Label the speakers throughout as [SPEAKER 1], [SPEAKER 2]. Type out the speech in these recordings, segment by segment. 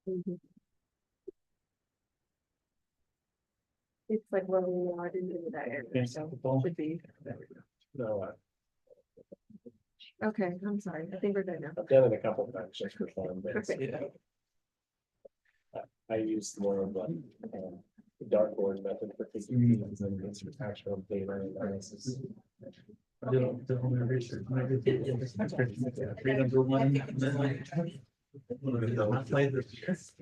[SPEAKER 1] Mhm. It's like where we are into that area, so it should be.
[SPEAKER 2] No,
[SPEAKER 1] Okay, I'm sorry. I think we're good now.
[SPEAKER 2] I've done it a couple of times just for fun, but
[SPEAKER 1] Perfect.
[SPEAKER 2] I use more of the dartboard method for thinking things and it's actual data analysis.
[SPEAKER 3] The only research, when I did the description, it's a 3-1, and then I played this.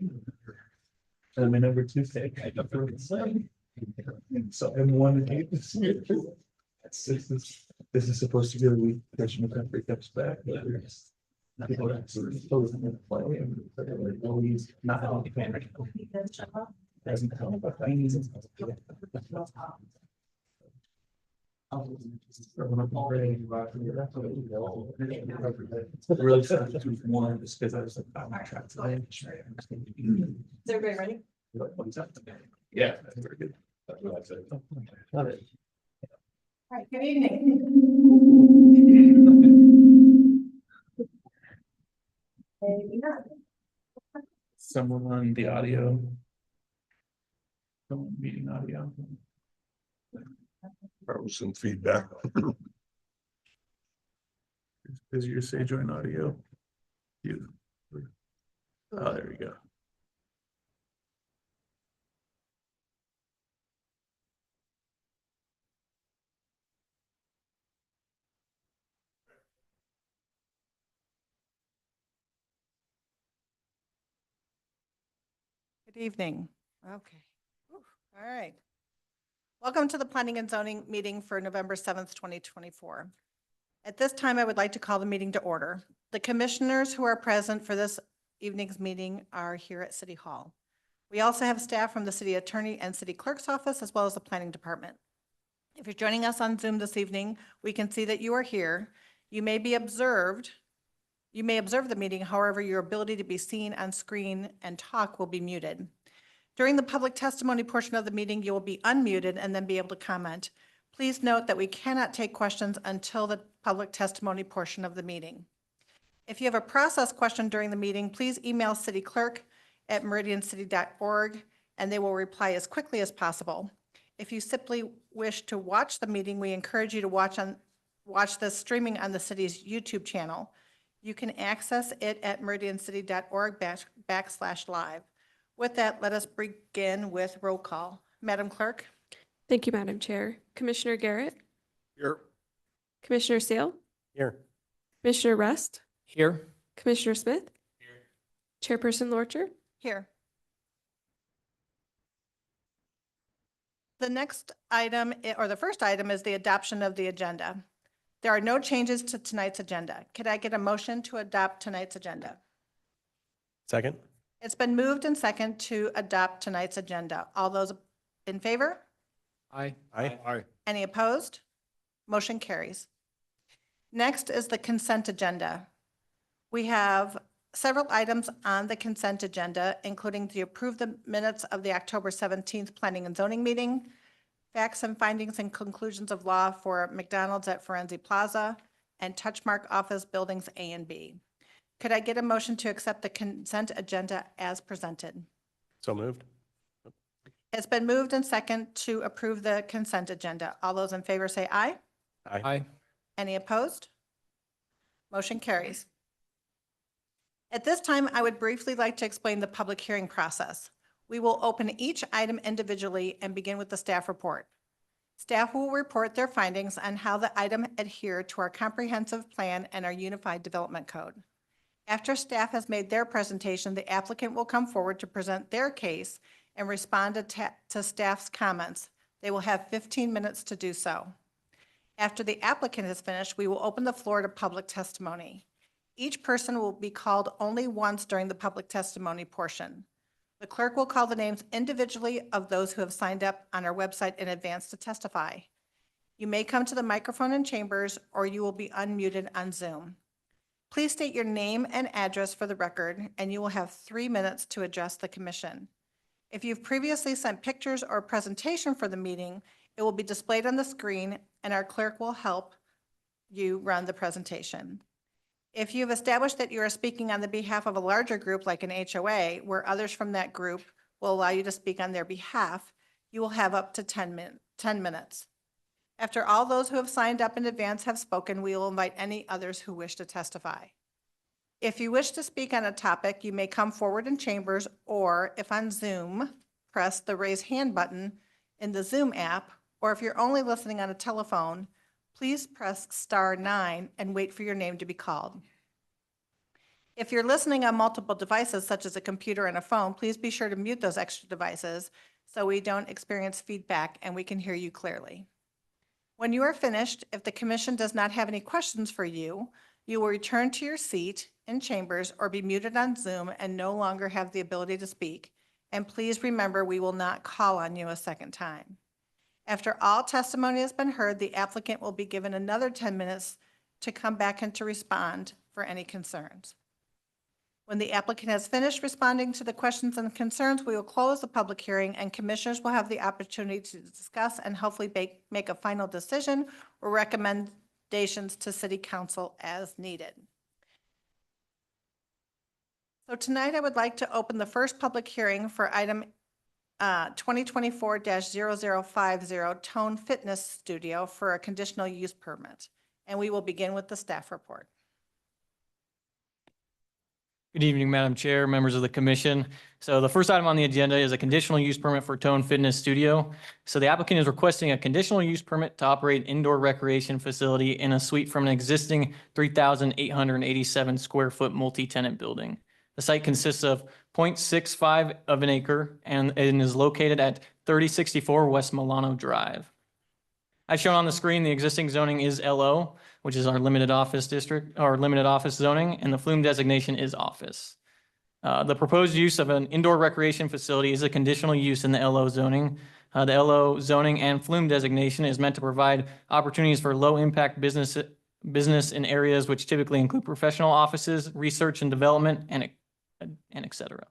[SPEAKER 3] And my number 2 pick, I got the same. So I'm 1-8 this year. This is supposed to be the week Christian McCaffrey comes back. But people are actually supposed to play him. But they're like, no, he's not on the fan right now. Doesn't tell me about that. Really started to more just because I was like, I'm not trapped today.
[SPEAKER 1] Is everybody ready?
[SPEAKER 2] Yeah, very good. Love it.
[SPEAKER 1] All right, good evening.
[SPEAKER 3] Someone on the audio. Someone meeting audio.
[SPEAKER 4] Probably some feedback.
[SPEAKER 3] Is your say join audio? You. Oh, there we go.
[SPEAKER 5] Good evening. Okay. Whew. All right. Welcome to the Planning and Zoning meeting for November 7th, 2024. At this time, I would like to call the meeting to order. The commissioners who are present for this evening's meeting are here at City Hall. We also have staff from the city attorney and city clerk's office, as well as the planning department. If you're joining us on Zoom this evening, we can see that you are here. You may observe the meeting, however, your ability to be seen on screen and talk will be muted. During the public testimony portion of the meeting, you will be unmuted and then be able to comment. Please note that we cannot take questions until the public testimony portion of the meeting. If you have a process question during the meeting, please email cityclerk@meridiancity.org and they will reply as quickly as possible. If you simply wish to watch the meeting, we encourage you to watch this streaming on the city's YouTube channel. You can access it at meridiancity.org/live. With that, let us begin with roll call. Madam Clerk?
[SPEAKER 6] Thank you, Madam Chair. Commissioner Garrett,
[SPEAKER 4] Here.
[SPEAKER 6] Commissioner Sale,
[SPEAKER 2] Here.
[SPEAKER 6] Commissioner Rust,
[SPEAKER 2] Here.
[SPEAKER 6] Commissioner Smith, Chairperson Lorcher.
[SPEAKER 5] Here. The next item, or the first item, is the adoption of the agenda. There are no changes to tonight's agenda. Could I get a motion to adopt tonight's agenda?
[SPEAKER 2] Second.
[SPEAKER 5] It's been moved and second to adopt tonight's agenda. All those in favor?
[SPEAKER 2] Aye.
[SPEAKER 4] Aye.
[SPEAKER 5] Any opposed? Motion carries. Next is the consent agenda. We have several items on the consent agenda, including to approve the minutes of the October 17th Planning and Zoning meeting, facts and findings and conclusions of law for McDonald's at Forenzi Plaza, and Touchmark Office Buildings A and B. Could I get a motion to accept the consent agenda as presented?
[SPEAKER 2] So moved.
[SPEAKER 5] It's been moved and second to approve the consent agenda. All those in favor say aye.
[SPEAKER 2] Aye.
[SPEAKER 5] Any opposed? Motion carries. At this time, I would briefly like to explain the public hearing process. We will open each item individually and begin with the staff report. Staff will report their findings on how the item adhered to our comprehensive plan and our unified development code. After staff has made their presentation, the applicant will come forward to present their case and respond to staff's comments. They will have 15 minutes to do so. After the applicant is finished, we will open the floor to public testimony. Each person will be called only once during the public testimony portion. The clerk will call the names individually of those who have signed up on our website in advance to testify. You may come to the microphone in chambers or you will be unmuted on Zoom. Please state your name and address for the record, and you will have 3 minutes to address the commission. If you've previously sent pictures or a presentation for the meeting, it will be displayed on the screen and our clerk will help you run the presentation. If you've established that you are speaking on the behalf of a larger group like an HOA, where others from that group will allow you to speak on their behalf, you will have up to 10 minutes. After all those who have signed up in advance have spoken, we will invite any others who wish to testify. If you wish to speak on a topic, you may come forward in chambers, or if on Zoom, press the raise hand button in the Zoom app, or if you're only listening on a telephone, please press *9 and wait for your name to be called. If you're listening on multiple devices, such as a computer and a phone, please be sure to mute those extra devices so we don't experience feedback and we can hear you clearly. When you are finished, if the commission does not have any questions for you, you will return to your seat in chambers or be muted on Zoom and no longer have the ability to speak. And please remember, we will not call on you a second time. After all testimony has been heard, the applicant will be given another 10 minutes to come back and to respond for any concerns. When the applicant has finished responding to the questions and concerns, we will close the public hearing and commissioners will have the opportunity to discuss and hopefully make a final decision or recommendations to City Council as needed. So tonight I would like to open the first public hearing for item 2024-0050 Tone Fitness Studio for a conditional use permit. And we will begin with the staff report.
[SPEAKER 4] Good evening, Madam Chair, members of the commission. So the first item on the agenda is a conditional use permit for Tone Fitness Studio. So the applicant is requesting a conditional use permit to operate indoor recreation facility in a suite from an existing 3,887 square foot multi-tenant building. The site consists of 0.65 of an acre and is located at 3064 West Milano Drive. As shown on the screen, the existing zoning is LO, which is our limited office district, or limited office zoning, and the flume designation is office. The proposed use of an indoor recreation facility is a conditional use in the LO zoning. The LO zoning and flume designation is meant to provide opportunities for low-impact business in areas which typically include professional offices, research and development, and et cetera.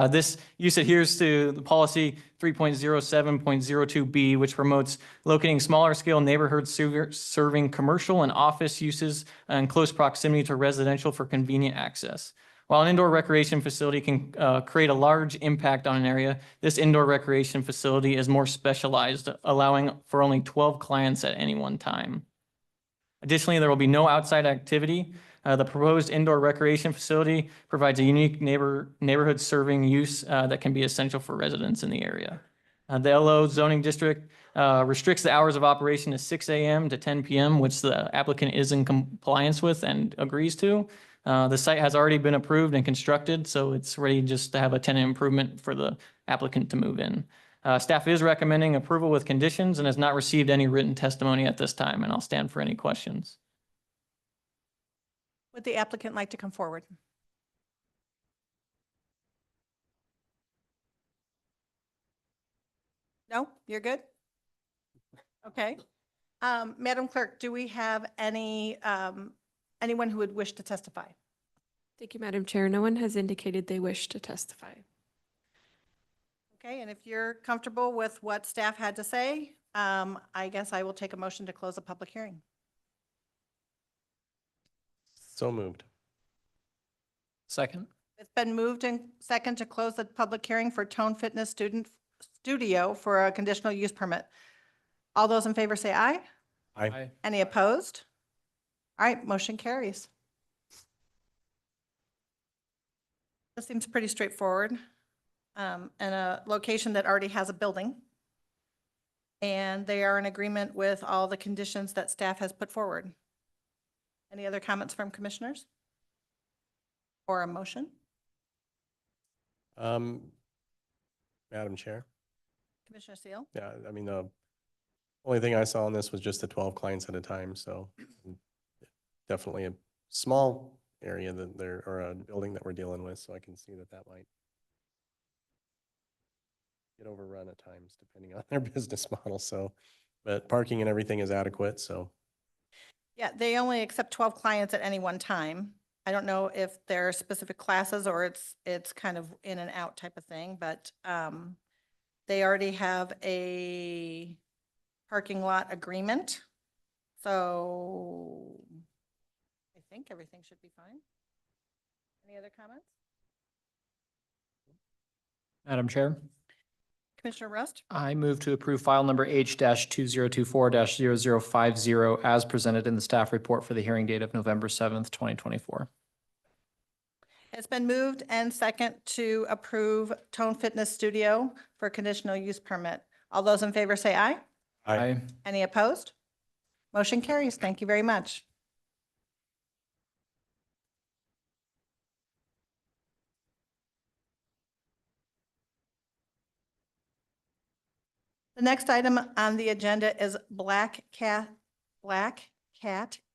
[SPEAKER 4] This use adheres to the policy 3.07.02B, which promotes locating smaller scale neighborhoods serving commercial and office uses in close proximity to residential for convenient access. While an indoor recreation facility can create a large impact on an area, this indoor recreation facility is more specialized, allowing for only 12 clients at any one time. Additionally, there will be no outside activity. The proposed indoor recreation facility provides a unique neighborhood serving use that can be essential for residents in the area. The LO zoning district restricts the hours of operation to 6 a.m. to 10 p.m., which the applicant is in compliance with and agrees to. The site has already been approved and constructed, so it's ready just to have a tenant improvement for the applicant to move in. Staff is recommending approval with conditions and has not received any written testimony at this time, and I'll stand for any questions.
[SPEAKER 5] Would the applicant like to come forward? No, you're good? Okay. Madam Clerk, do we have anyone who would wish to testify?
[SPEAKER 6] Thank you, Madam Chair. No one has indicated they wish to testify.
[SPEAKER 5] Okay, and if you're comfortable with what staff had to say, I guess I will take a motion to close the public hearing.
[SPEAKER 2] So moved.
[SPEAKER 4] Second.
[SPEAKER 5] It's been moved and second to close the public hearing for Tone Fitness Studio for a conditional use permit. All those in favor say aye.
[SPEAKER 2] Aye.
[SPEAKER 5] Any opposed? All right, motion carries. This seems pretty straightforward. And a location that already has a building. And they are in agreement with all the conditions that staff has put forward. Any other comments from commissioners? Or a motion?
[SPEAKER 2] Madam Chair,
[SPEAKER 5] Commissioner Seal?
[SPEAKER 2] yeah, I mean, the only thing I saw on this was just the 12 clients at a time, so definitely a small area that there, or a building that we're dealing with, so I can see that might get overrun at times depending on their business model, so, but parking and everything is adequate, so.
[SPEAKER 5] Yeah, they only accept 12 clients at any one time. I don't know if there are specific classes or it's kind of in and out type of thing, but they already have a parking lot agreement. So I think everything should be fine. Any other comments?
[SPEAKER 7] Madam Chair,
[SPEAKER 5] Commissioner Rust?
[SPEAKER 7] I move to approve file number H-2024-0050 as presented in the staff report for the hearing date of November 7th, 2024.
[SPEAKER 5] It's been moved and second to approve Tone Fitness Studio for conditional use permit. All those in favor say aye.
[SPEAKER 2] Aye.
[SPEAKER 5] Any opposed? Motion carries. Thank you very much. The next item on the agenda is Black Cat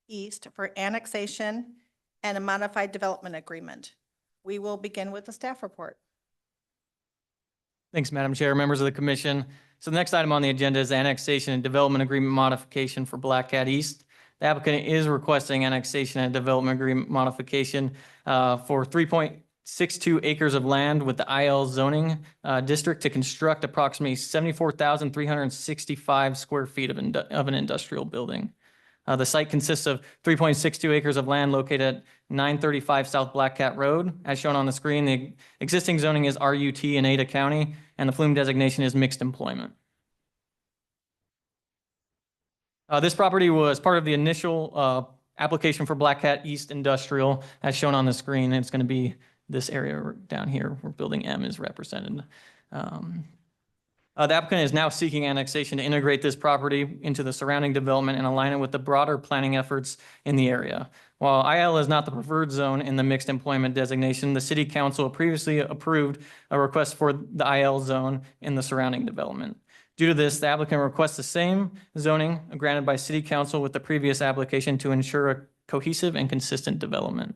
[SPEAKER 5] East for annexation and a modified development agreement. We will begin with the staff report.
[SPEAKER 4] Thanks, Madam Chair, members of the commission. So the next item on the agenda is annexation and development agreement modification for Black Cat East. The applicant is requesting annexation and development agreement modification for 3.62 acres of land with the IL zoning district to construct approximately 74,365 square feet of an industrial building. The site consists of 3.62 acres of land located at 935 South Black Cat Road. As shown on the screen, the existing zoning is RUT in Ada County, and the flume designation is mixed employment. This property was part of the initial application for Black Cat East Industrial, as shown on the screen. It's going to be this area down here where Building M is represented. The applicant is now seeking annexation to integrate this property into the surrounding development and align it with the broader planning efforts in the area. While IL is not the preferred zone in the mixed employment designation, the city council previously approved a request for the IL zone in the surrounding development. Due to this, the applicant requests the same zoning granted by city council with the previous application to ensure a cohesive and consistent development.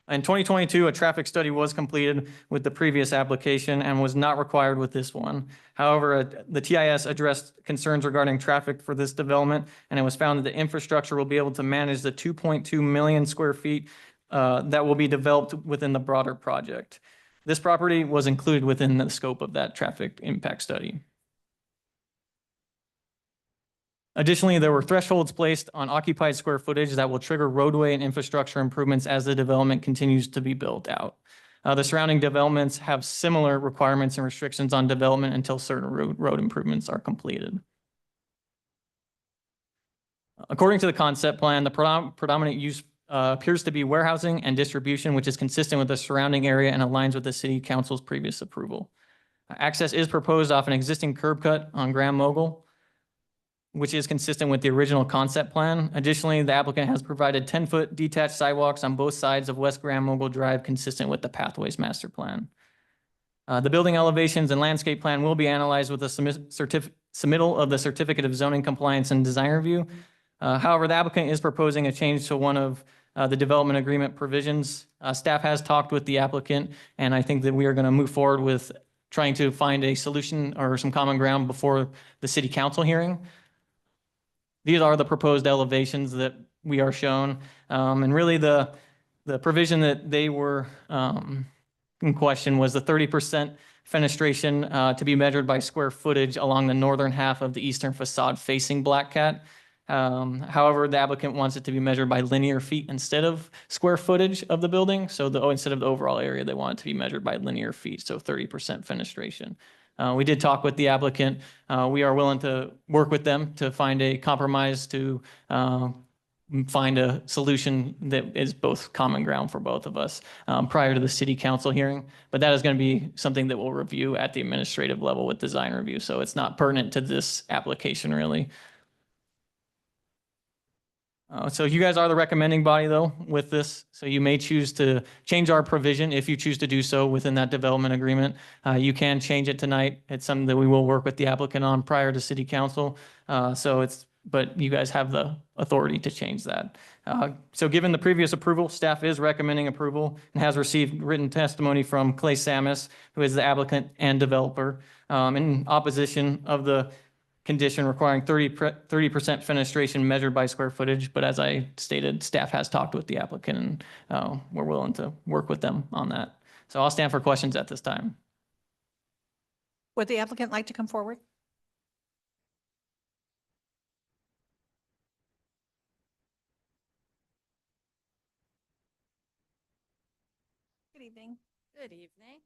[SPEAKER 4] In 2022, a traffic study was completed with the previous application and was not required with this one. However, the TIS addressed concerns regarding traffic for this development, and it was found that the infrastructure will be able to manage the 2.2 million square feet that will be developed within the broader project. This property was included within the scope of that traffic impact study. Additionally, there were thresholds placed on occupied square footage that will trigger roadway and infrastructure improvements as the development continues to be built out. The surrounding developments have similar requirements and restrictions on development until certain road improvements are completed. According to the concept plan, the predominant use appears to be warehousing and distribution, which is consistent with the surrounding area and aligns with the city council's previous approval. Access is proposed off an existing curb cut on Graham Mogul, which is consistent with the original concept plan. Additionally, the applicant has provided 10-foot detached sidewalks on both sides of West Graham Mogul Drive, consistent with the Pathways Master Plan. The building elevations and landscape plan will be analyzed with the submittal of the Certificate of Zoning Compliance and Design Review. However, the applicant is proposing a change to one of the development agreement provisions. Staff has talked with the applicant, and I think that we are going to move forward with trying to find a solution or some common ground before the city council hearing. These are the proposed elevations that we are shown. And really the provision that they were in question was the 30% fenestration to be measured by square footage along the northern half of the eastern facade facing Black Cat. However, the applicant wants it to be measured by linear feet instead of square footage of the building. So instead of the overall area, they want it to be measured by linear feet, so 30% fenestration. We did talk with the applicant. We are willing to work with them to find a compromise to find a solution that is both common ground for both of us prior to the city council hearing. But that is going to be something that we'll review at the administrative level with design review. So it's not pertinent to this application really. So you guys are the recommending body though with this. So you may choose to change our provision if you choose to do so within that development agreement. You can change it tonight. It's something that we will work with the applicant on prior to city council. But you guys have the authority to change that. So given the previous approval, staff is recommending approval and has received written testimony from Clay Samus, who is the applicant and developer, in opposition of the condition requiring 30% fenestration measured by square footage. But as I stated, staff has talked with the applicant and we're willing to work with them on that. So I'll stand for questions at this time.
[SPEAKER 5] Would the applicant like to come forward? evening.
[SPEAKER 8] Good evening.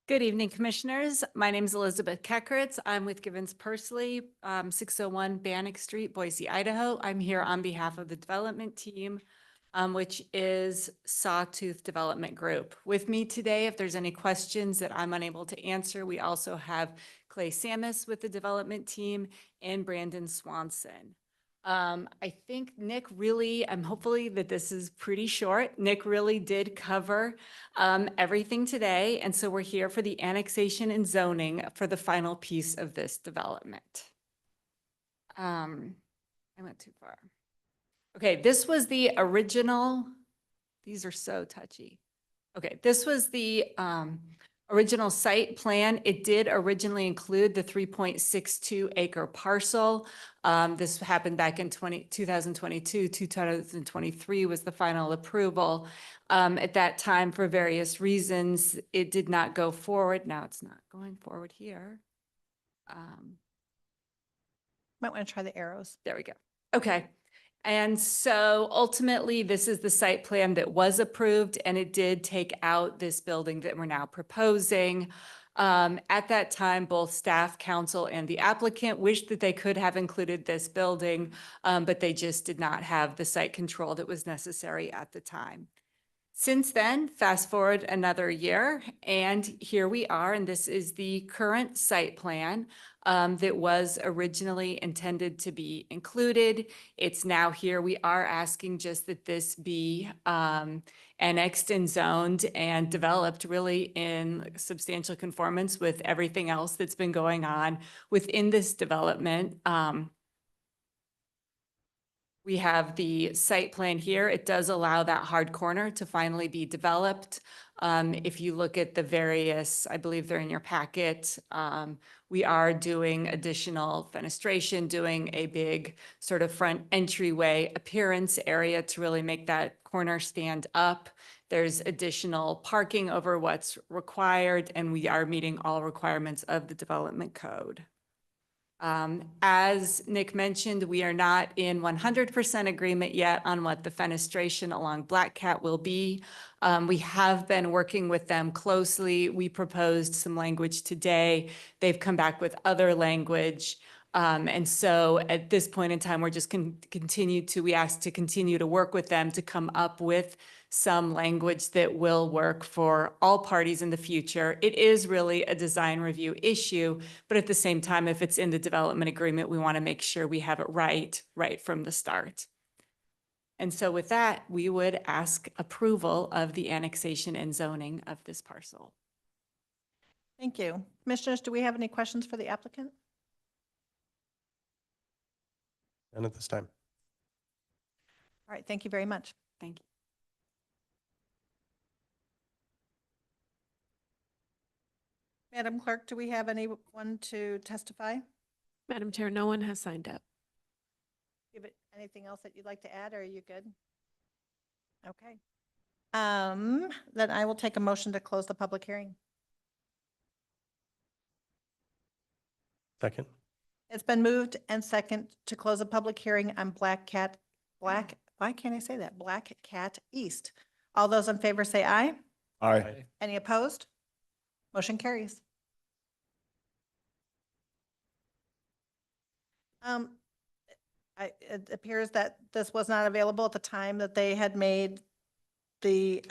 [SPEAKER 8] Good evening, Commissioners. My name is Elizabeth Kekritz. I'm with Givens Pursley, 601 Bannock Street, Boise, Idaho. I'm here on behalf of the development team, which is Sawtooth Development Group. With me today, if there's any questions that I'm unable to answer, we also have Clay Samus with the development team and Brandon Swanson. I think Nick really, I'm hopefully that this is pretty short. Nick really did cover everything today. And so we're here for the annexation and zoning for the final piece of this development. I went too far. Okay, this was the original, these are so touchy. Okay, this was the original site plan. It did originally include the 3.62 acre parcel. This happened back in 2022, 2023 was the final approval. At that time, for various reasons, it did not go forward. Now it's not going forward here.
[SPEAKER 5] Might want to try the arrows.
[SPEAKER 8] There we go. Okay. And so ultimately, this is the site plan that was approved, and it did take out this building that we're now proposing. At that time, both staff, council, and the applicant wished that they could have included this building, but they just did not have the site control that was necessary at the time. Since then, fast forward another year, and here we are, and this is the current site plan that was originally intended to be included. It's now here. We are asking just that this be annexed and zoned and developed really in substantial conformance with everything else that's been going on within this development. We have the site plan here. It does allow that hard corner to finally be developed. If you look at the various, I believe they're in your packet, we are doing additional fenestration, doing a big sort of front entryway appearance area to really make that corner stand up. There's additional parking over what's required, and we are meeting all requirements of the development code. As Nick mentioned, we are not in 100% agreement yet on what the fenestration along Black Cat will be. We have been working with them closely. We proposed some language today. They've come back with other language. And so at this point in time, we're just we ask to continue to work with them to come up with some language that will work for all parties in the future. It is really a design review issue, but at the same time, if it's in the development agreement, we want to make sure we have it right from the start. And so with that, we would ask approval of the annexation and zoning of this parcel.
[SPEAKER 5] Thank you. Commissioners, do we have any questions for the applicant?
[SPEAKER 2] And at this time.
[SPEAKER 5] All right, thank you very much.
[SPEAKER 8] Thank you.
[SPEAKER 5] Madam Clerk, do we have anyone to testify?
[SPEAKER 6] Madam Chair, no one has signed up.
[SPEAKER 5] Anything else that you'd like to add, or are you good? Okay. Then I will take a motion to close the public hearing.
[SPEAKER 2] Second.
[SPEAKER 5] It's been moved and second to close a public hearing on why can't I say that? Black Cat East. All those in favor say aye.
[SPEAKER 2] Aye.
[SPEAKER 5] Any opposed? Motion carries. It appears that this was not available at the time that they had made the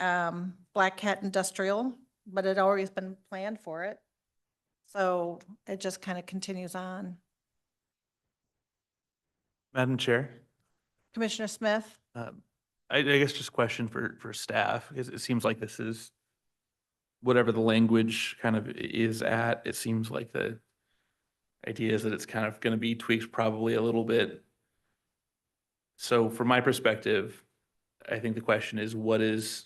[SPEAKER 5] Black Cat Industrial, but it had always been planned for it. So it just kind of continues on.
[SPEAKER 3] Madam Chair,
[SPEAKER 5] Commissioner Smith?
[SPEAKER 3] I guess just question for staff, because it seems like this is whatever the language kind of is at, it seems like the idea is that it's kind of going to be tweaked probably a little bit. So from my perspective, I think the question is, what is,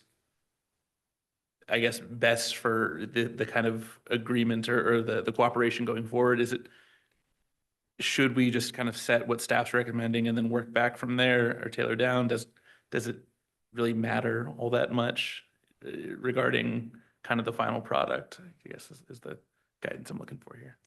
[SPEAKER 3] I guess, best for the kind of agreement or the cooperation going forward? Is it, should we just kind of set what staff's recommending and then work back from there or tailor down?
[SPEAKER 9] does it really matter all that much regarding kind of the final product, I guess is the guidance I'm looking for here.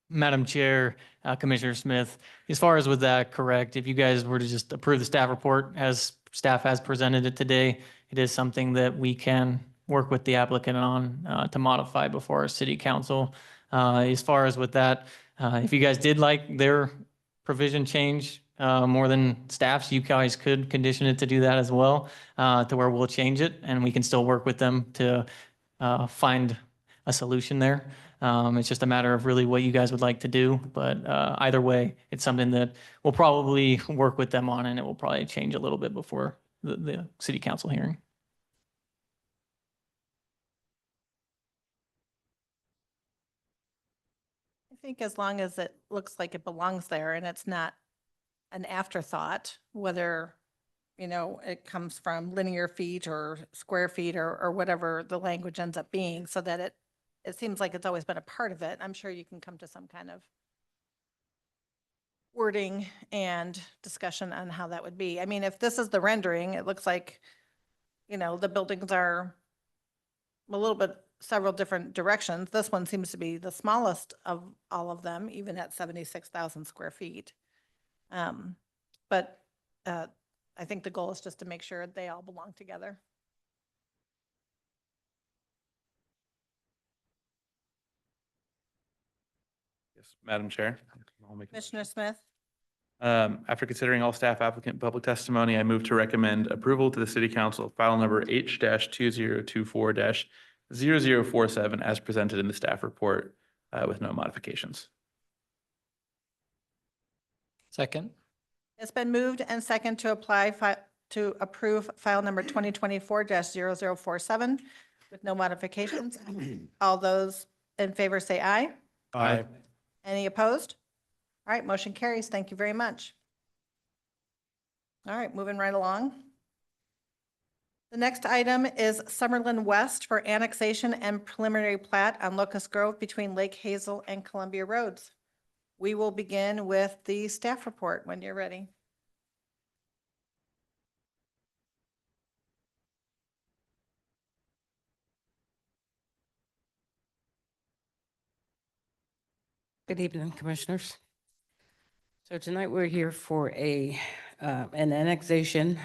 [SPEAKER 4] Madam Chair, Commissioner Smith, as far as with that, correct, if you guys were to just approve the staff report as staff has presented it today, it is something that we can work with the applicant on to modify before our city council. As far as with that, if you guys did like their provision change more than staff's, you guys could condition it to do that as well, to where we'll change it and we can still work with them to find a solution there. It's just a matter of really what you guys would like to do, but either way, it's something that we'll probably work with them on, and it will probably change a little bit before the city council hearing.
[SPEAKER 5] I think as long as it looks like it belongs there and it's not an afterthought, whether, you know, it comes from linear feet or square feet or whatever the language ends up being, so that it seems like it's always been a part of it. I'm sure you can come to some kind of wording and discussion on how that would be. I mean, if this is the rendering, it looks like, you know, the buildings are a little bit, several different directions. This one seems to be the smallest of all of them, even at 76,000 square feet. But I think the goal is just to make sure they all belong together.
[SPEAKER 9] Yes, Madam Chair. I'll make a
[SPEAKER 5] Commissioner
[SPEAKER 9] motion.
[SPEAKER 5] Smith,
[SPEAKER 9] After considering all staff applicant public testimony, I move to recommend approval to the city council of file number H-2024-0047 as presented in the staff report with no modifications.
[SPEAKER 4] Second.
[SPEAKER 5] it's been moved and second to to approve file number 2024-0047 with no modifications. All those in favor say aye.
[SPEAKER 2] Aye.
[SPEAKER 5] Any opposed? All right, motion carries. Thank you very much. All right, moving right along. The next item is Summerlin West for annexation and preliminary plat on Locust Grove between Lake Hazel and Columbia Roads. We will begin with the staff report when you're ready.
[SPEAKER 10] Good evening, Commissioners. So tonight we're here for an annexation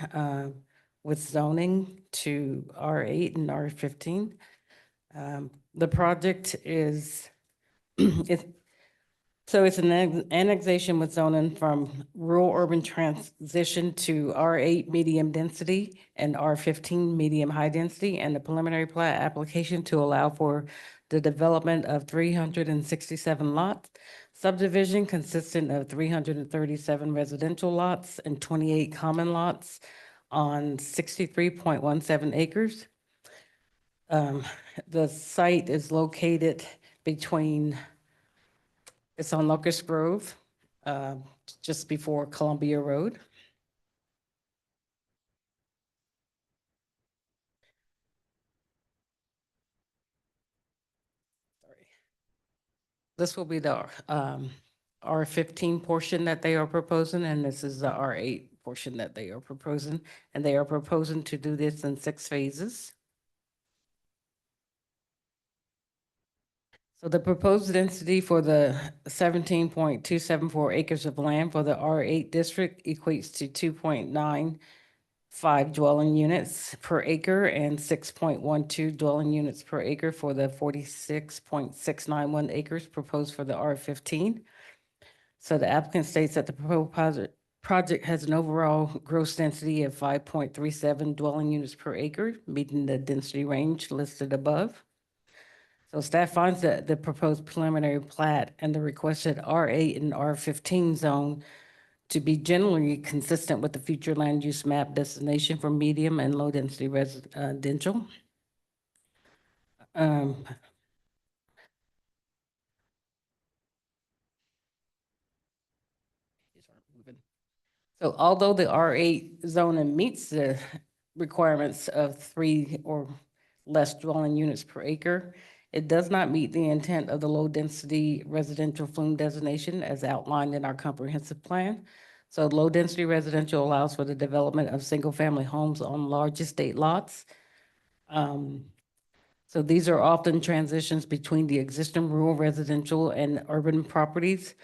[SPEAKER 10] with zoning to R8 and R15. The project is, it's an annexation with zoning from rural urban transition to R8 medium density and R15 medium high density, and the preliminary plat application to allow for the development of 367 lots. Subdivision consisting of 337 residential lots and 28 common lots on 63.17 acres. The site is located between, it's on Locust Grove, just before Columbia Road. This will be the R15 portion that they are proposing, and this is the R8 portion that they are proposing. And they are proposing to do this in 6 phases. So the proposed density for the 17.274 acres of land for the R8 district equates to 2.95 dwelling units per acre and 6.12 dwelling units per acre for the 46.691 acres proposed for the R15. So the applicant states that the proposed project has an overall gross density of 5.37 dwelling units per acre, meeting the density range listed above. So staff finds that the proposed preliminary plat and the requested R8 and R15 zone to be generally consistent with the future land use map destination for medium and low density residential. So although the R8 zoning meets the requirements of 3 or less dwelling units per acre, it does not meet the intent of the low density residential flume designation as outlined in our comprehensive plan. So low-density residential allows for the development of single-family homes on large estate lots. So these are often transitions between the existing rural residential and urban properties.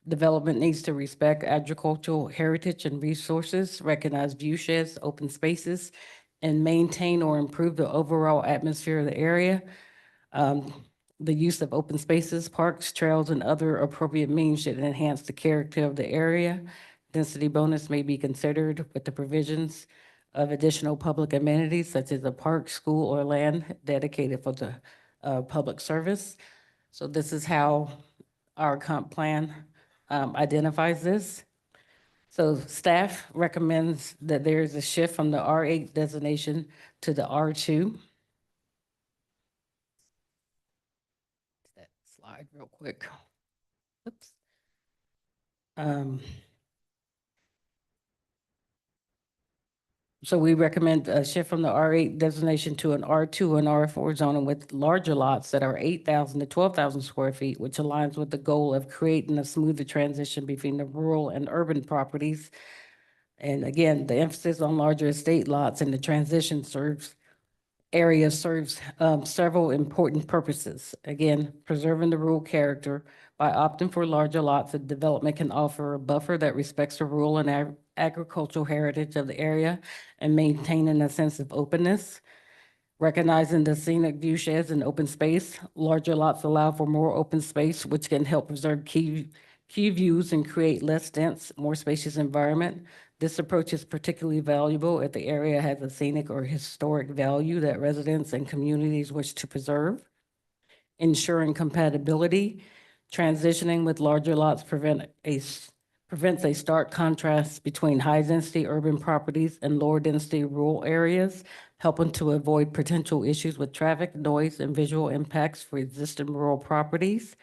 [SPEAKER 10] Development needs to respect agricultural heritage and resources, recognize view sheds, open spaces, and maintain or improve the overall atmosphere of the area. The use of open spaces, parks, trails, and other appropriate means should enhance the character of the area. Density bonus may be considered with the provisions of additional public amenities such as a park, school, or land dedicated for the public service. So this is how our comp plan identifies this. So staff recommends that there is a shift from the R8 designation to the R2. That slide real quick. Oops. So we recommend a shift from the R8 designation to an R2 and R4 zoning with larger lots that are 8,000 to 12,000 square feet, which aligns with the goal of creating a smoother transition between the rural and urban properties. And again, the emphasis on larger estate lots and the transition serves several important purposes. Again, preserving the rural character. By opting for larger lots, the development can offer a buffer that respects the rural and agricultural heritage of the area and maintaining a sense of openness. Recognizing the scenic view sheds and open space, larger lots allow for more open space, which can help preserve key views and create less dense, more spacious environment. This approach is particularly valuable if the area has a scenic or historic value that residents and communities wish to preserve. Ensuring compatibility, transitioning with larger lots prevents a stark contrast between high-density urban properties and lower-density rural areas, helping to avoid potential issues with traffic, noise, and visual impacts for existing rural properties.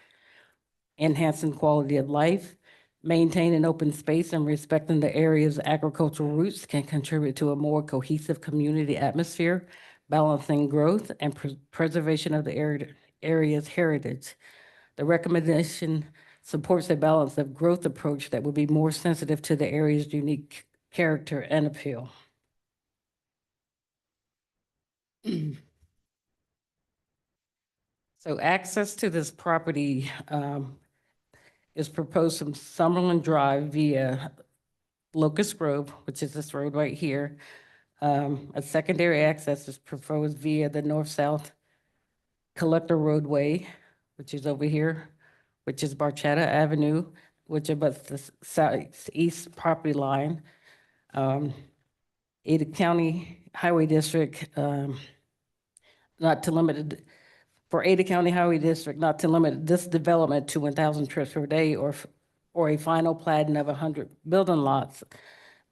[SPEAKER 10] Enhancing quality of life, maintaining open space and respecting the area's agricultural roots can contribute to a more cohesive community atmosphere, balancing growth and preservation of the area's heritage. The recommendation supports a balance of growth approach that would be more sensitive to the area's unique character and appeal. So access to this property is proposed from Summerlin Drive via Locust Grove, which is this road right here. A secondary access is proposed via the north-south collector roadway, which is over here, which is Barchetta Avenue, which abuts the southeast property line. Ada County Highway District, not to limit for Ada County Highway District, not to limit this development to 1,000 trips per day or a final plating of 100 building lots.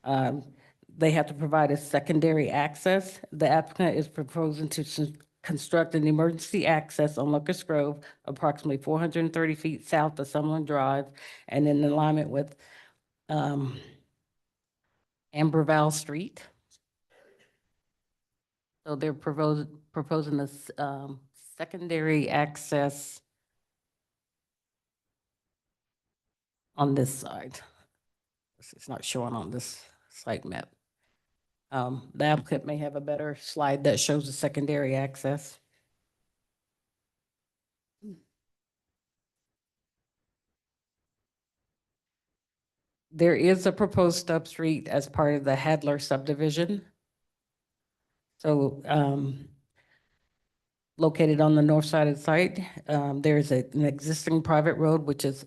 [SPEAKER 10] They have to provide a secondary access. The applicant is proposing to construct an emergency access on Locust Grove, approximately 430 feet south of Summerlin Drive, and in alignment with Amberval Street. So they're proposing this secondary access on this side. It's not showing on this site map. The applicant may have a better slide that shows the secondary access. There is a proposed stub street as part of the Hadler subdivision. So located on the north side of the site, there's an existing private road, which is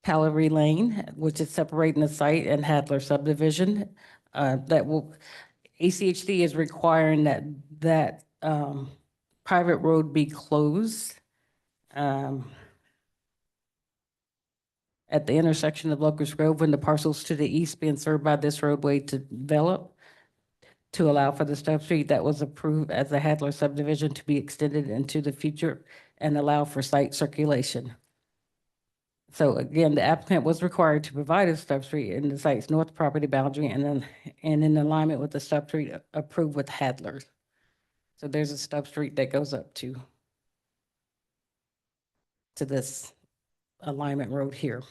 [SPEAKER 10] Calvary Lane, which is separating the site and Hadler subdivision. ACHD is requiring that private road be closed at the intersection of Locust Grove when the parcels to the east being served by this roadway to develop, to allow for the stub street that was approved as the Hadler subdivision to be extended into the future and allow for site circulation. So again, the applicant was required to provide a stub street in the site's north property boundary and in alignment with the stub street approved with Hadler. So there's a stub street that goes up to this alignment road here.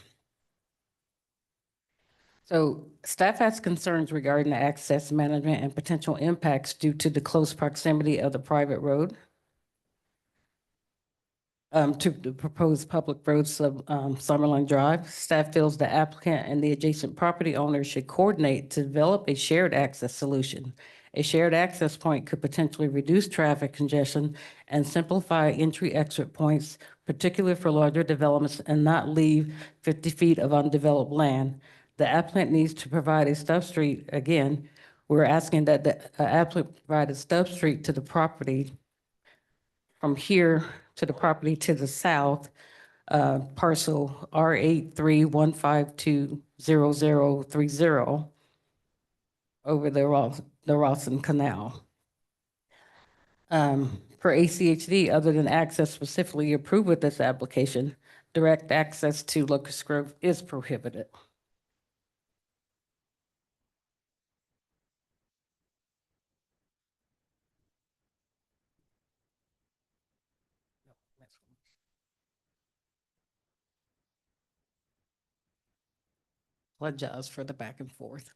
[SPEAKER 10] So staff has concerns regarding the access management and potential impacts due to the close proximity of the private road to the proposed public roads of Summerlin Drive. Staff feels the applicant and the adjacent property owners should coordinate to develop a shared access solution. A shared access point could potentially reduce traffic congestion and simplify entry/exit points, particularly for larger developments, and not leave 50 feet of undeveloped land. The applicant needs to provide a stub street. Again, we're asking that the applicant provide a stub street to the property from here to the property to the south, parcel R8315200030 over the Rawson Canal. For ACHD, other than access specifically approved with this application, direct access to Locust Grove is prohibited. Apologize for the back and forth.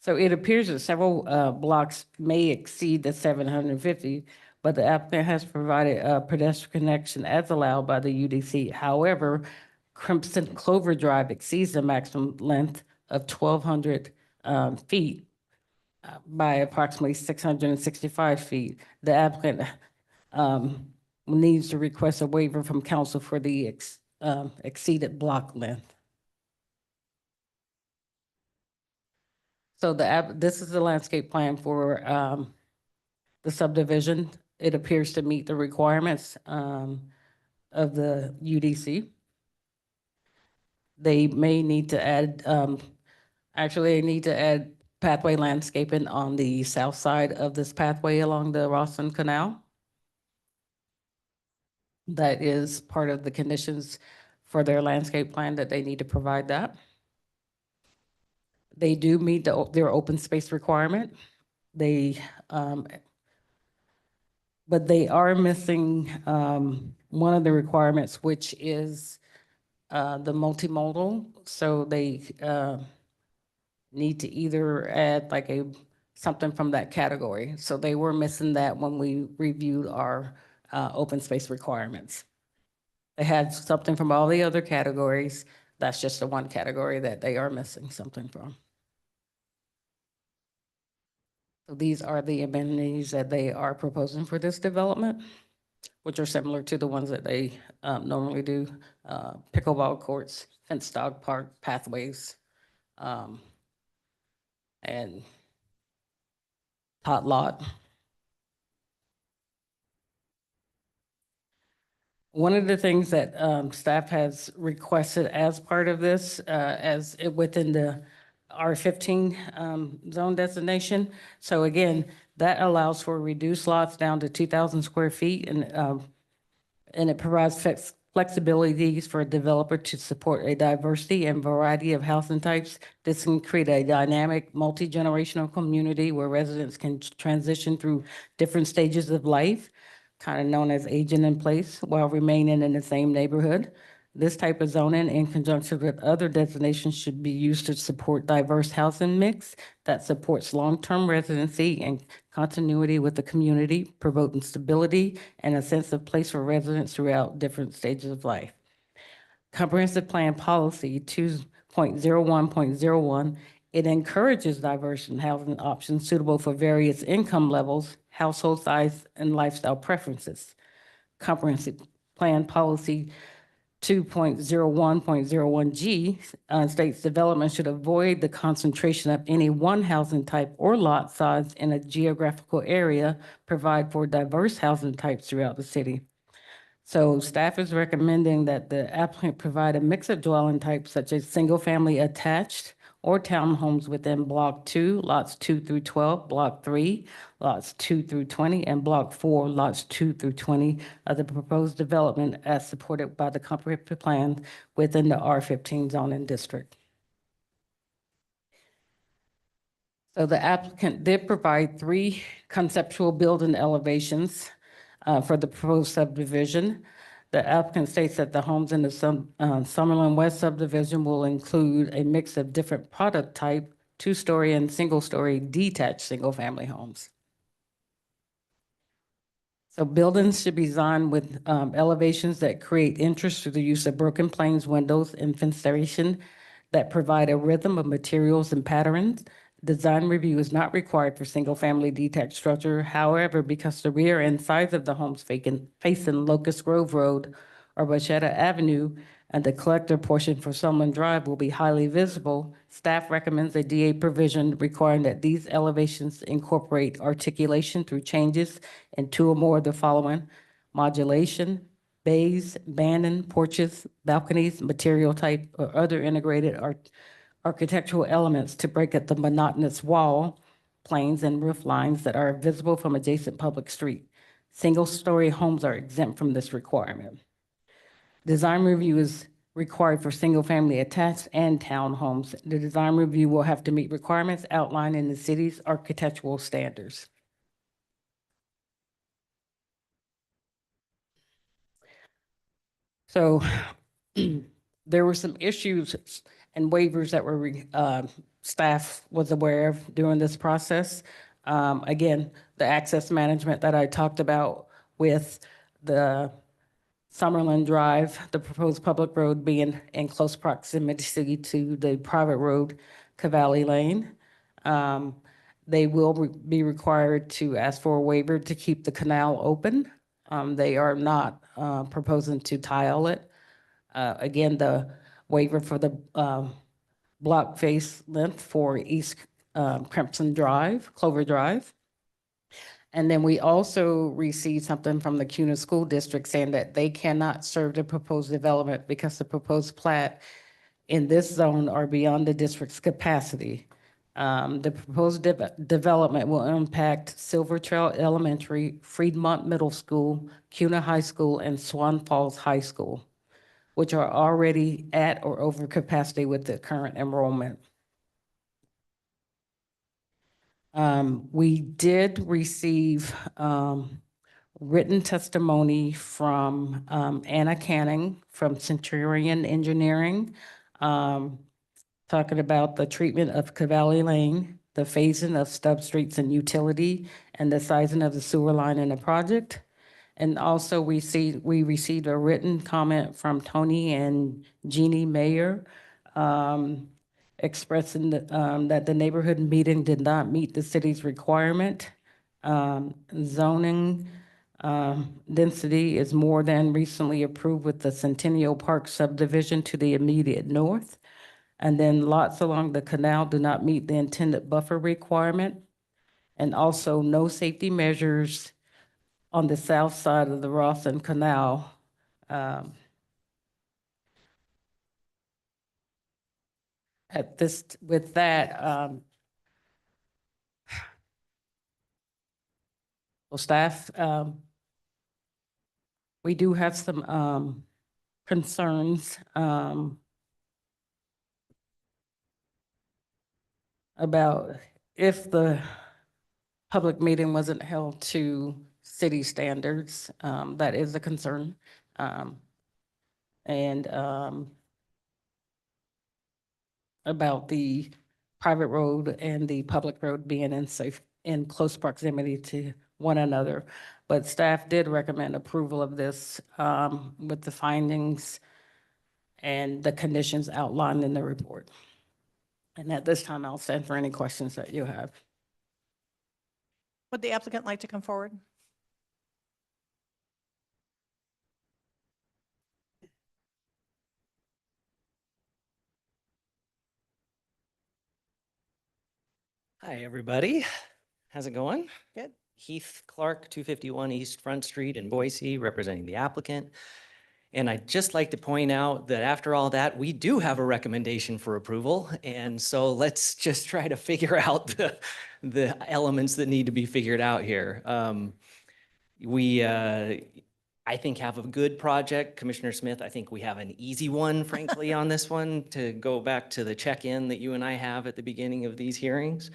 [SPEAKER 10] So it appears that several blocks may exceed the 750, but the applicant has provided a pedestrian connection as allowed by the UDC. However, Crimson Clover Drive exceeds the maximum length of 1,200 feet by approximately 665 feet. The applicant needs to request a waiver from council for the exceeded block length. So this is the landscape plan for the subdivision. It appears to meet the requirements of the UDC. They may need to add, actually they need to add pathway landscaping on the south side of this pathway along the Rawson Canal. That is part of the conditions for their landscape plan, that they need to provide that. They do meet their open space requirement. They, but they are missing one of the requirements, which is the multimodal. So they need to either add like something from that category. So they were missing that when we reviewed our open space requirements. They had something from all the other categories. That's just the one category that they are missing something from. So these are the amenities that they are proposing for this development, which are similar to the ones that they normally do. Pickleball courts, fenced dog park, pathways, and tot lot. One of the things that staff has requested as part of this, within the R15 zone designation. So again, that allows for reduced lots down to 2,000 square feet, and it provides flexibilities for a developer to support a diversity and variety of housing types. This can create a dynamic, multi-generational community where residents can transition through different stages of life, kind of known as aging in place, while remaining in the same neighborhood. This type of zoning, in conjunction with other designations, should be used to support diverse housing mix that supports long-term residency and continuity with the community, promoting stability and a sense of place for residents throughout different stages of life. Comprehensive Plan Policy 2.01.01, it encourages diverse housing options suitable for various income levels, household size, and lifestyle preferences. Comprehensive Plan Policy 2.01.01G states development should avoid the concentration of any one housing type or lot size in a geographical area, provide for diverse housing types throughout the city. So staff is recommending that the applicant provide a mix of dwelling types such as single-family attached or townhomes within Block 2, lots 2 through 12, Block 3, lots 2 through 20, and Block 4, lots 2 through 20 of the proposed development as supported by the comprehensive plan within the R15 zoning district. So the applicant did provide 3 conceptual building elevations for the proposed subdivision. The applicant states that the homes in the Summerlin West subdivision will include a mix of different product type, two-story and single-story detached single-family homes. So buildings should be designed with elevations that create interest through the use of broken planes, windows, and fenestration that provide a rhythm of materials and patterns. Design review is not required for single-family detached structure. However, because the rear and sides of the homes facing Locust Grove Road or Wachetta Avenue and the collector portion for Summerlin Drive will be highly visible, staff recommends a DA provision requiring that these elevations incorporate articulation through changes in two or more of the following: modulation, bays, banding, porches, balconies, material type, or other integrated architectural elements to break up the monotonous wall, planes, and roof lines that are visible from adjacent public street. Single-story homes are exempt from this requirement. Design review is required for single-family attached and townhomes. The design review will have to meet requirements outlined in the city's architectural standards. So there were some issues and waivers that were staff was aware of during this process. Again, the access management that I talked about with the Summerlin Drive, the proposed public road being in close proximity to the private road, Cavalli Lane. They will be required to ask for a waiver to keep the canal open. They are not proposing to tile it. Again, the waiver for the block face length for East Crimson Drive, Clover Drive. And then we also received something from the CUNA School District saying that they cannot serve the proposed development because the proposed plat in this zone are beyond the district's capacity. The proposed development will impact Silver Trail Elementary, Fremont Middle School, CUNA High School, and Swan Falls High School, which are already at or over capacity with the current enrollment. We did receive written testimony from Anna Canning from Centurion Engineering, talking about the treatment of Cavalli Lane, the phasing of stub streets and utility, and the sizing of the sewer line in the project. And also we received a written comment from Tony and Jeannie Mayer, expressing that the neighborhood meeting did not meet the city's requirement. Zoning density is more than recently approved with the Centennial Park subdivision to the immediate north. And then lots along the canal do not meet the intended buffer requirement. And also no safety measures on the south side of the Rawson Canal. With that, well, staff, we do have some concerns about if the public meeting wasn't held to city standards. That is a concern. And about the private road and the public road being in close proximity to one another. But staff did recommend approval of this with the findings and the conditions outlined in the report. And at this time, I'll stand for any questions that you have.
[SPEAKER 5] Would the applicant like to come forward?
[SPEAKER 11] Hi, everybody. How's it going?
[SPEAKER 5] Good.
[SPEAKER 11] Heath Clark, 251 East Front Street in Boise, representing the applicant. And I'd just like to point out that after all that, we do have a recommendation for approval. And so let's just try to figure out the elements that need to be figured out here. I think, have a good project. Commissioner Smith, I think we have an easy one, frankly, on this one, to go back to the check-in that you and I have at the beginning of these hearings.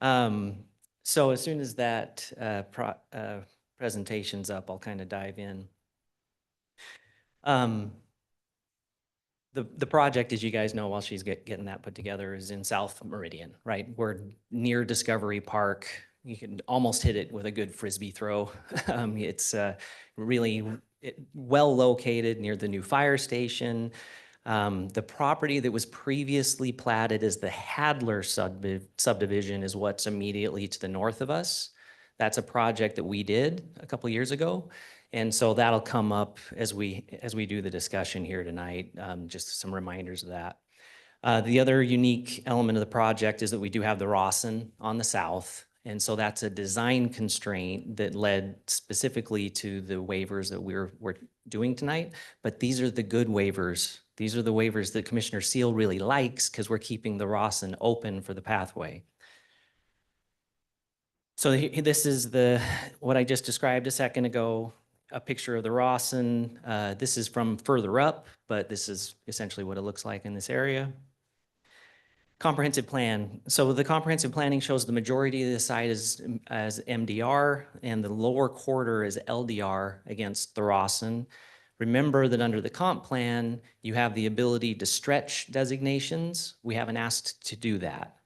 [SPEAKER 11] So as soon as that presentation's up, I'll kind of dive in. The project, as you guys know, while she's getting that put together, is in South Meridian, right? We're near Discovery Park. You can almost hit it with a good Frisbee throw. It's really well located near the new fire station. The property that was previously platted as the Hadler subdivision is what's immediately to the north of us. That's a project that we did a couple years ago. And so that'll come up as we do the discussion here tonight, just some reminders of that. The other unique element of the project is that we do have the Rawson on the south. And so that's a design constraint that led specifically to the waivers that we're doing tonight. But these are the good waivers. These are the waivers that Commissioner Seal really likes because we're keeping the Rawson open for the pathway. So this is what I just described a second ago, a picture of the Rawson. This is from further up, but this is essentially what it looks like in this area. Comprehensive plan. So the comprehensive planning shows the majority of the site as MDR and the lower quarter is LDR against the Rawson. Remember that under the comp plan, you have the ability to stretch designations. We haven't asked to do that.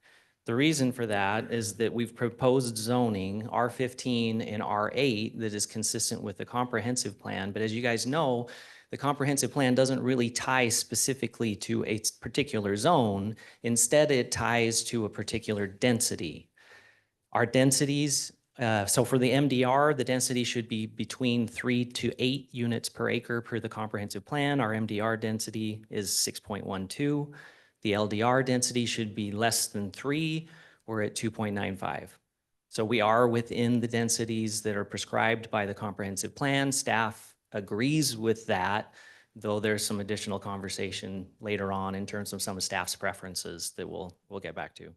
[SPEAKER 11] The reason for that is that we've proposed zoning R15 and R8 that is consistent with the comprehensive plan. But as you guys know, the comprehensive plan doesn't really tie specifically to a particular zone. Instead, it ties to a particular density. Our densities, so for the MDR, the density should be between 3 to 8 units per acre per the comprehensive plan. Our MDR density is 6.12. The LDR density should be less than 3. We're at 2.95. So we are within the densities that are prescribed by the comprehensive plan. Staff agrees with that, though there's some additional conversation later on in terms of some of staff's preferences that we'll get back to.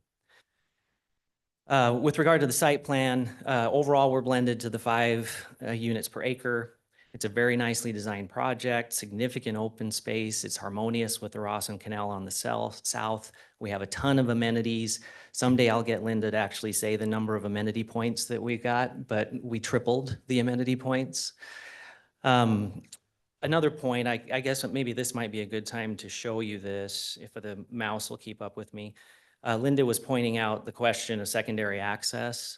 [SPEAKER 11] With regard to the site plan, overall, we're blended to the 5 units per acre. It's a very nicely designed project, significant open space. It's harmonious with the Rawson Canal on the south. We have a ton of amenities. Someday I'll get Linda to actually say the number of amenity points that we got, but we tripled the amenity points. Another point, I guess maybe this might be a good time to show you this, if the mouse will keep up with me. Linda was pointing out the question of secondary access.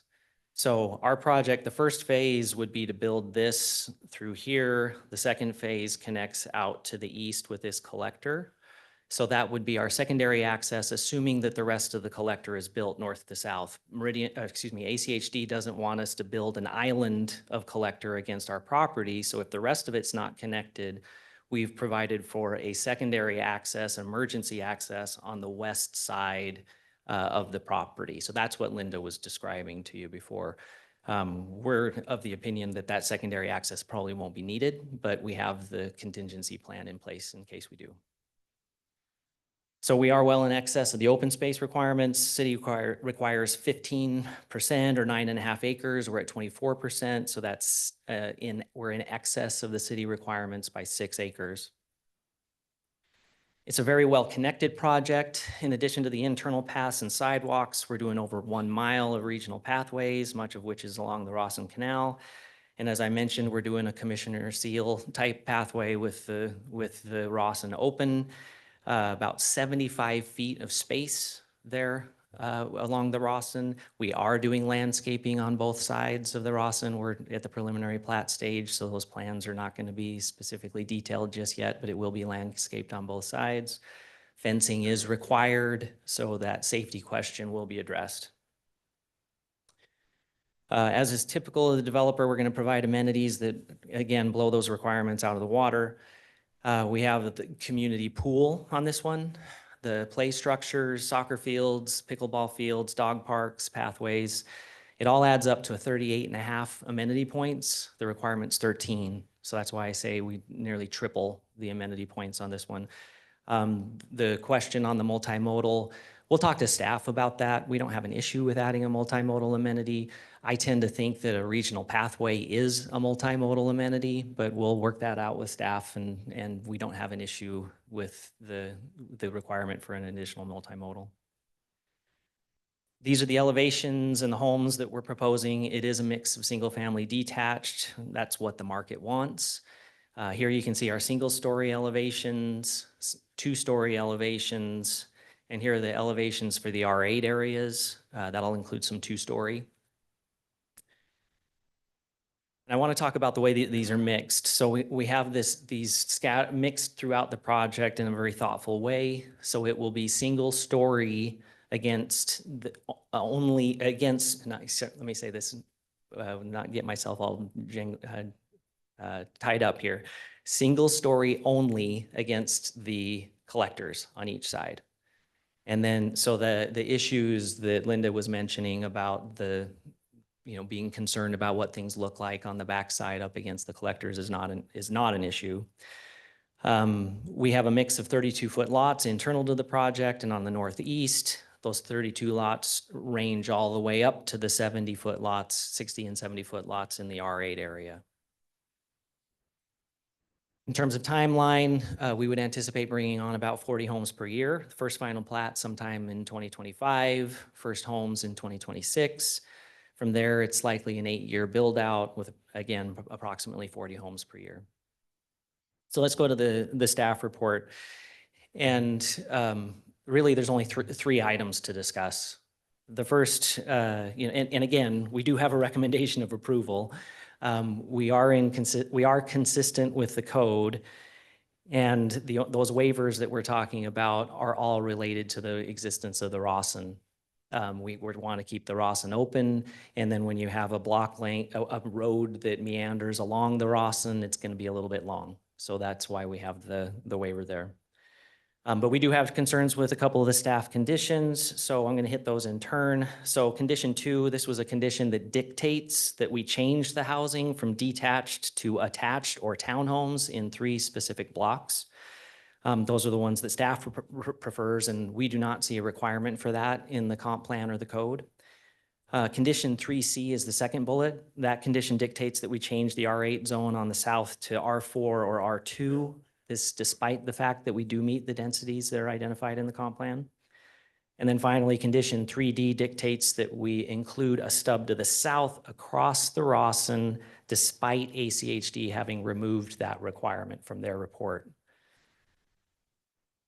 [SPEAKER 11] So our project, the first phase would be to build this through here. The second phase connects out to the east with this collector. So that would be our secondary access, assuming that the rest of the collector is built north to south. ACHD doesn't want us to build an island of collector against our property. So if the rest of it's not connected, we've provided for a secondary access, emergency access on the west side of the property. So that's what Linda was describing to you before. We're of the opinion that that secondary access probably won't be needed, but we have the contingency plan in place in case we do. So we are well in excess of the open space requirements. City requires 15% or 9.5 acres. We're at 24%. So that's we're in excess of the city requirements by 6 acres. It's a very well-connected project. In addition to the internal paths and sidewalks, we're doing over 1 mile of regional pathways, much of which is along the Rawson Canal. And as I mentioned, we're doing a Commissioner Seal type pathway with the Rawson open. About 75 feet of space there along the Rawson. We are doing landscaping on both sides of the Rawson. We're at the preliminary plat stage, so those plans are not going to be specifically detailed just yet, but it will be landscaped on both sides. Fencing is required, so that safety question will be addressed. As is typical of the developer, we're going to provide amenities that, again, blow those requirements out of the water. We have the community pool on this one, the play structures, soccer fields, pickleball fields, dog parks, pathways. It all adds up to 38.5 amenity points. The requirement's 13. So that's why I say we nearly triple the amenity points on this one. The question on the multimodal, we'll talk to staff about that. We don't have an issue with adding a multimodal amenity. I tend to think that a regional pathway is a multimodal amenity, but we'll work that out with staff, and we don't have an issue with the requirement for an additional multimodal. These are the elevations and the homes that we're proposing. It is a mix of single family detached. That's what the market wants. Here you can see our single-story elevations, two-story elevations, and here are the elevations for the R8 areas. That'll include some two-story. And I want to talk about the way these are mixed. So we have these mixed throughout the project in a very thoughtful way. So it will be single-story against let me say this, not get myself all tied up here. Single story only against the collectors on each side. And then, so the issues that Linda was mentioning about being concerned about what things look like on the backside up against the collectors is not an issue. We have a mix of 32-foot lots internal to the project, and on the northeast, those 32 lots range all the way up to the 70-foot lots, 60 and 70-foot lots in the R8 area. In terms of timeline, we would anticipate bringing on about 40 homes per year. First final plat sometime in 2025, first homes in 2026. From there, it's likely an 8-year build out with, again, approximately 40 homes per year. So let's go to the staff report. And really, there's only three items to discuss. The first, and again, we do have a recommendation of approval. We are consistent with the code, and those waivers that we're talking about are all related to the existence of the Rawson. We would want to keep the Rawson open, and then when you have a block length, a road that meanders along the Rawson, it's going to be a little bit long. So that's why we have the waiver there. But we do have concerns with a couple of the staff conditions, so I'm going to hit those in turn. So condition 2, this was a condition that dictates that we change the housing from detached to attached or townhomes in 3 specific blocks. Those are the ones that staff prefers, and we do not see a requirement for that in the comp plan or the code. Condition 3C is the second bullet. That condition dictates that we change the R8 zone on the south to R4 or R2. This despite the fact that we do meet the densities that are identified in the comp plan. And then finally, condition 3D dictates that we include a stub to the south across the Rawson, despite ACHD having removed that requirement from their report.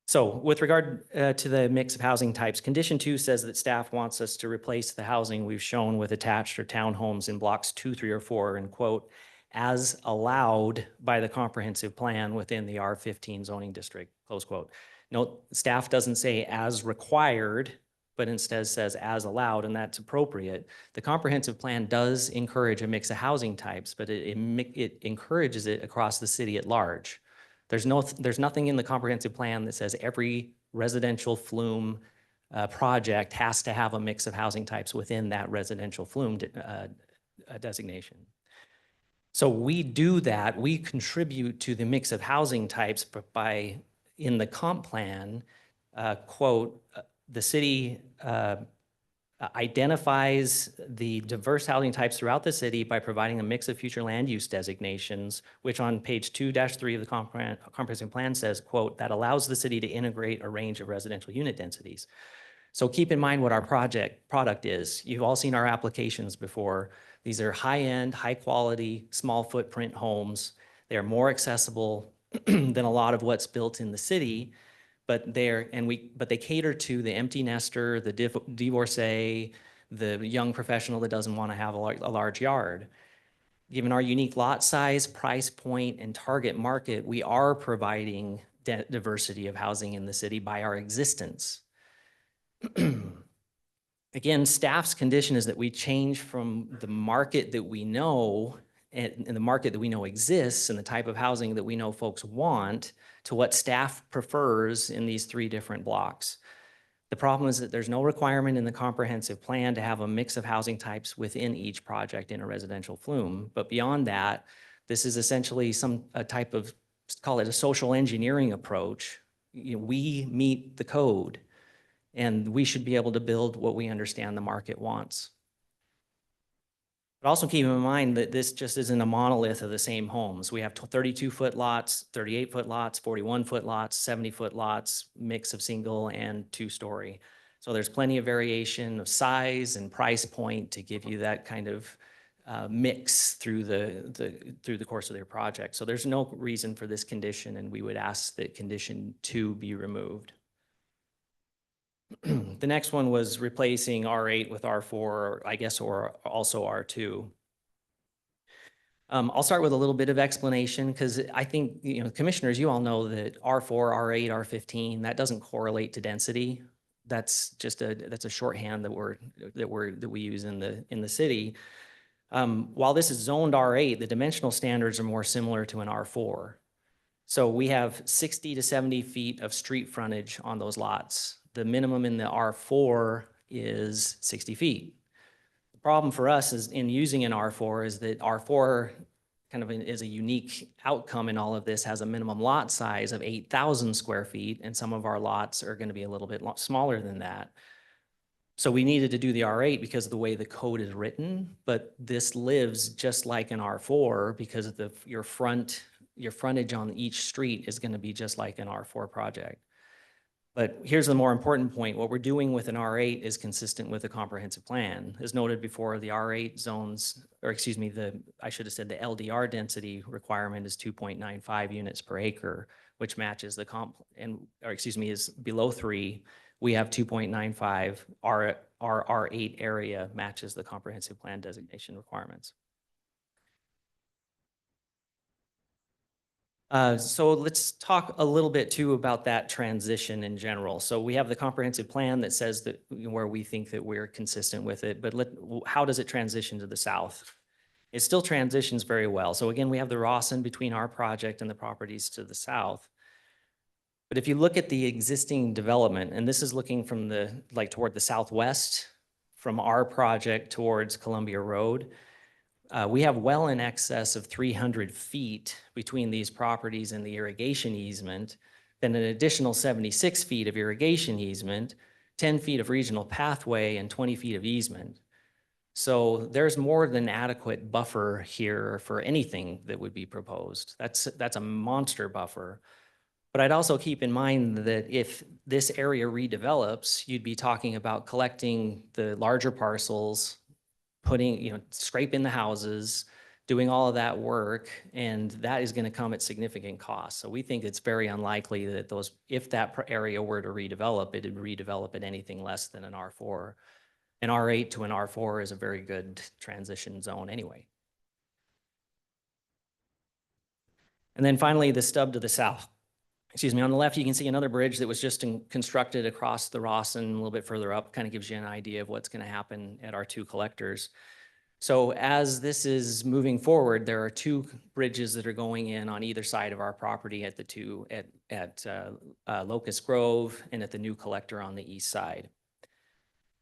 [SPEAKER 11] So with regard to the mix of housing types, condition 2 says that staff wants us to replace the housing we've shown with attached or townhomes in blocks 2, 3, or 4, and quote, as allowed by the comprehensive plan within the R15 zoning district, close quote. Note, staff doesn't say as required, but instead says as allowed, and that's appropriate. The comprehensive plan does encourage a mix of housing types, but it encourages it across the city at large. There's nothing in the comprehensive plan that says every residential flume project has to have a mix of housing types within that residential flume designation. So we do that, we contribute to the mix of housing types by, in the comp plan, quote, the city identifies the diverse housing types throughout the city by providing a mix of future land use designations, which on page 2-3 of the comprehensive plan says, quote, that allows the city to integrate a range of residential unit densities. So keep in mind what our product is. You've all seen our applications before. These are high-end, high-quality, small footprint homes. They are more accessible than a lot of what's built in the city, but they cater to the empty nester, the divorcee, the young professional that doesn't want to have a large yard. Given our unique lot size, price point, and target market, we are providing diversity of housing in the city by our existence. Again, staff's condition is that we change from the market that we know and the market that we know exists and the type of housing that we know folks want to what staff prefers in these 3 different blocks. The problem is that there's no requirement in the comprehensive plan to have a mix of housing types within each project in a residential flume. But beyond that, this is essentially a type of, call it a social engineering approach. We meet the code, and we should be able to build what we understand the market wants. But also keep in mind that this just isn't a monolith of the same homes. We have 32-foot lots, 38-foot lots, 41-foot lots, 70-foot lots, mix of single and 2-story. So there's plenty of variation of size and price point to give you that kind of mix through the course of their project. So there's no reason for this condition, and we would ask that condition 2 be removed. The next one was replacing R8 with R4, I guess, or also R2. I'll start with a little bit of explanation because I think, commissioners, you all know that R4, R8, R15, that doesn't correlate to density. That's just that's a shorthand that we use in the city. While this is zoned R8, the dimensional standards are more similar to an R4. So we have 60 to 70 feet of street frontage on those lots. The minimum in the R4 is 60 feet. The problem for us is in using an R4 is that R4 kind of is a unique outcome in all of this, has a minimum lot size of 8,000 square feet, and some of our lots are going to be a little bit smaller than that. So we needed to do the R8 because of the way the code is written, but this lives just like an R4 because of your frontage on each street is going to be just like an R4 project. But here's the more important point. What we're doing with an R8 is consistent with the comprehensive plan. As noted before, the R8 zones, or excuse me, I should have said the LDR density requirement is 2.95 units per acre, which matches the is below 3. We have 2.95. Our R8 area matches the comprehensive plan designation requirements. So let's talk a little bit too about that transition in general. So we have the comprehensive plan that says that where we think that we're consistent with it, but how does it transition to the south? It still transitions very well. So again, we have the Rawson between our project and the properties to the south. But if you look at the existing development, and this is looking from toward the southwest, from our project towards Columbia Road, we have well in excess of 300 feet between these properties and the irrigation easement, then an additional 76 feet of irrigation easement, 10 feet of regional pathway, and 20 feet of easement. So there's more than adequate buffer here for anything that would be proposed. That's a monster buffer. But I'd also keep in mind that if this area redevelops, you'd be talking about collecting the larger parcels, scraping the houses, doing all of that work, and that is going to come at significant cost. So we think it's very unlikely that if that area were to redevelop, it would redevelop at anything less than an R4. An R8 to an R4 is a very good transition zone anyway. And then finally, the stub to the south. Excuse me, on the left, you can see another bridge that was just constructed across the Rawson a little bit further up, kind of gives you an idea of what's going to happen at our 2 collectors. So as this is moving forward, there are 2 bridges that are going in on either side of our property at Locust Grove and at the new collector on the east side.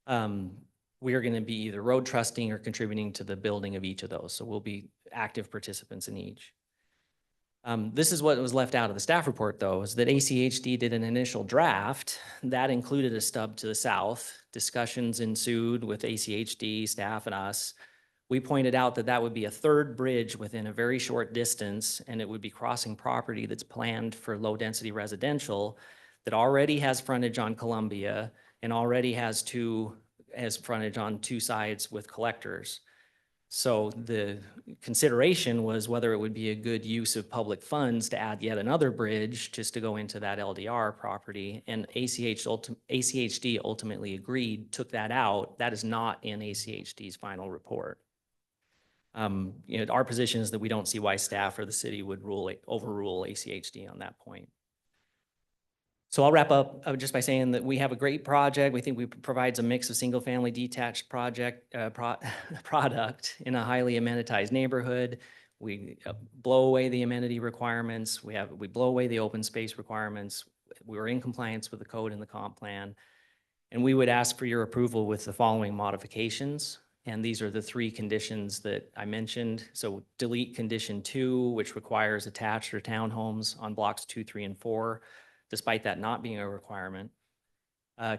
[SPEAKER 11] We are going to be either road trusting or contributing to the building of each of those. So we'll be active participants in each. This is what was left out of the staff report, though, is that ACHD did an initial draft that included a stub to the south. Discussions ensued with ACHD, staff, and us. We pointed out that that would be a 3rd bridge within a very short distance, and it would be crossing property that's planned for low-density residential that already has frontage on Columbia and already has frontage on 2 sides with collectors. So the consideration was whether it would be a good use of public funds to add yet another bridge just to go into that LDR property. And ACHD ultimately agreed, took that out. That is not in ACHD's final report. Our position is that we don't see why staff or the city would overrule ACHD on that point. So I'll wrap up just by saying that we have a great project. We think we provides a mix of single-family detached product in a highly amenitized neighborhood. We blow away the amenity requirements. We blow away the open space requirements. We're in compliance with the code and the comp plan. And we would ask for your approval with the following modifications. And these are the 3 conditions that I mentioned. So delete condition 2, which requires attached or townhomes on blocks 2, 3, and 4. Despite that not being a requirement.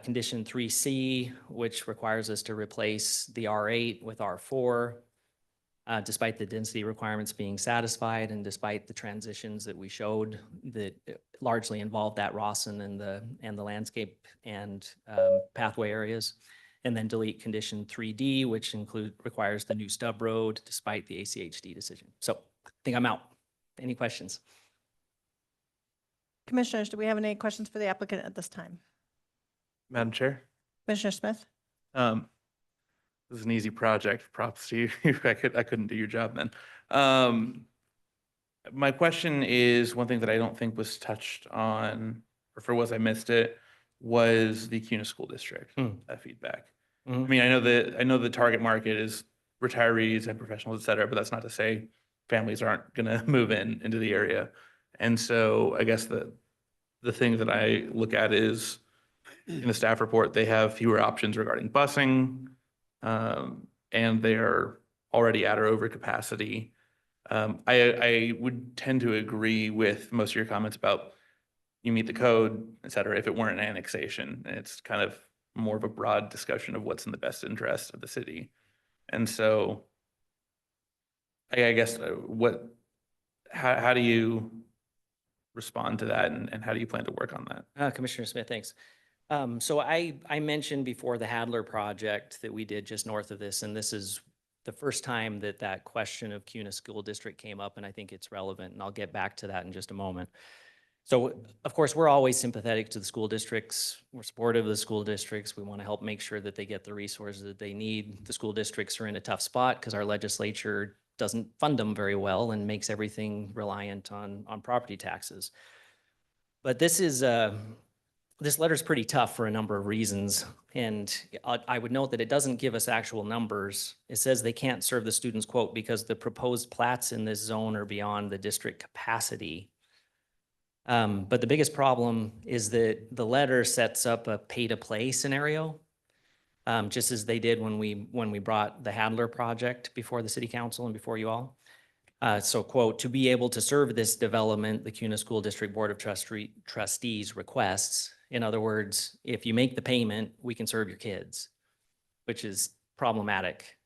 [SPEAKER 11] Condition 3C, which requires us to replace the R8 with R4, despite the density requirements being satisfied and despite the transitions that we showed that largely involved that Rawson and the landscape and pathway areas. And then delete condition 3D, which requires the new stub road despite the ACHD decision. So I think I'm out. Any questions?
[SPEAKER 5] Commissioners, do we have any questions for the applicant at this time?
[SPEAKER 9] Madam Chair,
[SPEAKER 5] Commissioner Smith?
[SPEAKER 9] this is an easy project. Props to you. I couldn't do your job then. My question is, one thing that I don't think was touched on, or if it was, I missed it, was the CUNA School District, that feedback. I mean, I know the target market is retirees and professionals, et cetera, but that's not to say families aren't gonna move into the area. And so I guess the thing that I look at is, in the staff report, they have fewer options regarding busing, and they are already at or over capacity. I would tend to agree with most of your comments about you meet the code, et cetera, if it weren't an annexation. It's kind of more of a broad discussion of what's in the best interest of the city. And so I guess how do you respond to that, and how do you plan to work on that?
[SPEAKER 11] Commissioner Smith, thanks. So I mentioned before the Hadler project that we did just north of this, and this is the first time that question of CUNA School District came up, and I think it's relevant, and I'll get back to that in just a moment. So of course, we're always sympathetic to the school districts. We're supportive of the school districts. We want to help make sure that they get the resources that they need. The school districts are in a tough spot because our legislature doesn't fund them very well and makes everything reliant on property taxes. But this letter is pretty tough for a number of reasons. And I would note that it doesn't give us actual numbers. It says they can't serve the students, quote, because the proposed plats in this zone are beyond the district capacity. But the biggest problem is that the letter sets up a pay-to-play scenario, just as they did when we brought the Hadler project before the city council and before you all. So quote, to be able to serve this development, the CUNA School District Board of Trustees requests. In other words, if you make the payment, we can serve your kids, which is problematic.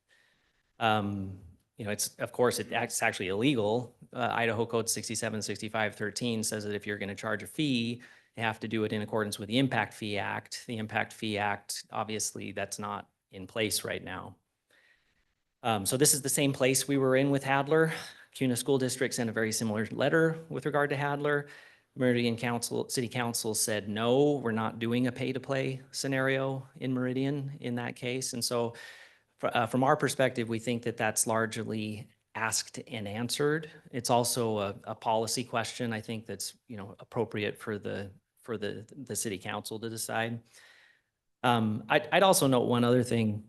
[SPEAKER 11] It's, of course, it's actually illegal. Idaho Code 676513 says that if you're going to charge a fee, you have to do it in accordance with the Impact Fee Act. The Impact Fee Act, obviously, that's not in place right now. So this is the same place we were in with Hadler. CUNA School District sent a very similar letter with regard to Hadler. Meridian City Council said, no, we're not doing a pay-to-play scenario in Meridian in that case. And so from our perspective, we think that that's largely asked and answered. It's also a policy question, I think, that's appropriate for the city council to decide. I'd also note one other thing.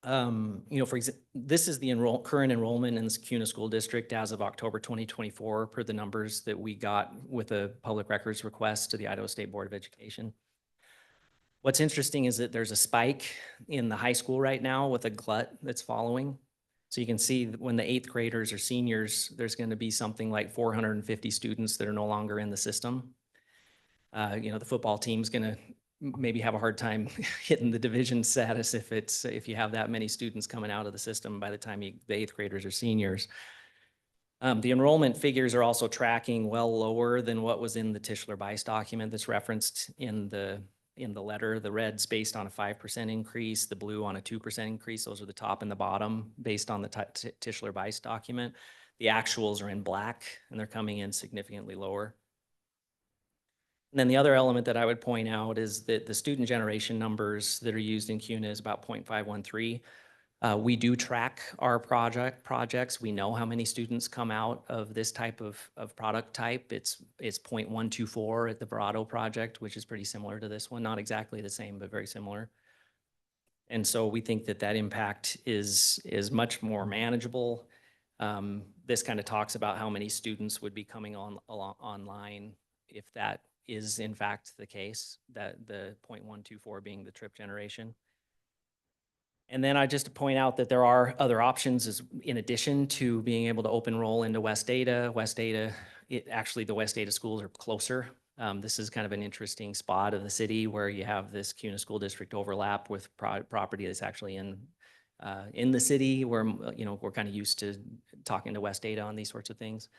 [SPEAKER 11] For example, this is the current enrollment in the CUNA School District as of October 2024 per the numbers that we got with a public records request to the Idaho State Board of Education. What's interesting is that there's a spike in the high school right now with a glut that's following. So you can see that when the 8th graders or seniors, there's going to be something like 450 students that are no longer in the system. The football team's going to maybe have a hard time hitting the division status if you have that many students coming out of the system by the time the 8th graders are seniors. The enrollment figures are also tracking well lower than what was in the Tischler-Bice document that's referenced in the letter. The red's based on a 5% increase, the blue on a 2% increase. Those are the top and the bottom based on the Tischler-Bice document. The actuals are in black and they're coming in significantly lower. And then the other element that I would point out is that the student generation numbers that are used in CUNA is about 0.513. We do track our projects. We know how many students come out of this type of product type. It's 0.124 at the Verado project, which is pretty similar to this one. Not exactly the same, but very similar. And so we think that impact is much more manageable. This kind of talks about how many students would be coming online if that is in fact the case, that the 0.124 being the trip generation. And then I just point out that there are other options in addition to being able to open roll into West Ada. Actually the West Ada schools are closer. This is kind of an interesting spot of the city where you have this CUNA School District overlap with property that's actually in the city where, we're kind of used to talking to West Ada on these sorts of things.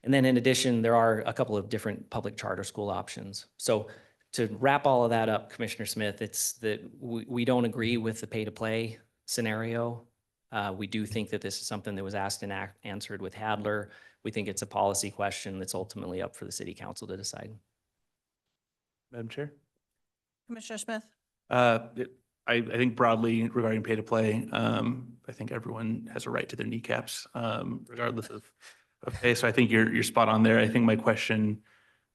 [SPEAKER 11] And then in addition, there are a couple of different public charter school options. So to wrap all of that up, Commissioner Smith, it's that we don't agree with the pay-to-play scenario. We do think that this is something that was asked and answered with Hadler. We think it's a policy question that's ultimately up for the city council to decide.
[SPEAKER 9] Madam Chair?
[SPEAKER 5] Commissioner Smith?
[SPEAKER 9] I think broadly regarding pay to play, I think everyone has a right to their kneecaps, regardless of pay. So I think you're spot on there. I think my question,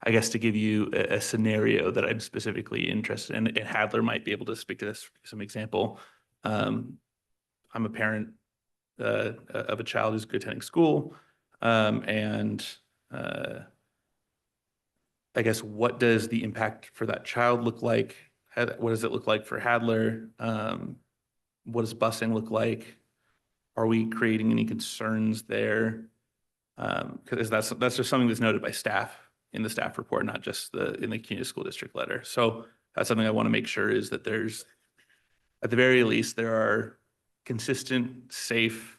[SPEAKER 9] I guess, to give you a scenario that I'm specifically interested in, and Hadler might be able to speak to this, some example. I'm a parent of a child who's attending school, and I guess, what does the impact for that child look like? What does it look like for Hadler? What does busing look like? Are we creating any concerns there? Because that's just something that's noted by staff in the staff report, not just in the CUNA School District letter. So that's something I want to make sure is that there's, at the very least, there are consistent, safe,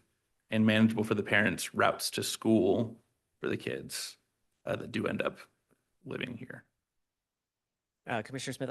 [SPEAKER 9] and manageable for the parents routes to school for the kids that do end up living here.
[SPEAKER 11] Commissioner Smith,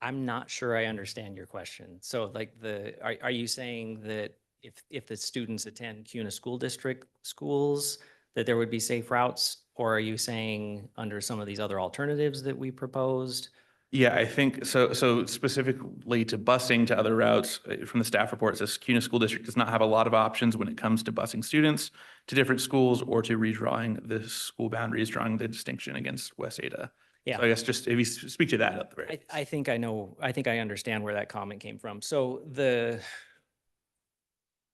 [SPEAKER 11] I'm not sure I understand your question. So like are you saying that if the students attend CUNA School District schools, that there would be safe routes? Or are you saying under some of these other alternatives that we proposed?
[SPEAKER 9] Yeah, I think so. So specifically to busing to other routes, from the staff report, it says CUNA School District does not have a lot of options when it comes to busing students to different schools or to redrawing the school boundaries, drawing the distinction against West Ada.
[SPEAKER 11] Yeah.
[SPEAKER 9] So I guess just if you speak to that at the very.
[SPEAKER 11] I think I understand where that comment came from. So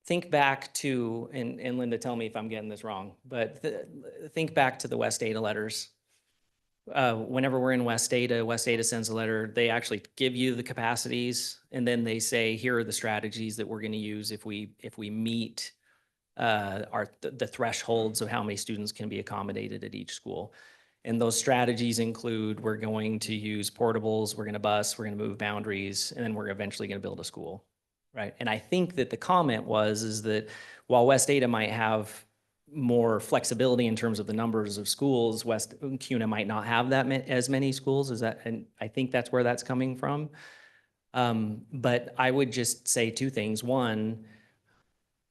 [SPEAKER 11] think back to, and Linda, tell me if I'm getting this wrong, but think back to the West Ada letters. Whenever we're in West Ada sends a letter, they actually give you the capacities, and then they say, here are the strategies that we're going to use if we meet the thresholds of how many students can be accommodated at each school. And those strategies include, we're going to use portables, we're going to bus, we're going to move boundaries, and then we're eventually going to build a school, right? And I think that the comment is that while West Ada might have more flexibility in terms of the numbers of schools, CUNA might not have as many schools. And I think that's where that's coming from. But I would just say two things. One,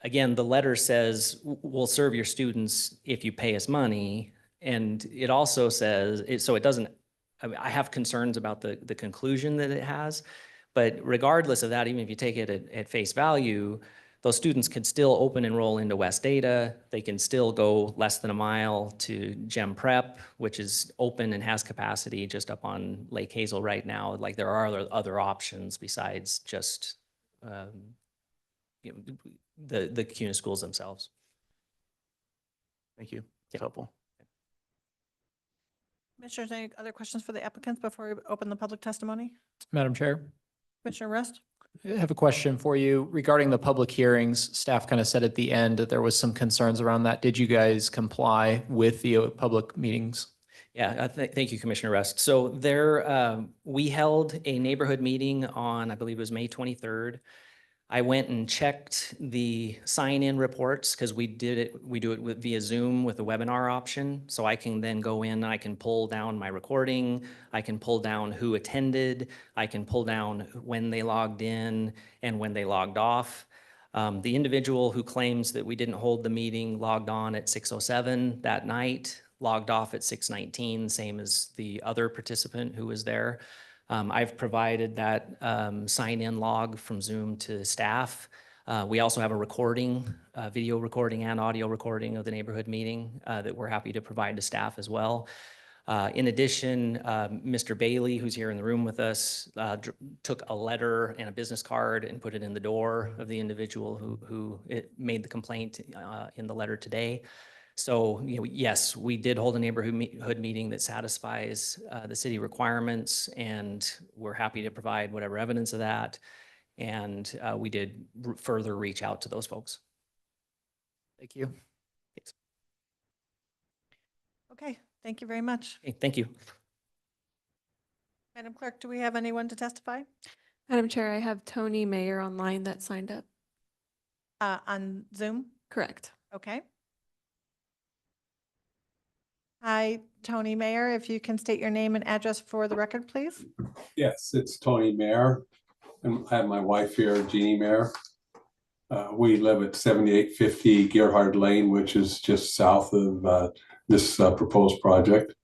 [SPEAKER 11] again, the letter says we'll serve your students if you pay us money. And it also says, so it doesn't, I have concerns about the conclusion that it has, but regardless of that, even if you take it at face value, those students can still open enroll into West Ada. They can still go less than a mile to Gem Prep, which is open and has capacity just up on Lake Hazel right now. Like there are other options besides just the CUNA schools themselves.
[SPEAKER 9] Thank you. It's helpful.
[SPEAKER 5] Commissioners, any other questions for the applicants before we open the public testimony?
[SPEAKER 7] Madam Chair,
[SPEAKER 5] Commissioner Rust?
[SPEAKER 7] I have a question for you regarding the public hearings. Staff kind of said at the end that there was some concerns around that. Did you guys comply with the public meetings?
[SPEAKER 11] Yeah, thank you, Commissioner Rust. So we held a neighborhood meeting on, I believe it was May 23rd. I went and checked the sign-in reports because we do it via Zoom with the webinar option. So I can then go in and I can pull down my recording. I can pull down who attended. I can pull down when they logged in and when they logged off. The individual who claims that we didn't hold the meeting logged on at 6:07 that night, logged off at 6:19, same as the other participant who was there. I've provided that sign-in log from Zoom to staff. We also have a recording, video recording and audio recording of the neighborhood meeting that we're happy to provide to staff as well. In addition, Mr. Bailey, who's here in the room with us, took a letter and a business card and put it in the door of the individual who made the complaint in the letter today. So, yes, we did hold a neighborhood meeting that satisfies the city requirements, and we're happy to provide whatever evidence of that. And we did further reach out to those folks.
[SPEAKER 7] Thank you.
[SPEAKER 5] Okay, thank you very much.
[SPEAKER 11] Okay, thank you.
[SPEAKER 5] Madam Clerk, do we have anyone to testify?
[SPEAKER 6] Madam Chair, I have Tony Mayer online that signed up.
[SPEAKER 5] On Zoom?
[SPEAKER 6] Correct.
[SPEAKER 5] Okay. Hi, Tony Mayer, if you can state your name and address for the record, please.
[SPEAKER 12] Yes, it's Tony Mayer, and I have my wife here, Jeannie Mayer. We live at 7850 Gerhard Lane, which is just south of this proposed project.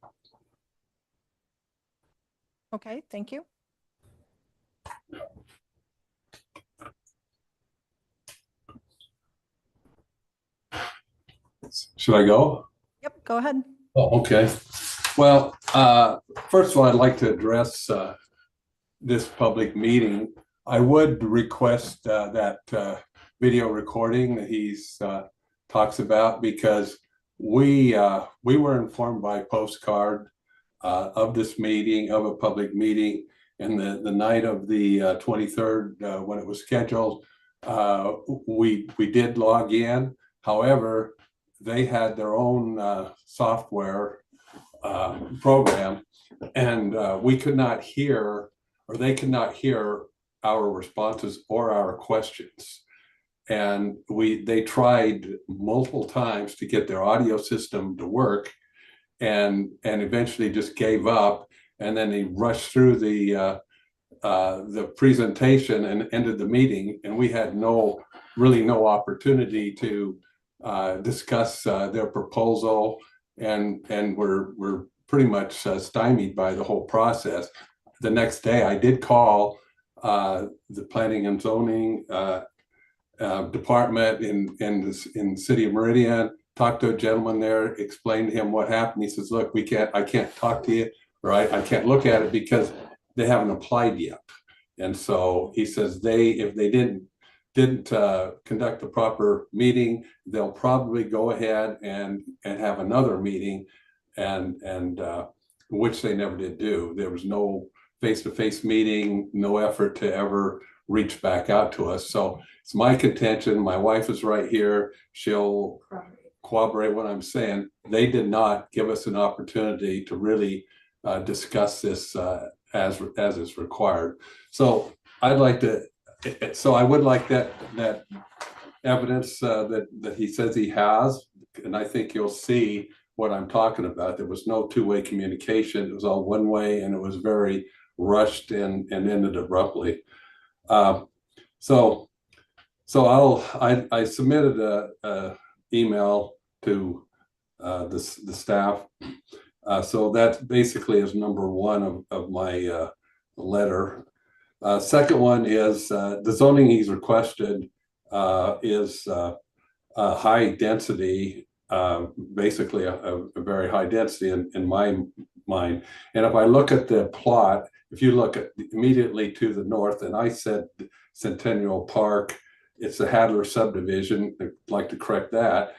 [SPEAKER 5] Okay, thank you.
[SPEAKER 12] Should I go?
[SPEAKER 5] Yep, go ahead.
[SPEAKER 12] Oh, okay. Well, first of all, I'd like to address this public meeting. I would request that video recording that he's talks about, because we were informed by postcard of this meeting, of a public meeting, and the night of the 23rd when it was scheduled. We did log in. However, they had their own software program, and we could not hear, or they could not hear our responses or our questions. And they tried multiple times to get their audio system to work, and eventually just gave up. And then they rushed through the presentation and ended the meeting, and we had really no opportunity to discuss their proposal, and we're pretty much stymied by the whole process. The next day, I did call the planning and zoning department in the city of Meridian, talked to a gentleman there, explained to him what happened. He says, look, I can't talk to you, right? I can't look at it because they haven't applied yet. And so he says if they didn't conduct the proper meeting, they'll probably go ahead and have another meeting, and which they never did do. There was no face-to-face meeting, no effort to ever reach back out to us. So it's my contention, my wife is right here, she'll corroborate what I'm saying. They did not give us an opportunity to really discuss this as is required. So I would like that evidence that he says he has, and I think you'll see what I'm talking about. There was no two-way communication. It was all one way, and it was very rushed and ended abruptly. So I submitted a email to the staff. So that basically is number one of my letter. Second one is the zoning he's requested is high density, basically a very high density in my mind. And if I look at the plot, if you look at immediately to the north, and I said Centennial Park, it's a Hadler subdivision. I'd like to correct that.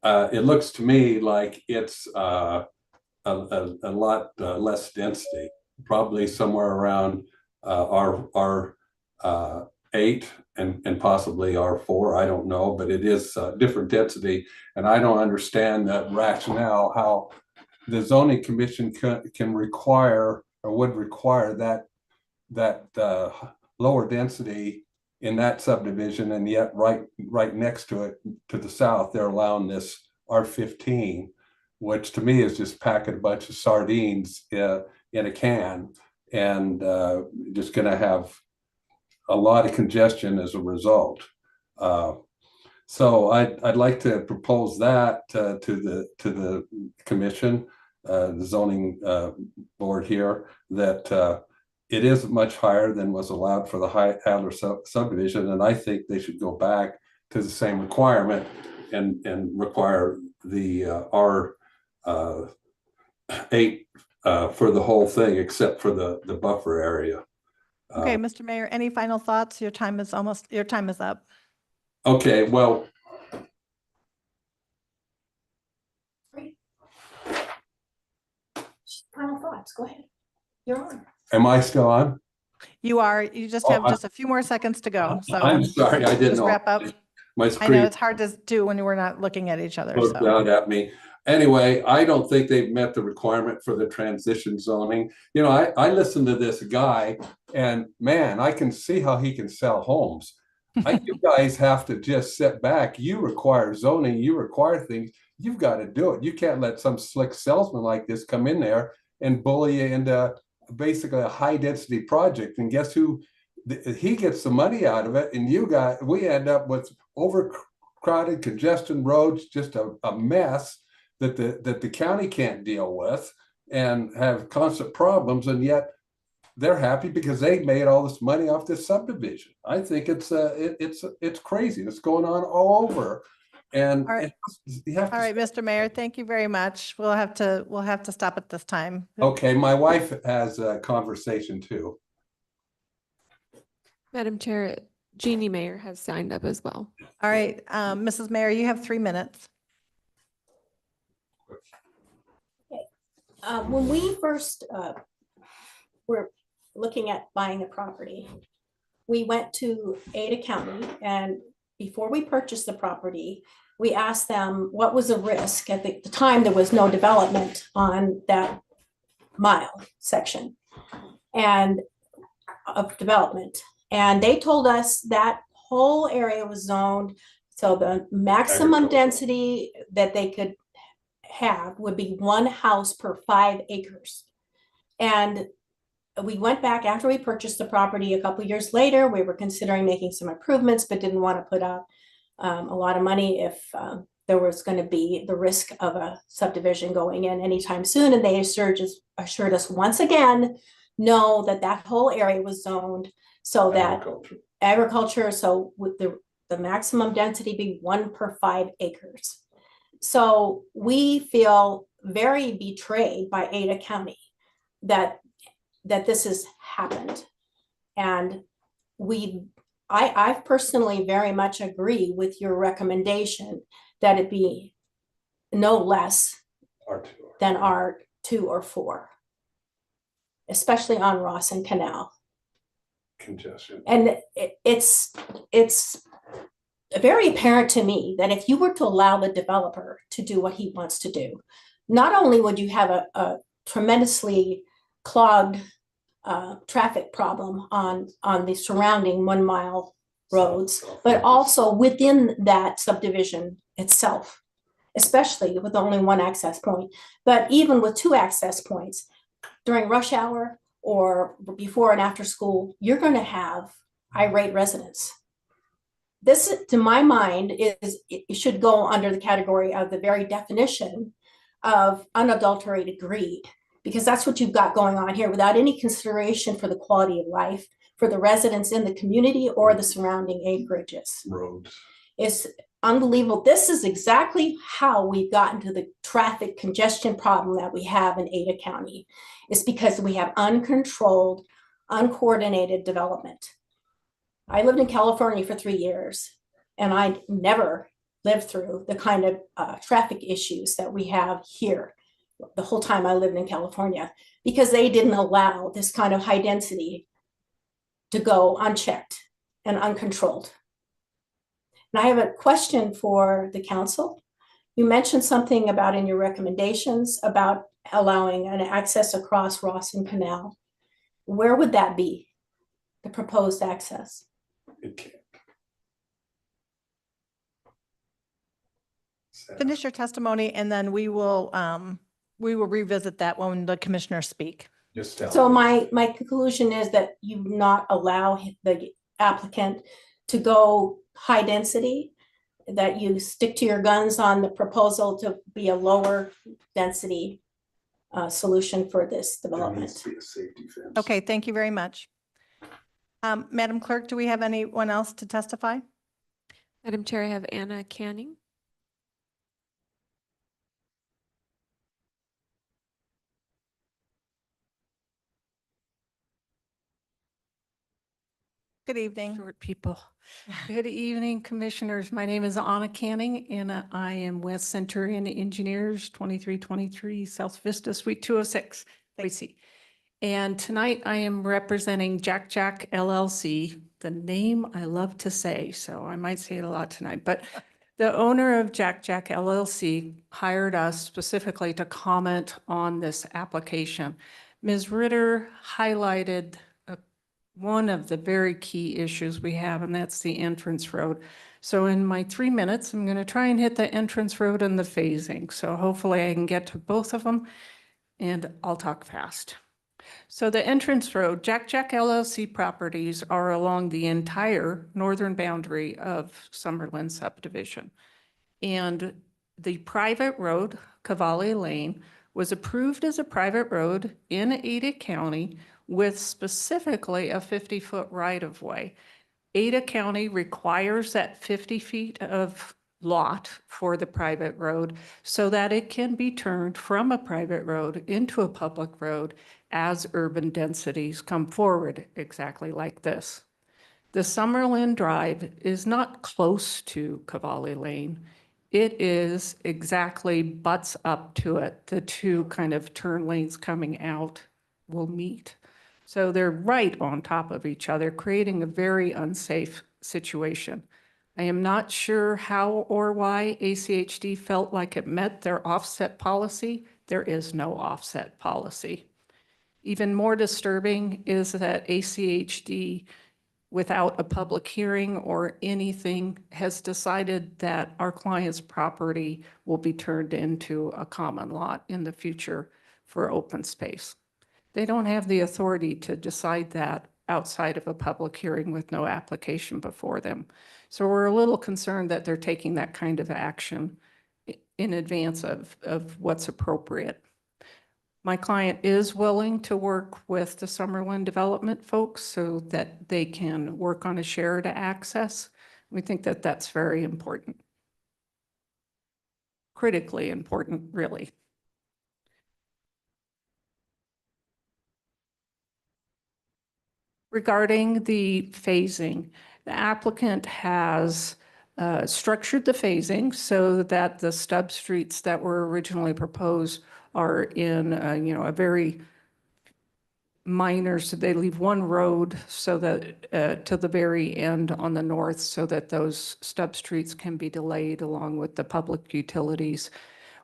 [SPEAKER 12] It looks to me like it's a lot less density, probably somewhere around R8 and possibly R4. I don't know, but it is different density, and I don't understand that rationale how the zoning commission can require or would require that lower density in that subdivision, and yet right next to it to the south they're allowing this R15, which to me is just packing a bunch of sardines in a can, and just going to have a lot of congestion as a result. So I'd like to propose that to the commission, the zoning board here, that it is much higher than was allowed for the Hadler subdivision, and I think they should go back to the same requirement and require the R8 for the whole thing, except for the buffer area.
[SPEAKER 5] Okay, Mr. Mayor, any final thoughts? Your time is up.
[SPEAKER 12] Okay, well.
[SPEAKER 1] Final thoughts, go ahead. You're on.
[SPEAKER 12] Am I still on?
[SPEAKER 5] You just have just a few more seconds to go. So
[SPEAKER 12] I'm sorry, I didn't
[SPEAKER 5] just
[SPEAKER 12] know.
[SPEAKER 5] wrap up.
[SPEAKER 12] My
[SPEAKER 5] I know
[SPEAKER 12] screen
[SPEAKER 5] it's hard to do when we're not looking at each other.
[SPEAKER 12] looked
[SPEAKER 5] So
[SPEAKER 12] down at me. Anyway, I don't think they've met the requirement for the transition zoning. You know, I listened to this guy, and man, I can see how he can sell homes. You guys have to just sit back. You require zoning, you require things. you've got to do it. You can't let some slick salesman like this come in there and bully you into basically a high density project. And guess who? He gets the money out of it, and we end up with overcrowded, congestion roads, just a mess that the county can't deal with, and have constant problems. And yet they're happy because they made all this money off this subdivision. I think it's crazy. It's going on all over. And
[SPEAKER 5] All right.
[SPEAKER 12] you have
[SPEAKER 5] All
[SPEAKER 12] to.
[SPEAKER 5] right, Mr. Mayor, thank you very much. We'll have to stop at this time.
[SPEAKER 12] Okay, my wife has a conversation too.
[SPEAKER 6] Madam Chair, Jeannie Mayer has signed up as well.
[SPEAKER 5] All right, Mrs. Mayor, you have 3 minutes.
[SPEAKER 13] When we first were looking at buying a property, we went to Ada County, and before we purchased the property, we asked them what was the risk. At the time, there was no development on that mile section and of development. And they told us that whole area was zoned, so the maximum density that they could have would be 1 house per 5 acres. And we went back after we purchased the property a couple of years later. We were considering making some improvements, but didn't want to put out a lot of money if there was going to be the risk of a subdivision going in anytime soon. And they assured us once again, no, that whole area was zoned so that agriculture, so with the maximum density be 1 per 5 acres. So we feel very betrayed by Ada County that this has happened. And I personally very much agree with your recommendation that it be no less than R2 or 4, especially on Ross and Canal.
[SPEAKER 12] Congestion.
[SPEAKER 13] And it's very apparent to me that if you were to allow the developer to do what he wants to do, not only would you have a tremendously clogged traffic problem on the surrounding 1 mile roads, but also within that subdivision itself, especially with only 1 access point. But even with 2 access points, during rush hour or before and after school, you're going to have irate residents. This, to my mind, it should go under the category of the very definition of unadulterated greed, because that's what you've got going on here without any consideration for the quality of life for the residents in the community or the surrounding acreages.
[SPEAKER 12] Roads.
[SPEAKER 13] It's unbelievable. This is exactly how we've gotten to the traffic congestion problem that we have in Ada County. It's because we have uncontrolled, uncoordinated development. I lived in California for 3 years, and I never lived through the kind of traffic issues that we have here the whole time I lived in California, because they didn't allow this kind of high density to go unchecked and uncontrolled. And I have a question for the council. You mentioned something about in your recommendations about allowing an access across Ross and Canal. Where would that be, the proposed access?
[SPEAKER 12] It can't.
[SPEAKER 5] Finish your testimony, and then we will revisit that when the commissioners speak.
[SPEAKER 12] Just tell
[SPEAKER 13] So
[SPEAKER 12] me.
[SPEAKER 13] my conclusion is that you not allow the applicant to go high density, that you stick to your guns on the proposal to be a lower density solution for this
[SPEAKER 12] There needs
[SPEAKER 13] development.
[SPEAKER 12] to be a safety fence.
[SPEAKER 5] Okay, thank you very much. Madam Clerk, do we have anyone else to testify?
[SPEAKER 6] Madam Chair, I have Anna Canning.
[SPEAKER 5] Good evening.
[SPEAKER 14] Short people. Good evening, commissioners. My name is Anna Canning, and I am West Centurion Engineers, 2323 South Vista, Suite 206, Boise. And tonight I am representing Jack Jack LLC, the name I love to say, so I might say it a lot tonight. But the owner of Jack Jack LLC hired us specifically to comment on this application. Ms. Ritter highlighted one of the very key issues we have, and that's the entrance road. So in my 3 minutes, I'm going to try and hit the entrance road and the phasing. So hopefully I can get to both of them, and I'll talk fast. So the entrance road, Jack LLC properties are along the entire northern boundary of Summerlin subdivision. And the private road, Cavalli Lane, was approved as a private road in Ada County with specifically a 50-foot right-of-way. Ada County requires that 50 feet of lot for the private road so that it can be turned from a private road into a public road as urban densities come forward, exactly like this. The Summerlin Drive is not close to Cavalli Lane. It is exactly butts up to it. The two kind of turn lanes coming out will meet. So they're right on top of each other, creating a very unsafe situation. I am not sure how or why ACHD felt like it met their offset policy. There is no offset policy. Even more disturbing is that ACHD, without a public hearing or anything, has decided that our client's property will be turned into a common lot in the future for open space. They don't have the authority to decide that outside of a public hearing with no application before them. So we're a little concerned that they're taking that kind of action in advance of what's appropriate. My client is willing to work with the Summerlin development folks so that they can work on a shared access. We think that that's very important. Critically important, really. Regarding the phasing, the applicant has structured the phasing so that the stub streets that were originally proposed are in a very minor, so they leave one road so that to the very end on the north so that those stub streets can be delayed along with the public utilities.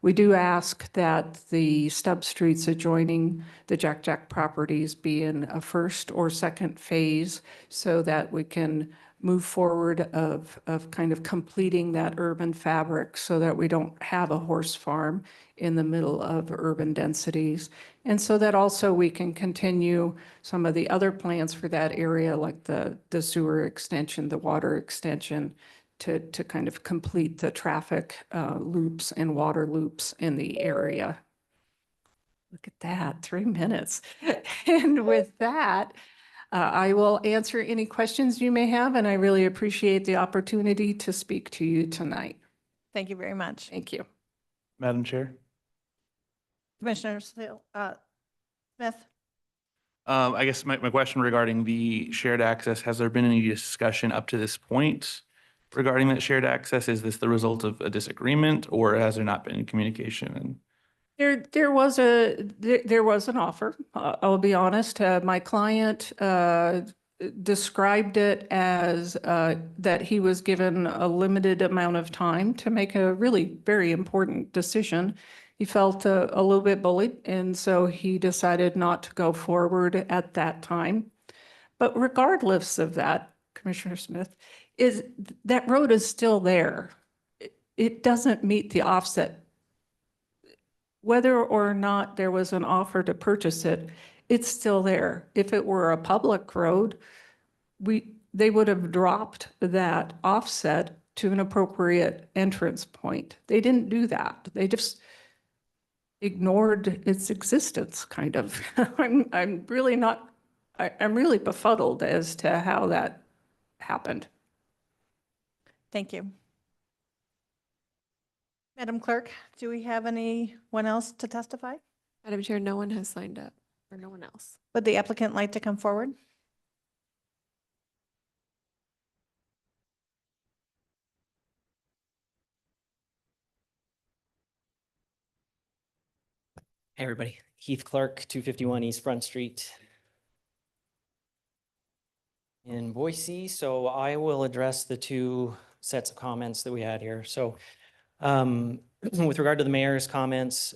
[SPEAKER 14] We do ask that the stub streets adjoining the Jack properties be in a first or second phase so that we can move forward of kind of completing that urban fabric so that we don't have a horse farm in the middle of urban densities. And so that also we can continue some of the other plans for that area, like the sewer extension, the water extension, to kind of complete the traffic loops and water loops in the area. Look at that, 3 minutes. And with that, I will answer any questions you may have, and I really appreciate the opportunity to speak to you tonight.
[SPEAKER 5] Thank you very much.
[SPEAKER 14] Thank you.
[SPEAKER 9] Madam Chair.
[SPEAKER 5] Commissioner Smith?
[SPEAKER 9] I guess my question regarding the shared access, has there been any discussion up to this point regarding that shared access? Is this the result of a disagreement, or has there not been any communication?
[SPEAKER 14] There was an offer. I'll be honest. My client described it as that he was given a limited amount of time to make a really very important decision. He felt a little bit bullied, and so he decided not to go forward at that time. But regardless of that, Commissioner Smith, that road is still there. It doesn't meet the offset. Whether or not there was an offer to purchase it, it's still there. If it were a public road, they would have dropped that offset to an appropriate entrance point. They didn't do that. They just ignored its existence, kind of. I'm really befuddled as to how that happened.
[SPEAKER 5] Thank you. Madam Clerk, do we have anyone else to testify?
[SPEAKER 6] Madam Chair, no one has signed up, or no one else.
[SPEAKER 5] Would the applicant like to come forward?
[SPEAKER 11] Hey, everybody. Heath Clark, 251 East Front Street in Boise. So I will address the two sets of comments that we had here. So with regard to the mayor's comments,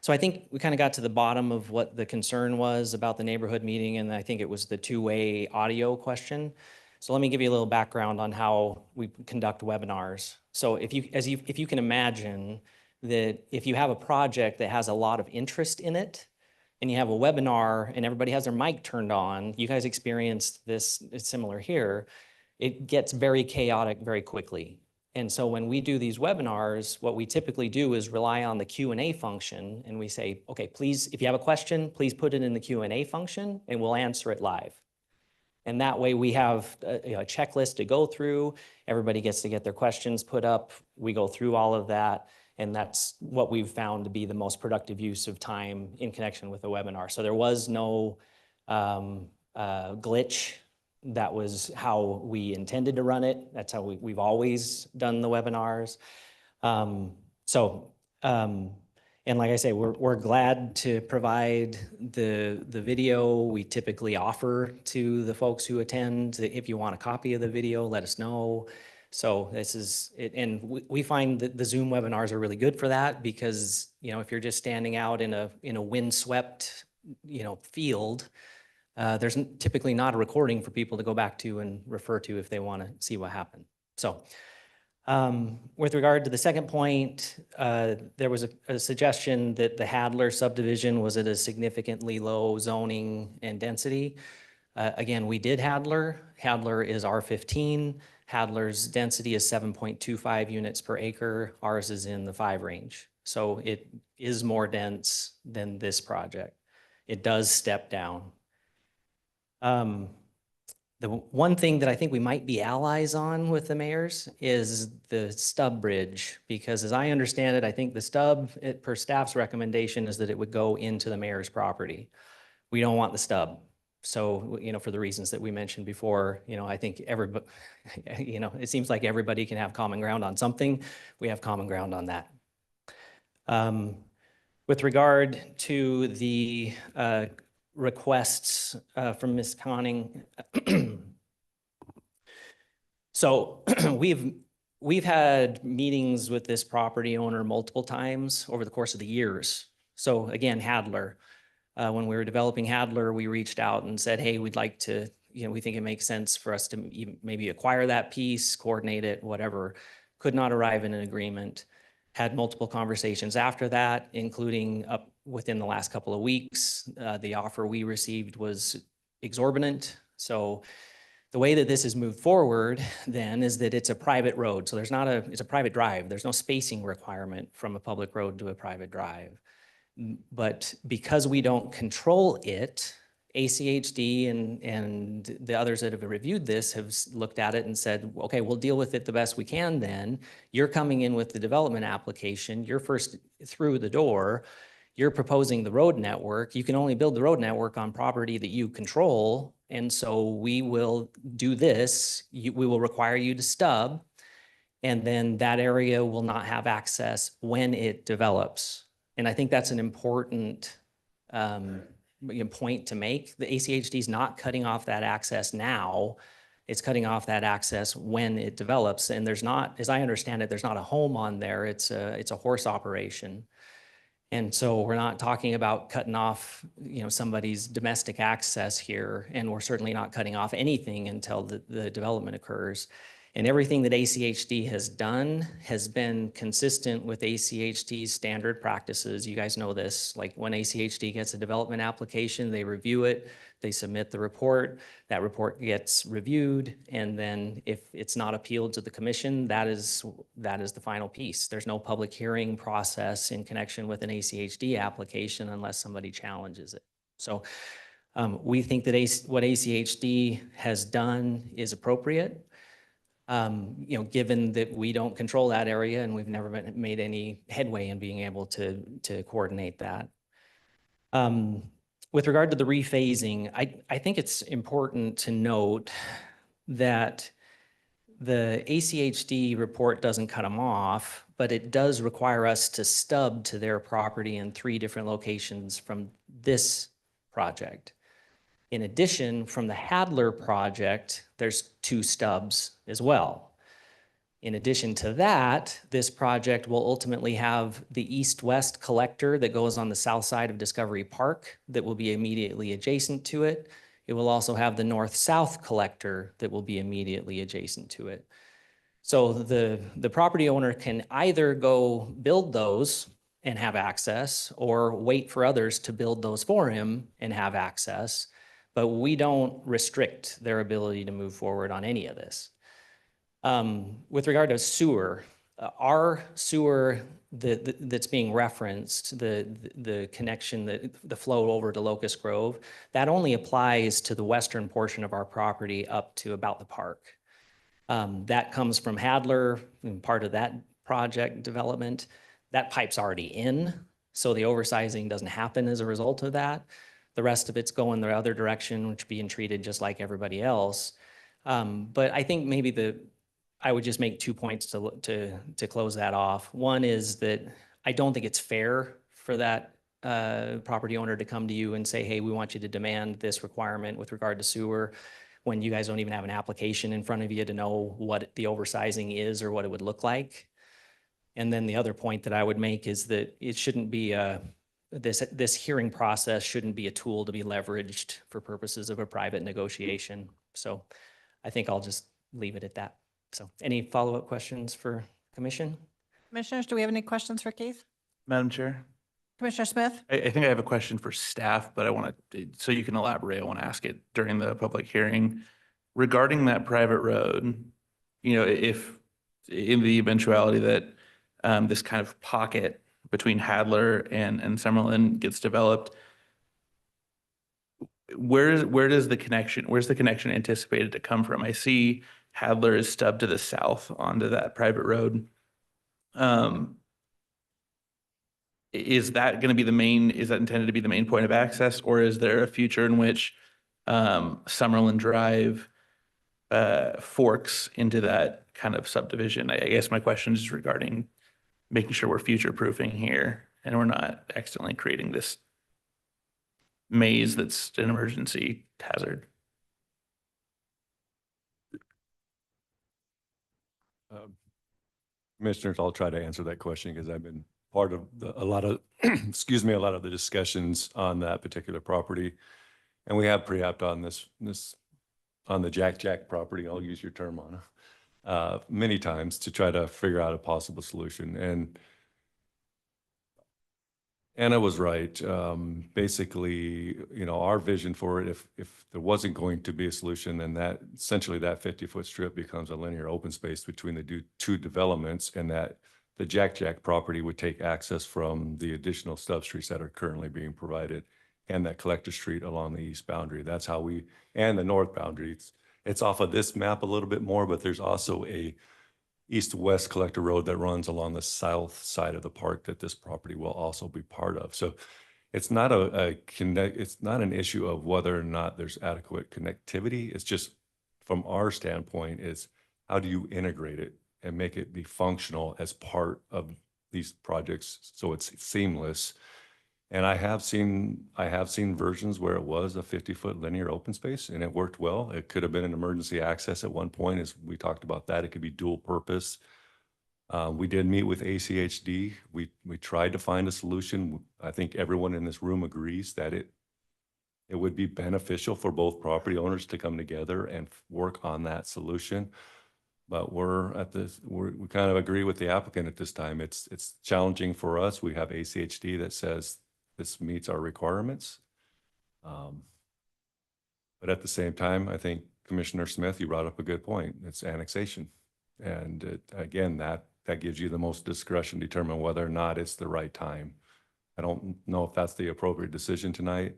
[SPEAKER 11] So I think we kind of got to the bottom of what the concern was about the neighborhood meeting, and I think it was the two-way audio question. So let me give you a little background on how we conduct webinars. So if you can imagine that if you have a project that has a lot of interest in it, and you have a webinar and everybody has their mic turned on, you guys experienced this, it's similar here, it gets very chaotic very quickly. And so when we do these webinars, what we typically do is rely on the Q&A function, and we say, okay, please, if you have a question, please put it in the Q&A function and we'll answer it live. And that way we have a checklist to go through. Everybody gets to get their questions put up. We go through all of that. And that's what we've found to be the most productive use of time in connection with a webinar. So there was no glitch. That was how we intended to run it. That's how we've always done the webinars. And like I say, we're glad to provide the video. We typically offer to the folks who attend, if you want a copy of the video, let us know. So this is it, and we find that the Zoom webinars are really good for that because, you know, if you're just standing out in a windswept, you know, field, there's typically not a recording for people to go back to and refer to if they want to see what happened. So with regard to the second point, there was a suggestion that the Hadler subdivision was at a significantly low zoning and density. Again, we did Hadler. Hadler is R15. Hadler's density is 7.25 units per acre. Ours is in the 5 range. So it is more dense than this project. It does step down. The one thing that I think we might be allies on with the mayors is the stub bridge, because as I understand it, I think the stub, per staff's recommendation, is that it would go into the mayor's property. We don't want the stub. So, you know, for the reasons that we mentioned before, you know, I think everybody, you know, it seems like everybody can have common ground on something. We have common ground on that. With regard to the requests from Ms. Conning, so we've had meetings with this property owner multiple times over the course of the years. So again, Hadler. When we were developing Hadler, we reached out and said, hey, we'd like to, you know, we think it makes sense for us to maybe acquire that piece, coordinate it, whatever. Could not arrive in an agreement. Had multiple conversations after that, including up within the last couple of weeks. The offer we received was exorbitant. So the way that this has moved forward then is that it's a private road. So it's a private drive. There's no spacing requirement from a public road to a private drive. But because we don't control it, ACHD and the others that have reviewed this have looked at it and said, okay, we'll deal with it the best we can then. You're coming in with the development application. You're first through the door. You're proposing the road network. You can only build the road network on property that you control. And so we will do this. We will require you to stub. And then that area will not have access when it develops. And I think that's an important point to make. The ACHD is not cutting off that access now. It's cutting off that access when it develops. And there's not, as I understand it, there's not a home on there. It's a horse operation. And so we're not talking about cutting off, you know, somebody's domestic access here. And we're certainly not cutting off anything until the development occurs. And everything that ACHD has done has been consistent with ACHD's standard practices. You guys know this, like when ACHD gets a development application, they review it, they submit the report, that report gets reviewed, and then if it's not appealed to the commission, that is the final piece. There's no public hearing process in connection with an ACHD application unless somebody challenges it. So we think that what ACHD has done is appropriate. You know, given that we don't control that area and we've never made any headway in being able to coordinate that. With regard to the rephasing, I think it's important to note that the ACHD report doesn't cut them off, but it does require us to stub to their property in 3 different locations from this project. In addition, from the Hadler project, there's 2 stubs as well. In addition to that, this project will ultimately have the east-west collector that goes on the south side of Discovery Park that will be immediately adjacent to it. It will also have the north-south collector that will be immediately adjacent to it. So the property owner can either go build those and have access, or wait for others to build those for him and have access. But we don't restrict their ability to move forward on any of this. With regard to sewer, our sewer that's being referenced, the connection, the flow over to Locust Grove, that only applies to the western portion of our property up to about the park. That comes from Hadler, and part of that project development. That pipe's already in, so the oversizing doesn't happen as a result of that. The rest of it's going the other direction, which being treated just like everybody else. But I think maybe I would just make 2 points to close that off. One is that I don't think it's fair for that property owner to come to you and say, hey, we want you to demand this requirement with regard to sewer, when you guys don't even have an application in front of you to know what the oversizing is or what it would look like. And then the other point that I would make is that it shouldn't be this hearing process shouldn't be a tool to be leveraged for purposes of a private negotiation. So I think I'll just leave it at that. So any follow-up questions for commission?
[SPEAKER 5] Commissioners, do we have any questions for Keith?
[SPEAKER 9] Madam Chair,
[SPEAKER 5] Commissioner Smith?
[SPEAKER 9] I think I have a question for staff, but I want to, so you can elaborate, I want to ask it during the public hearing. Regarding that private road, you know, if in the eventuality that this kind of pocket between Hadler and Summerlin gets developed, where's the connection anticipated to come from? I see Hadler is stubbed to the south onto that private road. Is that going to be is that intended to be the main point of access, or is there a future in which Summerlin Drive forks into that kind of subdivision? I guess my question is regarding making sure we're future proofing here and we're not accidentally creating this maze that's an emergency hazard.
[SPEAKER 15] Commissioners, I'll try to answer that question because I've been part of a lot of, excuse me, a lot of the discussions on that particular property. And we have pre-app on this on the Jack property, I'll use your term on many times to try to figure out a possible solution. And Anna was right. Basically, you know, our vision for it, if there wasn't going to be a solution, then that essentially that 50-foot strip becomes a linear open space between the two developments, and that the Jack property would take access from the additional stub streets that are currently being provided and that collector street along the east boundary. That's how and the north boundary. It's off of this map a little bit more, but there's also a east-west collector road that runs along the south side of the park that this property will also be part of. So it's not it's not an issue of whether or not there's adequate connectivity. It's just from our standpoint is how do you integrate it and make it be functional as part of these projects so it's seamless. And I have seen versions where it was a 50-foot linear open space and it worked well. It could have been an emergency access at one point, as we talked about that. It could be dual purpose. We did meet with ACHD. We tried to find a solution. I think everyone in this room agrees that it would be beneficial for both property owners to come together and work on that solution. But we kind of agree with the applicant at this time. It's challenging for us. We have ACHD that says this meets our requirements. But at the same time, I think Commissioner Smith, you brought up a good point. It's annexation. And again, that gives you the most discretion to determine whether or not it's the right time. I don't know if that's the appropriate decision tonight,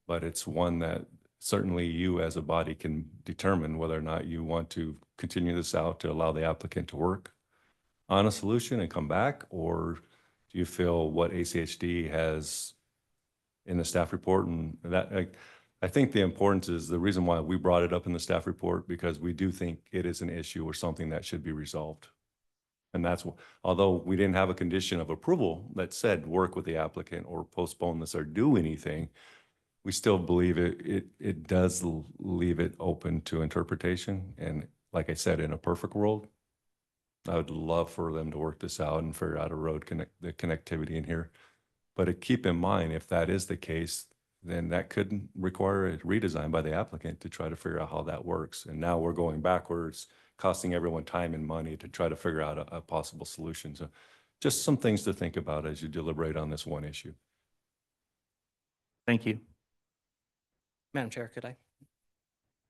[SPEAKER 15] but it's one that certainly you as a body can determine whether or not you want to continue this out to allow the applicant to work on a solution and come back, or do you feel what ACHD has in the staff report? And that I think the importance is the reason why we brought it up in the staff report, because we do think it is an issue or something that should be resolved. And that's, although we didn't have a condition of approval that said work with the applicant or postpone this or do anything, we still believe it does leave it open to interpretation. And like I said, in a perfect world, I would love for them to work this out and figure out a road the connectivity in here. But keep in mind, if that is the case, then that could require a redesign by the applicant to try to figure out how that works. And now we're going backwards, costing everyone time and money to try to figure out a possible solution. So just some things to think about as you deliberate on this one issue.
[SPEAKER 9] Thank you.
[SPEAKER 11] Madam Chair, could I?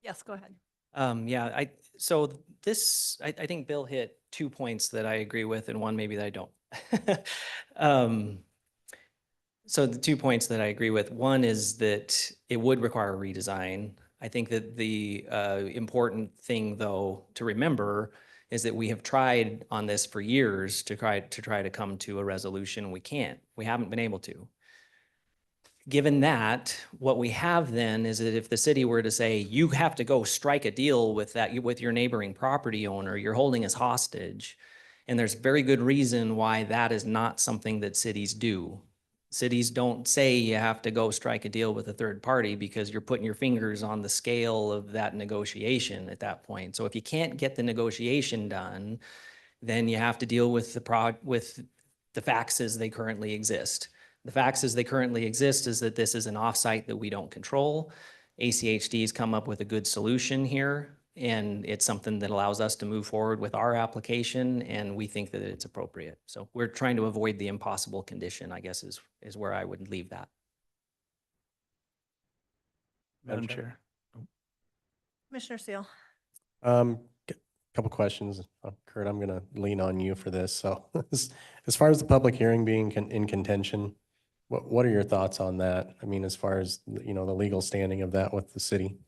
[SPEAKER 5] Yes, go ahead.
[SPEAKER 11] So this, I think Bill hit 2 points that I agree with and one maybe that I don't. So the 2 points that I agree with, one is that it would require a redesign. I think that the important thing though to remember is that we have tried on this for years to try to come to a resolution. We can't, we haven't been able to. Given that, what we have then is that if the city were to say, you have to go strike a deal with with your neighboring property owner, you're holding us hostage. And there's very good reason why that is not something that cities do. Cities don't say you have to go strike a deal with a third party because you're putting your fingers on the scale of that negotiation at that point. So if you can't get the negotiation done, then you have to deal with the facts as they currently exist. The facts as they currently exist is that this is an offsite that we don't control. ACHD's come up with a good solution here, and it's something that allows us to move forward with our application, and we think that it's appropriate. So we're trying to avoid the impossible condition, I guess, is where I would leave that.
[SPEAKER 9] Madam Chair.
[SPEAKER 5] Commissioner Seal.
[SPEAKER 2] Couple questions. Kurt, I'm gonna lean on you for this. So as far as the public hearing being in contention, what are your thoughts on that? I mean, as far as, the legal standing of that with the city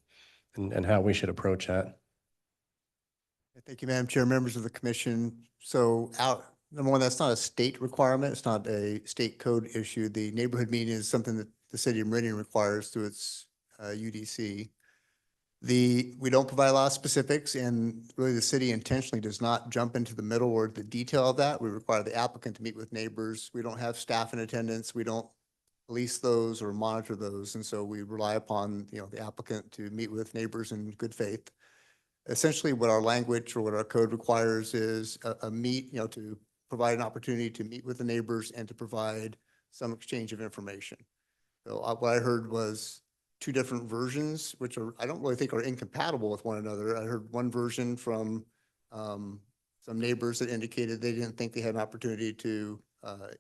[SPEAKER 2] and how we should approach that?
[SPEAKER 16] Thank you, Madam Chair, members of the commission. So number one, that's not a state requirement. It's not a state code issue. The neighborhood meeting is something that the city of Meridian requires through its UDC. We don't provide a lot of specifics, and really the city intentionally does not jump into the middle or the detail of that. We require the applicant to meet with neighbors. We don't have staff in attendance. We don't police those or monitor those. And so we rely upon, the applicant to meet with neighbors in good faith. Essentially what our language or what our code requires is to provide an opportunity to meet with the neighbors and to provide some exchange of information. So what I heard was two different versions, which I don't really think are incompatible with one another. I heard one version from some neighbors that indicated they didn't think they had an opportunity to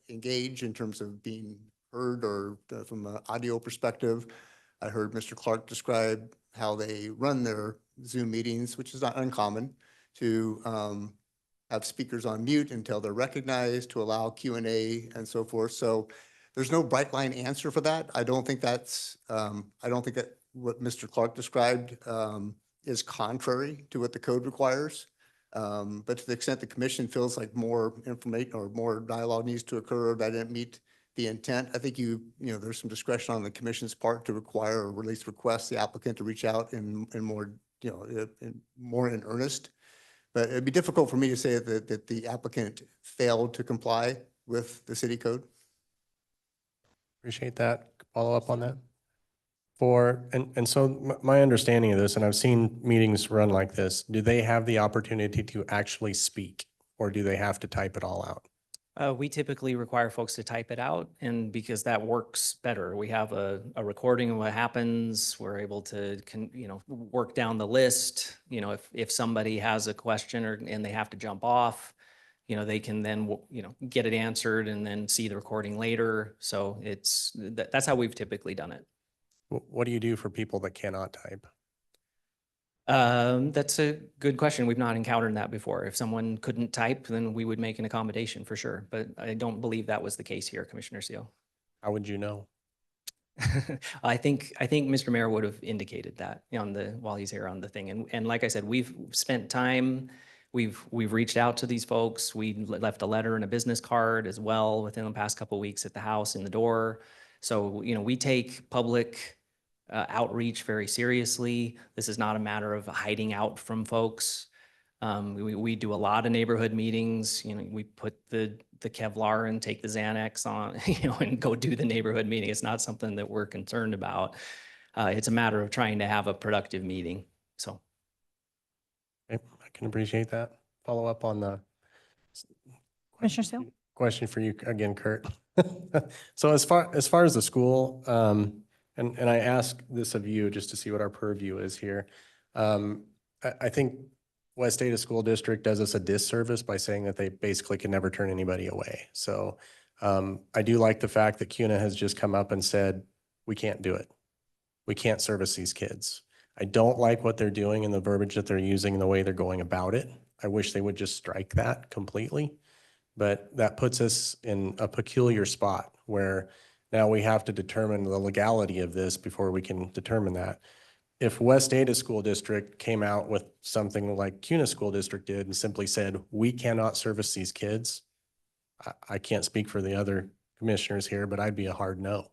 [SPEAKER 16] engage in terms of being heard or from an audio perspective. I heard Mr. Clark describe how they run their Zoom meetings, which is not uncommon, to have speakers on mute until they're recognized, to allow Q&A and so forth. So there's no bright line answer for that. I don't think that what Mr. Clark described is contrary to what the code requires. But to the extent the commission feels like more information or more dialogue needs to occur, that didn't meet the intent, I think there's some discretion on the commission's part to require or at least request the applicant to reach out in more, more in earnest. But it'd be difficult for me to say that the applicant failed to comply with the city code.
[SPEAKER 2] Appreciate that. Follow up on that. So my understanding of this, and I've seen meetings run like this, do they have the opportunity to actually speak, or do they have to type it all out?
[SPEAKER 11] We typically require folks to type it out, and because that works better. We have a recording of what happens. We're able to, work down the list. If somebody has a question and they have to jump off, they can then, get it answered and then see the recording later. So that's how we've typically done it.
[SPEAKER 2] What do you do for people that cannot type?
[SPEAKER 11] That's a good question. We've not encountered that before. If someone couldn't type, then we would make an accommodation for sure. But I don't believe that was the case here, Commissioner Seal.
[SPEAKER 2] How would you know?
[SPEAKER 11] I think Mr. Mayor would have indicated that while he's here on the thing. And like I said, we've spent time. We've reached out to these folks. We left a letter and a business card as well within the past couple of weeks at the house in the door. So, we take public outreach very seriously. This is not a matter of hiding out from folks. We do a lot of neighborhood meetings. We put the Kevlar and take the Xanax on, and go do the neighborhood meeting. It's not something that we're concerned about. It's a matter of trying to have a productive meeting. So.
[SPEAKER 2] Okay, I can appreciate that. Follow up on
[SPEAKER 5] Commissioner Sale?
[SPEAKER 2] Question for you again, Kurt. So as far as the school, and I ask this of you just to see what our purview is here. I think West Ada School District does us a disservice by saying that they basically can never turn anybody away. So I do like the fact that CUNA has just come up and said, we can't do it. We can't service these kids. I don't like what they're doing and the verbiage that they're using and the way they're going about it. I wish they would just strike that completely. But that puts us in a peculiar spot where now we have to determine the legality of this before we can determine that. If West Ada School District came out with something like CUNA School District did and simply said, we cannot service these kids, I can't speak for the other commissioners here, but I'd be a hard no.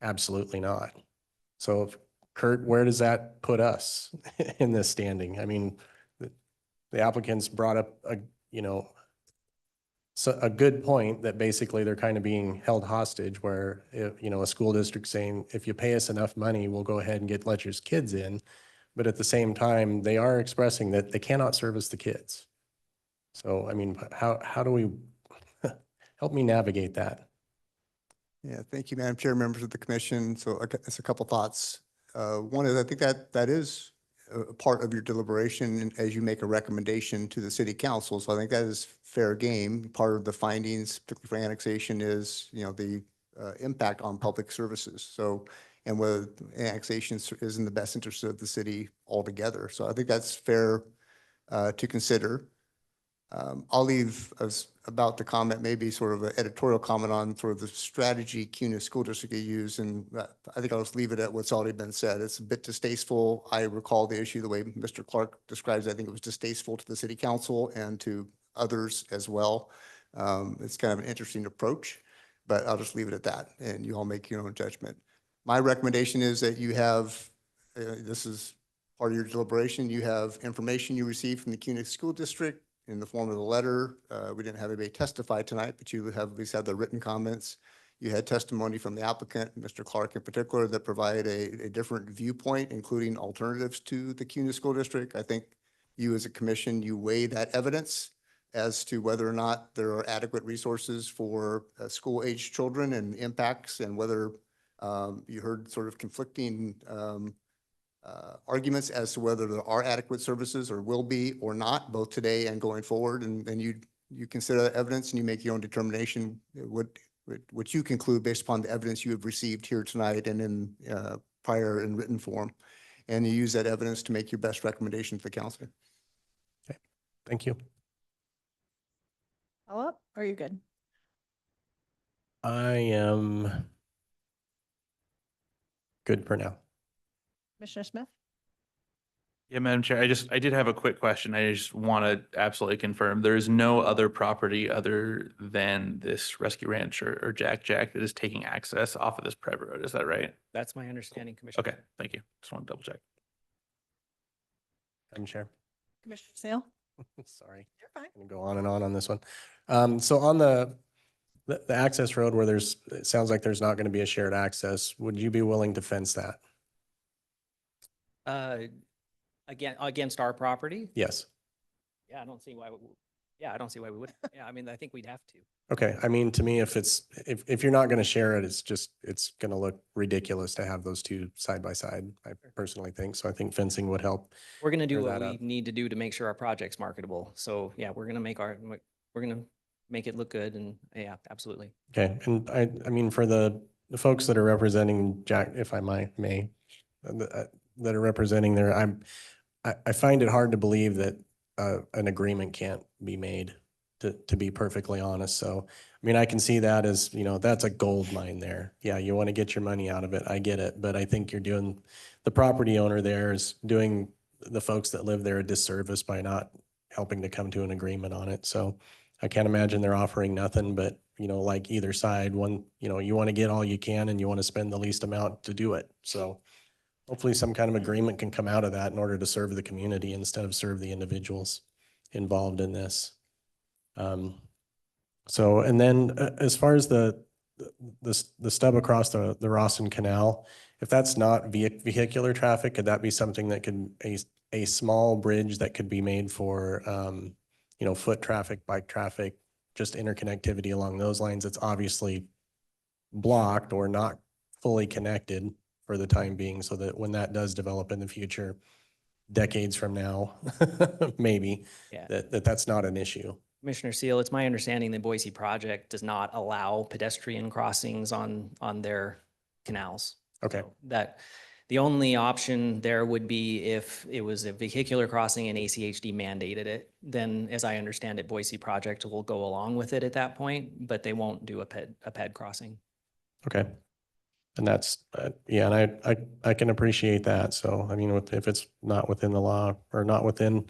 [SPEAKER 2] Absolutely not. So Kurt, where does that put us in this standing? I mean, the applicants brought up a good point that basically they're kind of being held hostage where, if, a school district saying, if you pay us enough money, we'll go ahead and let your kids in. But at the same time, they are expressing that they cannot service the kids. So, I mean, how do we help me navigate that?
[SPEAKER 16] Yeah, thank you, Madam Chair, members of the commission. So it's a couple thoughts. One is I think that is a part of your deliberation as you make a recommendation to the city council. So I think that is fair game. Part of the findings, particularly for annexation, is, the impact on public services. So, and whether annexation is in the best interest of the city altogether. So I think that's fair to consider. I'll leave us about the comment, maybe sort of an editorial comment on sort of the strategy CUNA School District used, and I think I'll just leave it at what's already been said. It's a bit distasteful. I recall the issue the way Mr. Clark describes it. I think it was distasteful to the city council and to others as well. It's kind of an interesting approach, but I'll just leave it at that, and you all make your own judgment. My recommendation is that you have, this is part of your deliberation, you have information you received from the CUNA School District in the form of a letter. We didn't have anybody testify tonight, but you have at least had the written comments. You had testimony from the applicant, Mr. Clark in particular, that provided a different viewpoint, including alternatives to the CUNA School District. I think you as a commission, you weigh that evidence as to whether or not there are adequate resources for school-aged children and impacts, and whether you heard sort of conflicting arguments as to whether there are adequate services or will be or not, both today and going forward. And then you consider that evidence and you make your own determination, what you conclude based upon the evidence you have received here tonight and in prior in written form. And you use that evidence to make your best recommendation to the council.
[SPEAKER 2] Okay, thank you.
[SPEAKER 5] Follow up, or are you good?
[SPEAKER 2] I am good for now.
[SPEAKER 5] Commissioner Smith?
[SPEAKER 9] Yeah, Madam Chair, I did have a quick question. I just want to absolutely confirm there is no other property other than this Rescue Ranch or Jack that is taking access off of this private road. Is that right?
[SPEAKER 11] That's my understanding, Commissioner.
[SPEAKER 9] Okay, thank you. Just want to double check.
[SPEAKER 2] Madam Chair.
[SPEAKER 5] Commissioner Sale?
[SPEAKER 2] Sorry.
[SPEAKER 5] You're fine.
[SPEAKER 2] I'm gonna go on this one. So on the access road where it sounds like there's not going to be a shared access, would you be willing to fence that?
[SPEAKER 11] Again, against our property?
[SPEAKER 2] Yes.
[SPEAKER 11] Yeah, I don't see why, I don't see why we would. Yeah, I mean, I think we'd have to.
[SPEAKER 2] Okay. I mean, to me, if you're not going to share it, it's going to look ridiculous to have those two side by side. I personally think so. I think fencing would help.
[SPEAKER 11] We're going to do
[SPEAKER 2] clear
[SPEAKER 11] what
[SPEAKER 2] that
[SPEAKER 11] we
[SPEAKER 2] up.
[SPEAKER 11] need to do to make sure our project's marketable. So yeah, we're going to make it look good, and yeah, absolutely.
[SPEAKER 2] Okay. And I mean, for the folks that are representing Jack, if I may, that are representing there, I find it hard to believe that an agreement can't be made, to be perfectly honest. So, I mean, I can see that as, that's a gold mine there. Yeah, you want to get your money out of it. I get it. But I think the property owner there is doing the folks that live there a disservice by not helping to come to an agreement on it. So I can't imagine they're offering nothing, but, like either side, you want to get all you can and you want to spend the least amount to do it. So hopefully some kind of agreement can come out of that in order to serve the community instead of serve the individuals involved in this. So, and then as far as the stub across the Rawson Canal, if that's not vehicular traffic, could that be something that could, a small bridge that could be made for foot traffic, bike traffic, just interconnectivity along those lines, it's obviously blocked or not fully connected for the time being, so that when that does develop in the future, decades from now, maybe,
[SPEAKER 11] Yeah.
[SPEAKER 2] that's not an issue.
[SPEAKER 11] Commissioner Seal, it's my understanding the Boise project does not allow pedestrian crossings on their canals.
[SPEAKER 2] Okay.
[SPEAKER 11] So that, the only option there would be if it was a vehicular crossing and ACHD mandated it. Then, as I understand it, Boise project will go along with it at that point, but they won't do a ped crossing.
[SPEAKER 2] Okay. And that's, yeah, and I can appreciate that. So, I mean, if it's not within the law or not within,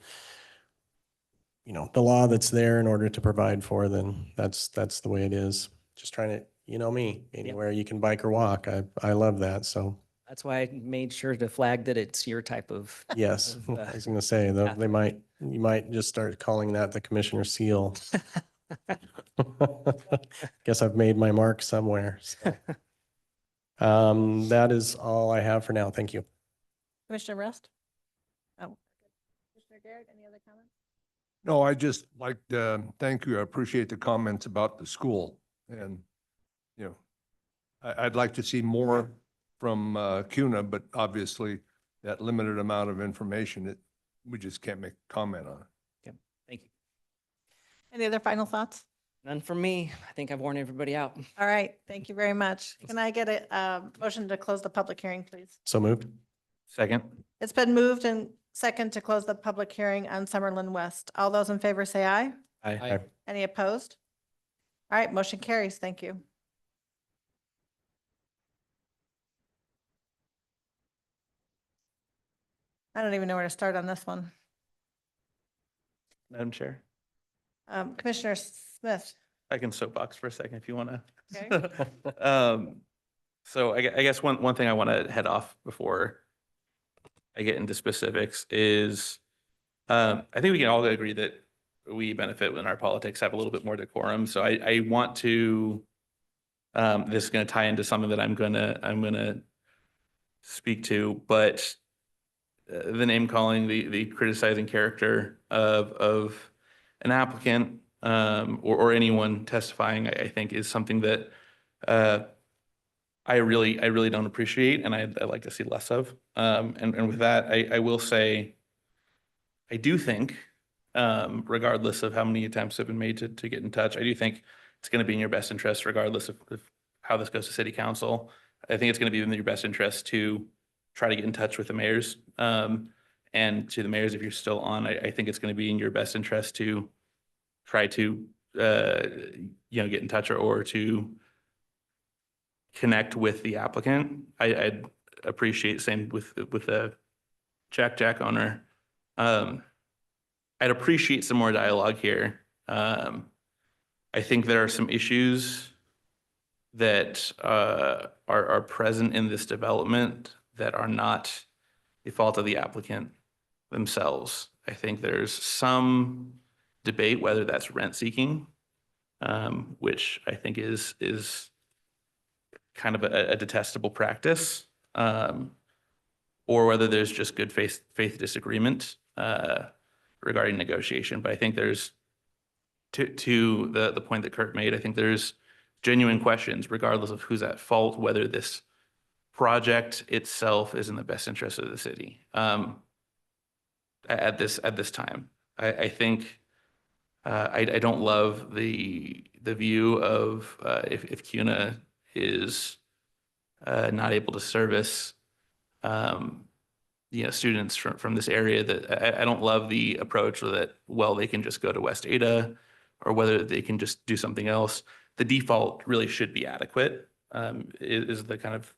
[SPEAKER 2] the law that's there in order to provide for, then that's the way it is. Just trying to, me, anywhere you can bike or walk. I love that. So,
[SPEAKER 11] That's why I made sure to flag that it's your type of.
[SPEAKER 2] yes,
[SPEAKER 11] of,
[SPEAKER 2] I was going to say, you might just start calling that the Commissioner Seal. Guess I've made my mark somewhere. So. That is all I have for now. Thank you.
[SPEAKER 5] Commissioner Rest? Oh. Commissioner Garrett, any other comments?
[SPEAKER 17] No, I just like to thank you. I appreciate the comments about the school. And, I'd like to see more from CUNA, but obviously that limited amount of information, we just can't make a comment on it.
[SPEAKER 11] Okay, thank you.
[SPEAKER 5] Any other final thoughts?
[SPEAKER 11] None from me. I think I've worn everybody out.
[SPEAKER 5] All right, thank you very much. Can I get a motion to close the public hearing, please?
[SPEAKER 2] So moved.
[SPEAKER 9] Second.
[SPEAKER 5] It's been moved and second to close the public hearing on Summerlin West. All those in favor say aye.
[SPEAKER 2] Aye.
[SPEAKER 5] Any opposed? All right, motion carries. Thank you. I don't even know where to start on this one.
[SPEAKER 9] Madam Chair,
[SPEAKER 5] Commissioner Smith.
[SPEAKER 9] I can soapbox for a second if you want to.
[SPEAKER 5] Okay.
[SPEAKER 9] So I guess one thing I want to head off before I get into specifics is, I think we can all agree that we benefit when our politics have a little bit more decorum. So I want to, this is going to tie into something that I'm gonna speak to, but the name calling, the criticizing character of an applicant, or anyone testifying, I think is something that I really don't appreciate, and I'd like to see less of. And with that, I will say, I do think, regardless of how many attempts have been made to get in touch, I do think it's going to be in your best interest, regardless of how this goes to city council. I think it's going to be in your best interest to try to get in touch with the mayors. And to the mayors, if you're still on, I think it's going to be in your best interest to try to, get in touch or to connect with the applicant. I'd appreciate, same with the Jack owner. I'd appreciate some more dialogue here. I think there are some issues that are present in this development that are not the fault of the applicant themselves. I think there's some debate whether that's rent seeking, which I think is kind of a detestable practice, or whether there's just good faith disagreement regarding negotiation. But I think there's, to the point that Kurt made, I think there's genuine questions regardless of who's at fault, whether this project itself is in the best interest of the city at this time. I think I don't love the view of if CUNA is not able to service students from this area, that I don't love the approach that, well, they can just go to West Ada, or whether they can just do something else. The default really should be adequate, is the kind of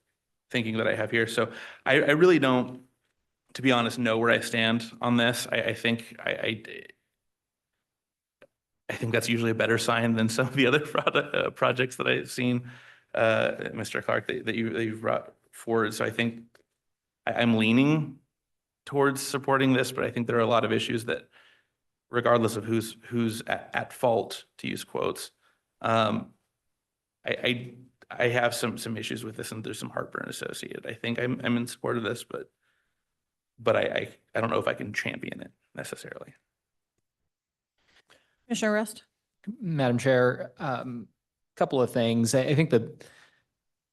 [SPEAKER 9] thinking that I have here. So I really don't, to be honest, know where I stand on this. I think that's usually a better sign than some of the other projects that I've seen, Mr. Clark, that you've brought forward. So I think I'm leaning towards supporting this, but I think there are a lot of issues that, regardless of who's at fault, to use quotes, I have some issues with this, and there's some heartburn associated. I think I'm in support of this, but I don't know if I can champion it necessarily.
[SPEAKER 5] Commissioner Rust?
[SPEAKER 7] Madam Chair, couple of things. I think that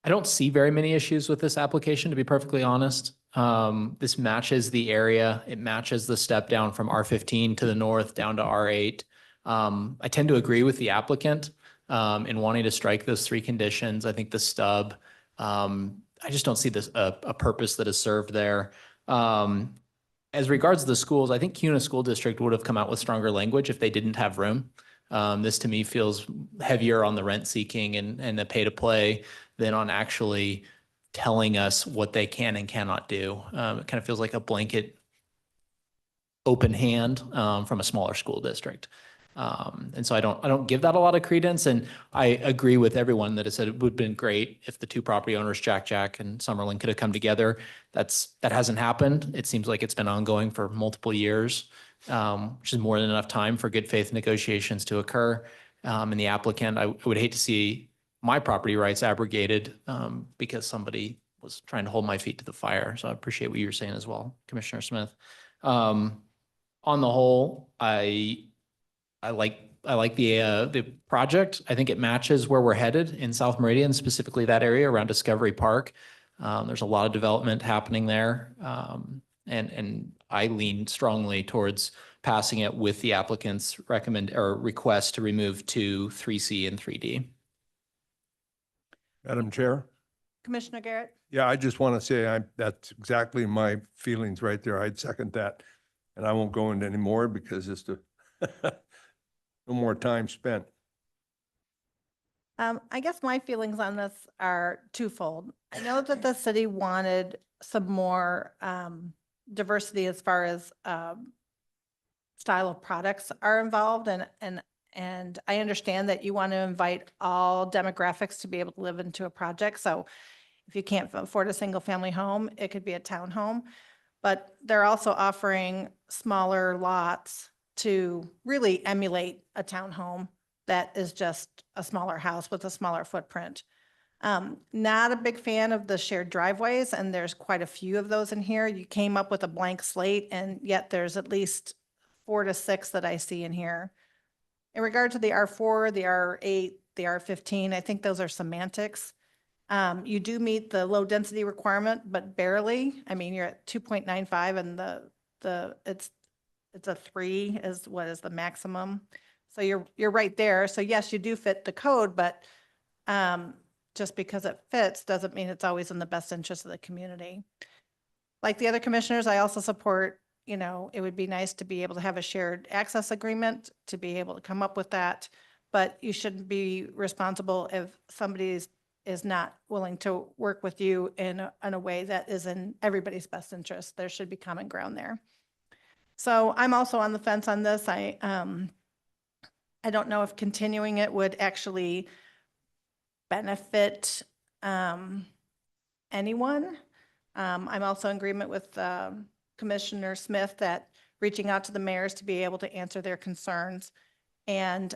[SPEAKER 7] I don't see very many issues with this application, to be perfectly honest. This matches the area. It matches the step down from R15 to the north down to R8. I tend to agree with the applicant in wanting to strike those three conditions. I think the stub, I just don't see this a purpose that is served there. As regards to the schools, I think CUNA School District would have come out with stronger language if they didn't have room. This to me feels heavier on the rent seeking and the pay to play than on actually telling us what they can and cannot do. It kind of feels like a blanket open hand from a smaller school district. And so I don't give that a lot of credence. And I agree with everyone that has said it would have been great if the two property owners, Jack and Summerlin, could have come together. That hasn't happened. It seems like it's been ongoing for multiple years, which is more than enough time for good faith negotiations to occur. And the applicant, I would hate to see my property rights abrogated because somebody was trying to hold my feet to the fire. So I appreciate what you're saying as well, Commissioner Smith. On the whole, I like the project. I think it matches where we're headed in South Meridian, specifically that area around Discovery Park. There's a lot of development happening there. And I lean strongly towards passing it with the applicant's request to remove 2, 3C and 3D.
[SPEAKER 17] Madam Chair?
[SPEAKER 5] Commissioner Garrett?
[SPEAKER 17] Yeah, I just want to say that's exactly my feelings right there. I'd second that. And I won't go into any more because it's no more time spent.
[SPEAKER 5] I guess my feelings on this are twofold. I know that the city wanted some more diversity as far as style of products are involved, and I understand that you want to invite all demographics to be able to live into a project. So if you can't afford a single family home, it could be a townhome. But they're also offering smaller lots to really emulate a townhome that is just a smaller house with a smaller footprint. Not a big fan of the shared driveways, and there's quite a few of those in here. You came up with a blank slate, and yet there's at least 4 to 6 that I see in here. In regard to the R4, the R8, the R15, I think those are semantics. You do meet the low density requirement, but barely. I mean, you're at 2.95 and it's a 3 is what is the maximum. So you're right there. So yes, you do fit the code, but just because it fits doesn't mean it's always in the best interest of the community. Like the other commissioners, I also support, it would be nice to be able to have a shared access agreement to be able to come up with that, but you shouldn't be responsible if somebody is not willing to work with you in a way that is in everybody's best interest. There should be common ground there. So I'm also on the fence on this. I don't know if continuing it would actually benefit anyone. I'm also in agreement with Commissioner Smith that reaching out to the mayors to be able to answer their concerns and,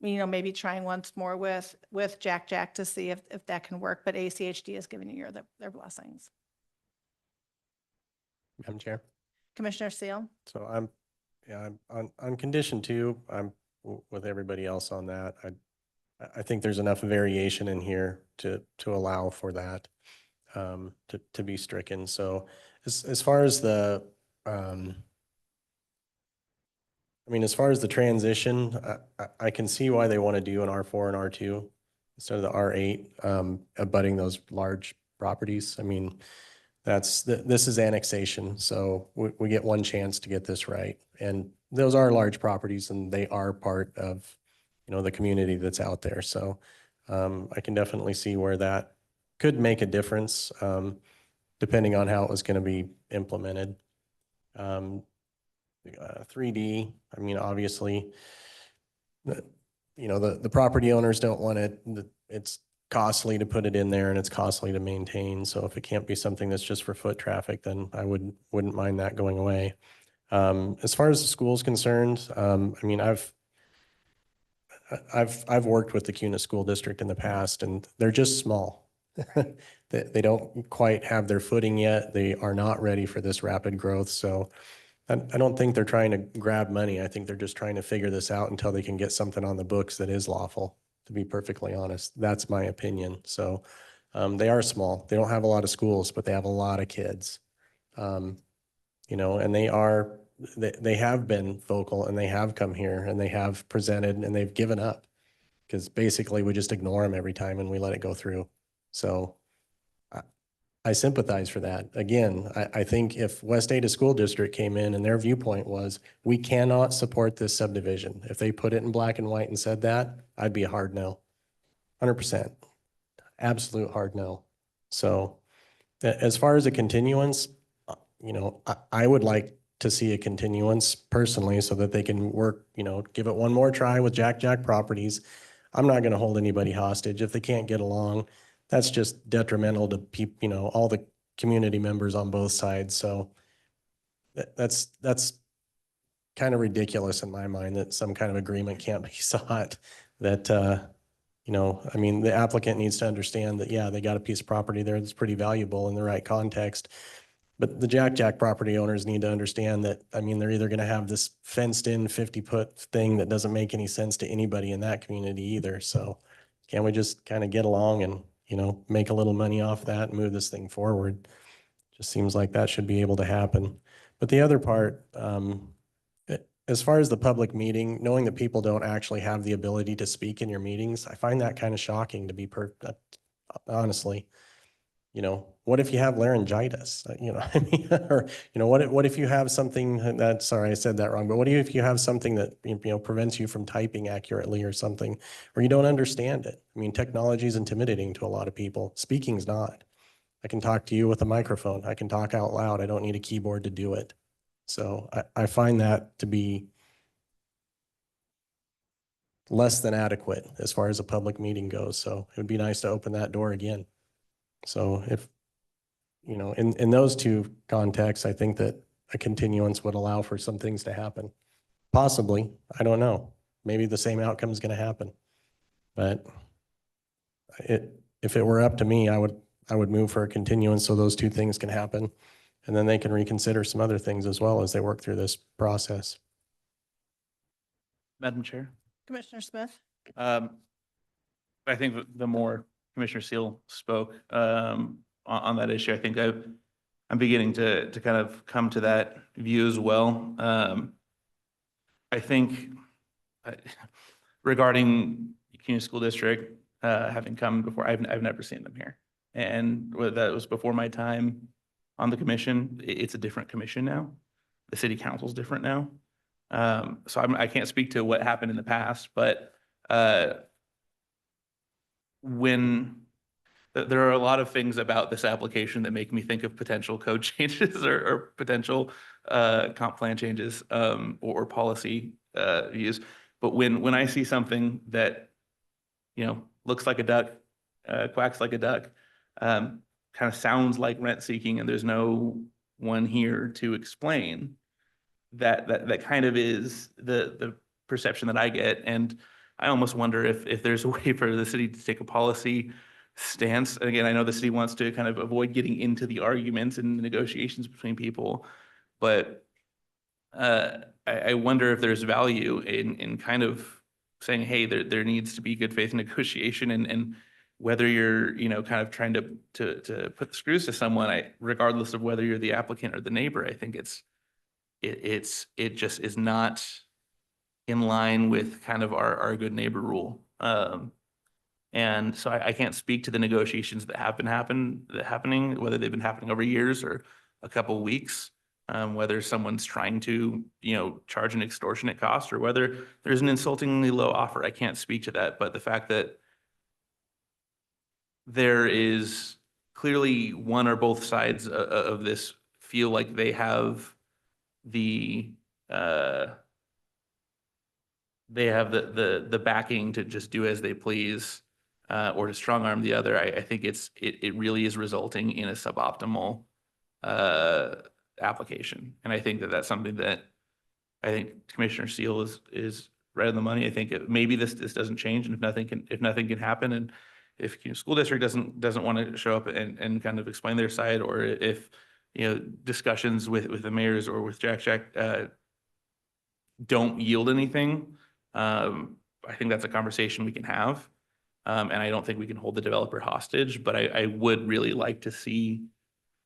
[SPEAKER 5] maybe trying once more with Jack to see if that can work, but ACHD is giving you their blessings.
[SPEAKER 2] Madam Chair.
[SPEAKER 5] Commissioner Seal?
[SPEAKER 2] So I'm on condition 2, I'm with everybody else on that. I think there's enough variation in here to allow for that to be stricken. So as far as the as far as the transition, I can see why they want to do an R4 and R2 instead of the R8 abutting those large properties. I mean, this is annexation, so we get one chance to get this right. And those are large properties and they are part of, the community that's out there. So I can definitely see where that could make a difference depending on how it was going to be implemented. 3D, obviously, the property owners don't want it. It's costly to put it in there and it's costly to maintain. So if it can't be something that's just for foot traffic, then I wouldn't mind that going away. As far as the school's concerned, I've worked with the CUNA School District in the past, and they're just small. They don't quite have their footing yet. They are not ready for this rapid growth. So I don't think they're trying to grab money. I think they're just trying to figure this out until they can get something on the books that is lawful, to be perfectly honest. That's my opinion. So they are small. They don't have a lot of schools, but they have a lot of kids. You know, and they have been vocal and they have come here and they have presented and they've given up because basically we just ignore them every time and we let it go through. So I sympathize for that. Again, I think if West Ada School District came in and their viewpoint was, we cannot support this subdivision. If they put it in black and white and said that, I'd be a hard no. 100%. Absolute hard no. So as far as a continuance, you know, I would like to see a continuance personally so that they can work, you know, give it one more try with Jack Properties. I'm not going to hold anybody hostage. If they can't get along, that's just detrimental to people, you know, all the community members on both sides. So that's kind of ridiculous in my mind that some kind of agreement can't be sought. That, you know, I mean, the applicant needs to understand that, yeah, they got a piece of property there that's pretty valuable in the right context. But the Jack property owners need to understand that, I mean, they're either going to have this fenced in 50-foot thing that doesn't make any sense to anybody in that community either. So can we just kind of get along and, you know, make a little money off that and move this thing forward? Just seems like that should be able to happen. But the other part, as far as the public meeting, knowing that people don't actually have the ability to speak in your meetings, I find that kind of shocking to be honestly. You know, what if you have laryngitis? You know, I mean, or, you know, what if you have something that, sorry, I said that wrong, but what if you have something that, you know, prevents you from typing accurately or something, or you don't understand it? I mean, technology is intimidating to a lot of people. Speaking's not. I can talk to you with a microphone. I can talk out loud. I don't need a keyboard to do it. So I find that to be less than adequate as far as a public meeting goes. So it would be nice to open that door again. So if, you know, in those two contexts, I think that a continuance would allow for some things to happen. Possibly, I don't know. Maybe the same outcome is going to happen. But if it were up to me, I would move for a continuance so those two things can happen. And then they can reconsider some other things as well as they work through this process.
[SPEAKER 9] Madam Chair.
[SPEAKER 5] Commissioner Smith?
[SPEAKER 9] I think the more Commissioner Seal spoke on that issue, I think I'm beginning to kind of come to that view as well. I think regarding CUNY School District, having come before, I've never seen them here. And that was before my time on the commission. It's a different commission now. The city council's different now. So I can't speak to what happened in the past, but when there are a lot of things about this application that make me think of potential code changes or potential comp plan changes or policy views. But when I see something that, you know, looks like a duck, quacks like a duck, kind of sounds like rent seeking, and there's no one here to explain, that kind of is the perception that I get. And I almost wonder if there's a way for the city to take a policy stance. And again, I know the city wants to kind of avoid getting into the arguments and the negotiations between people, but I wonder if there's value in kind of saying, hey, there needs to be good faith negotiation, and whether you're, you know, kind of trying to put the screws to someone, regardless of whether you're the applicant or the neighbor, I think it just is not in line with kind of our good neighbor rule. And so I can't speak to the negotiations that have been happening, whether they've been happening over years or a couple of weeks, whether someone's trying to, you know, charge an extortionate cost or whether there's an insultingly low offer. I can't speak to that, but the fact that there is clearly one or both sides of this feel like they have the backing to just do as they please, or to strong arm the other. I think it really is resulting in a suboptimal application. And I think that's something that I think Commissioner Seal is right on the money. I think maybe this doesn't change, and if nothing can happen, and if school district doesn't want to show up and kind of explain their side, or if discussions with the mayors or with Jack, don't yield anything, I think that's a conversation we can have. And I don't think we can hold the developer hostage, but I would really like to see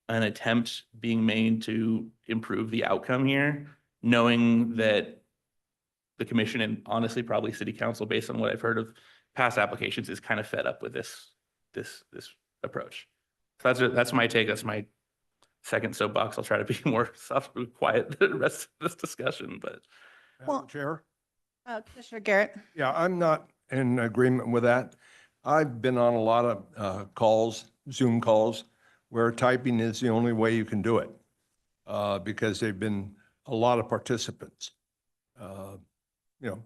[SPEAKER 9] an attempt being made to improve the outcome here, knowing that the commission and honestly probably city council, based on what I've heard of past applications, is kind of fed up with this approach. So that's my take. That's my second soapbox. I'll try to be more soft, quiet the rest of this discussion, but.
[SPEAKER 17] Madam Chair?
[SPEAKER 5] Commissioner Garrett.
[SPEAKER 17] Yeah, I'm not in agreement with that. I've been on a lot of calls, Zoom calls, where typing is the only way you can do it because they've been a lot of participants,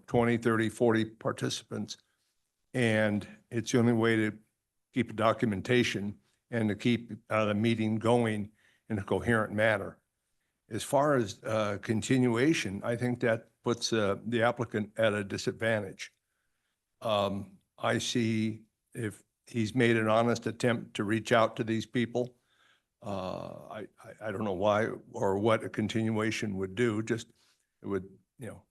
[SPEAKER 17] 20, 30, 40 participants. And it's the only way to keep documentation and to keep the meeting going in a coherent manner. As far as continuation, I think that puts the applicant at a disadvantage. I see if he's made an honest attempt to reach out to these people, I don't know why or what a continuation would do, just it would,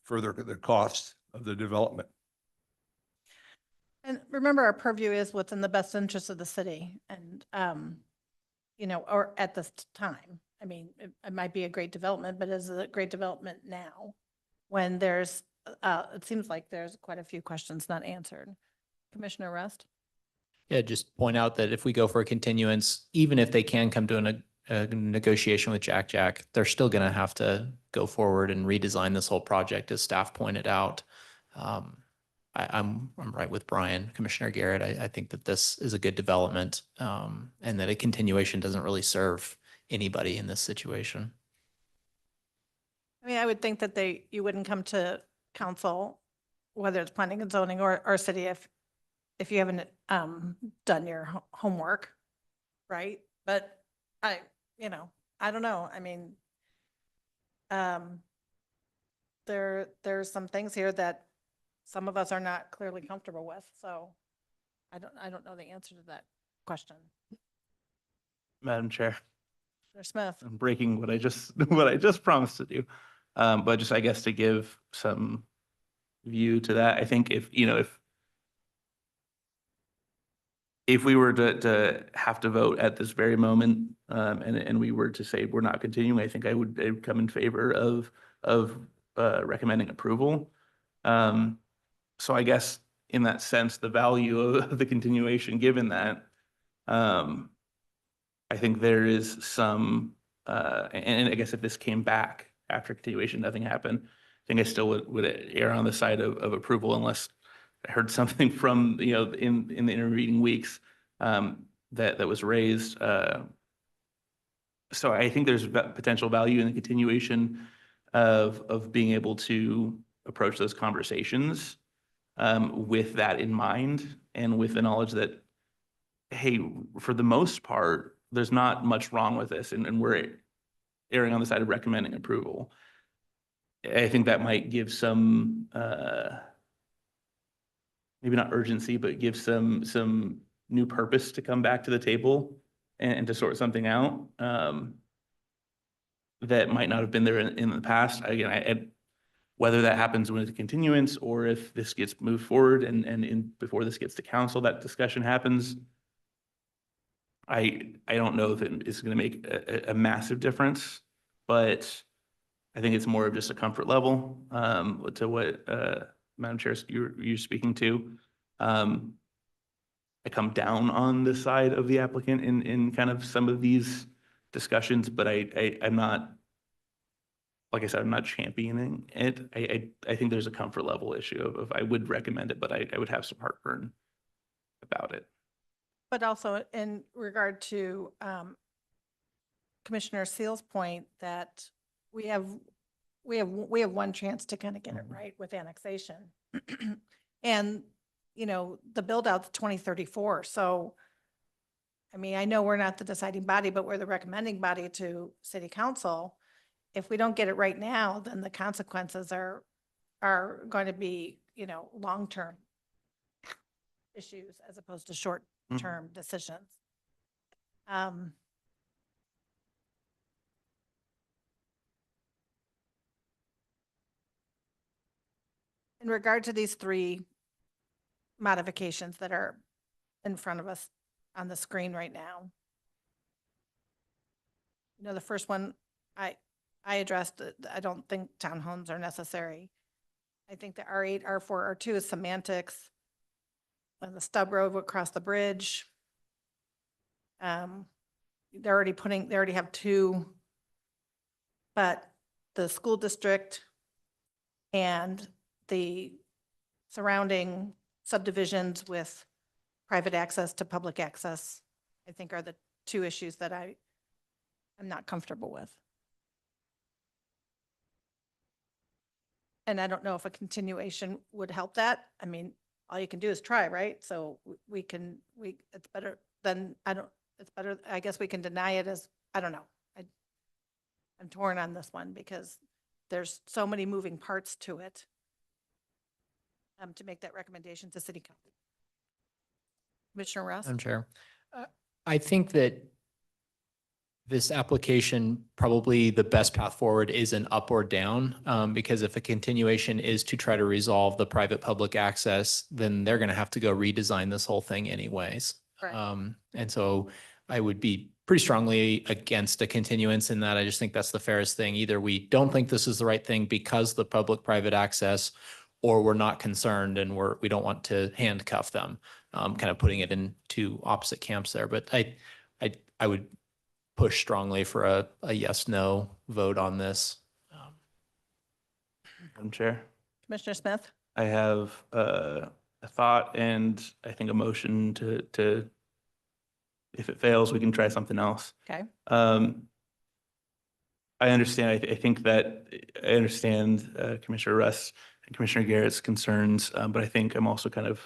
[SPEAKER 17] further the costs of the development.
[SPEAKER 5] And remember, our purview is what's in the best interest of the city and, or at this time. I mean, it might be a great development, but is it a great development now when there's, it seems like there's quite a few questions not answered. Commissioner Rust?
[SPEAKER 7] Yeah, just point out that if we go for a continuance, even if they can come to a negotiation with Jack, they're still going to have to go forward and redesign this whole project, as staff pointed out. I'm right with Brian, Commissioner Garrett. I think that this is a good development, and that a continuation doesn't really serve anybody in this situation.
[SPEAKER 5] I mean, I would think that you wouldn't come to council, whether it's planning and zoning or city, if you haven't done your homework, right? But I don't know. I mean, there's some things here that some of us are not clearly comfortable with. So I don't know the answer to that question.
[SPEAKER 9] Madam Chair,
[SPEAKER 5] Commissioner Smith.
[SPEAKER 9] I'm breaking what I just promised to do. But just, I guess, to give some view to that, I think if we were to have to vote at this very moment, and we were to say we're not continuing, I think I would come in favor of recommending approval. So I guess in that sense, the value of the continuation, given that, I think there is some, and I guess if this came back after continuation, nothing happened, I think I still would err on the side of approval unless I heard something from, in the intervening weeks that was raised. So I think there's potential value in the continuation of being able to approach those conversations with that in mind and with the knowledge that, hey, for the most part, there's not much wrong with this, and we're erring on the side of recommending approval. I think that might give some, maybe not urgency, but give some new purpose to come back to the table and to sort something out that might not have been there in the past. Again, whether that happens when it's a continuance or if this gets moved forward and before this gets to council, that discussion happens. I don't know if it's going to make a massive difference, but I think it's more of just a comfort level to what Madam Chair you're speaking to. I come down on the side of the applicant in kind of some of these discussions, but I'm not, like I said, I'm not championing it. I think there's a comfort level issue of I would recommend it, but I would have some heartburn about it.
[SPEAKER 5] But also in regard to Commissioner Seal's point that we have one chance to kind of get it right with annexation. And, the build out's 2034. So, I mean, I know we're not the deciding body, but we're the recommending body to city council. If we don't get it right now, then the consequences are going to be, long-term issues as opposed to short-term decisions. in regard to these three modifications that are in front of us on the screen right now. You know, the first one, I addressed, I don't think townhomes are necessary. I think the R8, R4, R2 is semantics. And the stub road would cross the bridge. They already have two, but the school district and the surrounding subdivisions with private access to public access, I think are the two issues that I'm not comfortable with. And I don't know if a continuation would help that. I mean, all you can do is try, right? So it's better than, it's better, I guess we can deny it as, I don't know. I'm torn on this one because there's so many moving parts to it. To make that recommendation to City Council. Commissioner Russ?
[SPEAKER 7] Madam Chair, I think that this application, probably the best path forward is an up or down, because if a continuation is to try to resolve the private-public access, then they're going to have to go redesign this whole thing anyways.
[SPEAKER 5] Correct.
[SPEAKER 7] And so I would be pretty strongly against a continuance in that. I just think that's the fairest thing. Either we don't think this is the right thing because the public-private access, or we're not concerned and we don't want to handcuff them, kind of putting it in two opposite camps there. But I would push strongly for a yes, no vote on this.
[SPEAKER 9] Madam Chair,
[SPEAKER 5] Commissioner Smith?
[SPEAKER 9] I have a thought and I think a motion to, if it fails, we can try something else.
[SPEAKER 5] Okay.
[SPEAKER 9] I understand, I understand Commissioner Russ and Commissioner Garrett's concerns, but I think I'm also kind of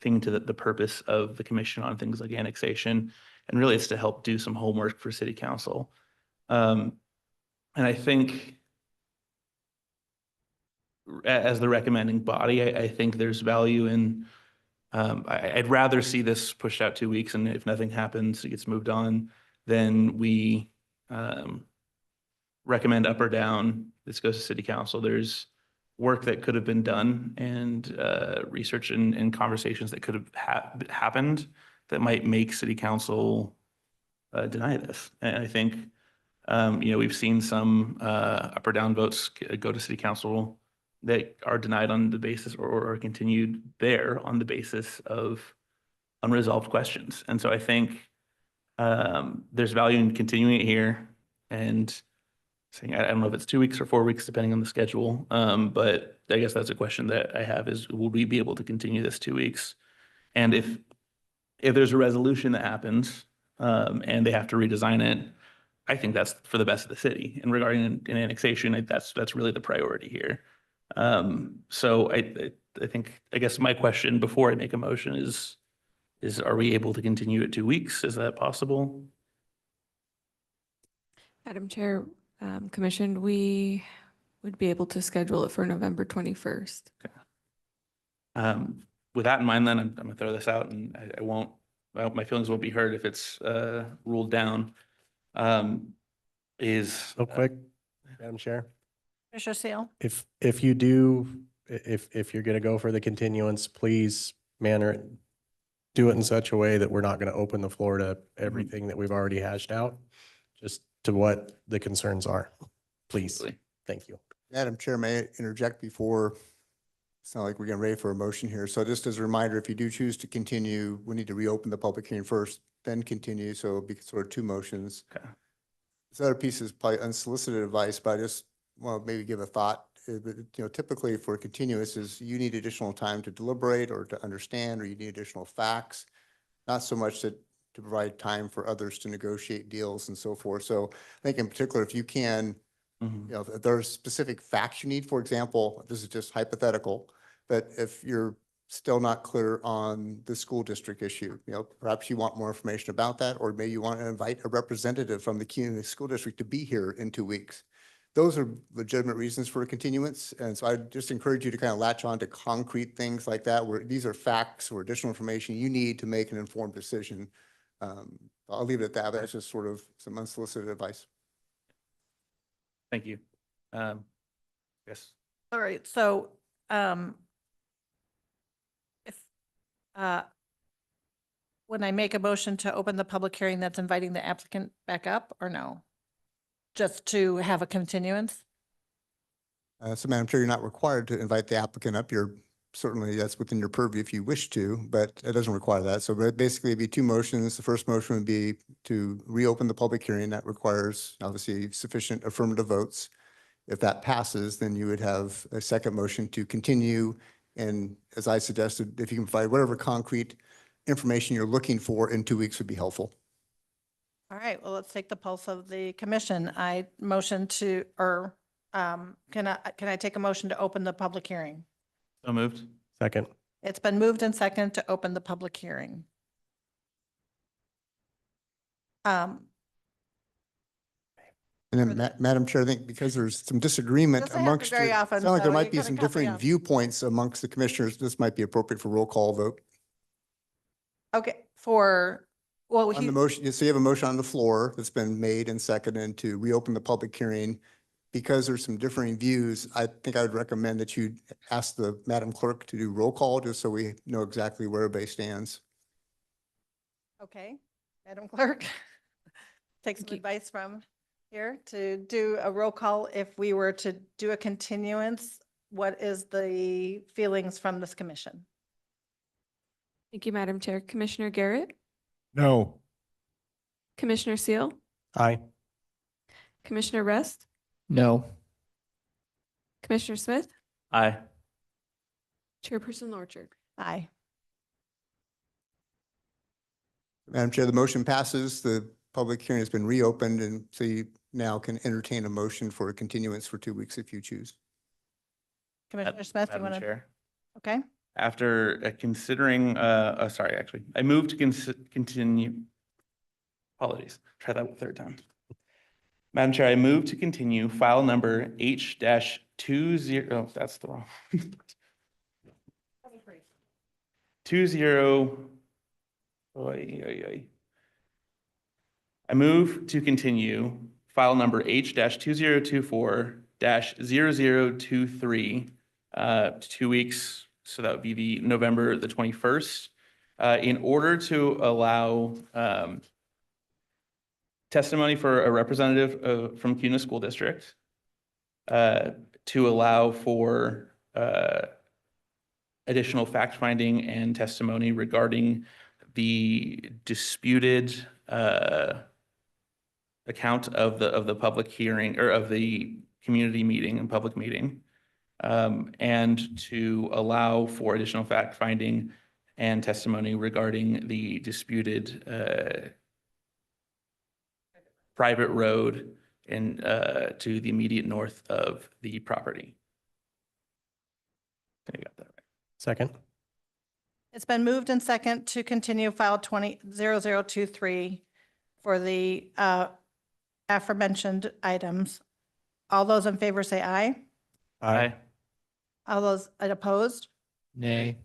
[SPEAKER 9] thinking to the purpose of the commission on things like annexation, and really it's to help do some homework for City Council. And I think as the recommending body, I think there's value in, I'd rather see this pushed out 2 weeks, and if nothing happens, it gets moved on, then we recommend up or down. This goes to City Council. There's work that could have been done and research and conversations that could have happened that might make City Council deny this. And I think, we've seen some up or down votes go to City Council that are denied on the basis or are continued there on the basis of unresolved questions. And so I think there's value in continuing it here and saying, I don't know if it's 2 weeks or 4 weeks, depending on the schedule. But I guess that's a question that I have is, will we be able to continue this 2 weeks? And if there's a resolution that happens and they have to redesign it, I think that's for the best of the city. And regarding an annexation, that's really the priority here. So I think, I guess my question before I make a motion is are we able to continue it 2 weeks? Is that possible?
[SPEAKER 6] Madam Chair, Commission, we would be able to schedule it for November 21st.
[SPEAKER 9] With that in mind, then I'm gonna throw this out, and I won't, my feelings won't be hurt if it's ruled down.
[SPEAKER 2] So quick, Madam Chair,
[SPEAKER 5] Commissioner Seal?
[SPEAKER 2] if you do, if you're going to go for the continuance, please do it in such a way that we're not going to open the floor to everything that we've already hashed out, just to what the concerns are, please. Thank you.
[SPEAKER 16] Madam Chair, may I interject before? It's not like we're getting ready for a motion here. So just as a reminder, if you do choose to continue, we need to reopen the public hearing first, then continue. So it'll be sort of two motions.
[SPEAKER 9] Okay.
[SPEAKER 16] This other piece is probably unsolicited advice, but I just want to maybe give a thought. Typically for continuous is you need additional time to deliberate or to understand, or you need additional facts, not so much to provide time for others to negotiate deals and so forth. So I think in particular, if you can, if there's specific facts you need, for example, this is just hypothetical, but if you're still not clear on the school district issue, perhaps you want more information about that, or maybe you want to invite a representative from the community school district to be here in 2 weeks. Those are legitimate reasons for a continuance. And so I just encourage you to kind of latch on to concrete things like that, where these are facts or additional information you need to make an informed decision. I'll leave it at that. That's just sort of some unsolicited advice.
[SPEAKER 9] Thank you. Yes.
[SPEAKER 5] All right, so when I make a motion to open the public hearing, that's inviting the applicant back up or no? Just to have a continuance?
[SPEAKER 16] So Madam Chair, you're not required to invite the applicant up. You're certainly, that's within your purview if you wish to, but it doesn't require that. So basically it'd be two motions. The first motion would be to reopen the public hearing. That requires obviously sufficient affirmative votes. If that passes, then you would have a second motion to continue. And as I suggested, if you can provide whatever concrete information you're looking for in 2 weeks would be helpful.
[SPEAKER 5] All right, well, let's take the pulse of the commission. I motion to, or can I take a motion to open the public hearing?
[SPEAKER 9] So moved.
[SPEAKER 2] Second.
[SPEAKER 5] It's been moved and second to open the public hearing.
[SPEAKER 16] And then, Madam Chair, I think because there's some disagreement
[SPEAKER 5] Doesn't happen
[SPEAKER 16] amongst,
[SPEAKER 5] very often,
[SPEAKER 16] sound like there
[SPEAKER 5] so
[SPEAKER 16] might
[SPEAKER 5] you
[SPEAKER 16] be
[SPEAKER 5] gotta
[SPEAKER 16] some
[SPEAKER 5] cut me
[SPEAKER 16] differing
[SPEAKER 5] off.
[SPEAKER 16] viewpoints amongst the commissioners. This might be appropriate for roll call vote.
[SPEAKER 5] Okay, well,
[SPEAKER 16] On the motion, so you have a motion on the floor that's been made and seconded to reopen the public hearing. Because there's some differing views, I think I would recommend that you ask the Madam Clerk to do roll call, just so we know exactly where everybody stands.
[SPEAKER 5] okay, Madam Clerk, take some advice from here to do a roll call. If we were to do a continuance, what is the feelings from this commission?
[SPEAKER 6] Thank you, Madam Chair. Commissioner Garrett,
[SPEAKER 17] No.
[SPEAKER 6] Commissioner Seal,
[SPEAKER 2] Aye.
[SPEAKER 6] Commissioner Rest,
[SPEAKER 7] No.
[SPEAKER 6] Commissioner Smith,
[SPEAKER 9] Aye.
[SPEAKER 6] Chairperson Orchard.
[SPEAKER 5] Aye.
[SPEAKER 16] Madam Chair, the motion passes. The public hearing has been reopened, and so you now can entertain a motion for a continuance for 2 weeks if you choose.
[SPEAKER 5] Commissioner Smith, you
[SPEAKER 9] Madam
[SPEAKER 5] want to?
[SPEAKER 9] Chair.
[SPEAKER 5] Okay,
[SPEAKER 9] After considering, sorry, actually, I moved to continue. Apologies, try that a third time. Madam Chair, I move to continue file number H-20, oh, that's the wrong. 20. I move to continue file number H-2024-0023 to 2 weeks. So that would be the November the 21st, in order to allow testimony for a representative from CUNA School District, to allow for additional fact-finding and testimony regarding the disputed account of the public hearing, or of the community meeting and public meeting, and to allow for additional fact-finding and testimony regarding the disputed private road in to the immediate north of the property. I got that right.
[SPEAKER 2] Second.
[SPEAKER 5] it's been moved and second to continue file 20-0023 for the aforementioned items. All those in favor say aye.
[SPEAKER 9] Aye.
[SPEAKER 5] All those opposed?
[SPEAKER 7] Nay.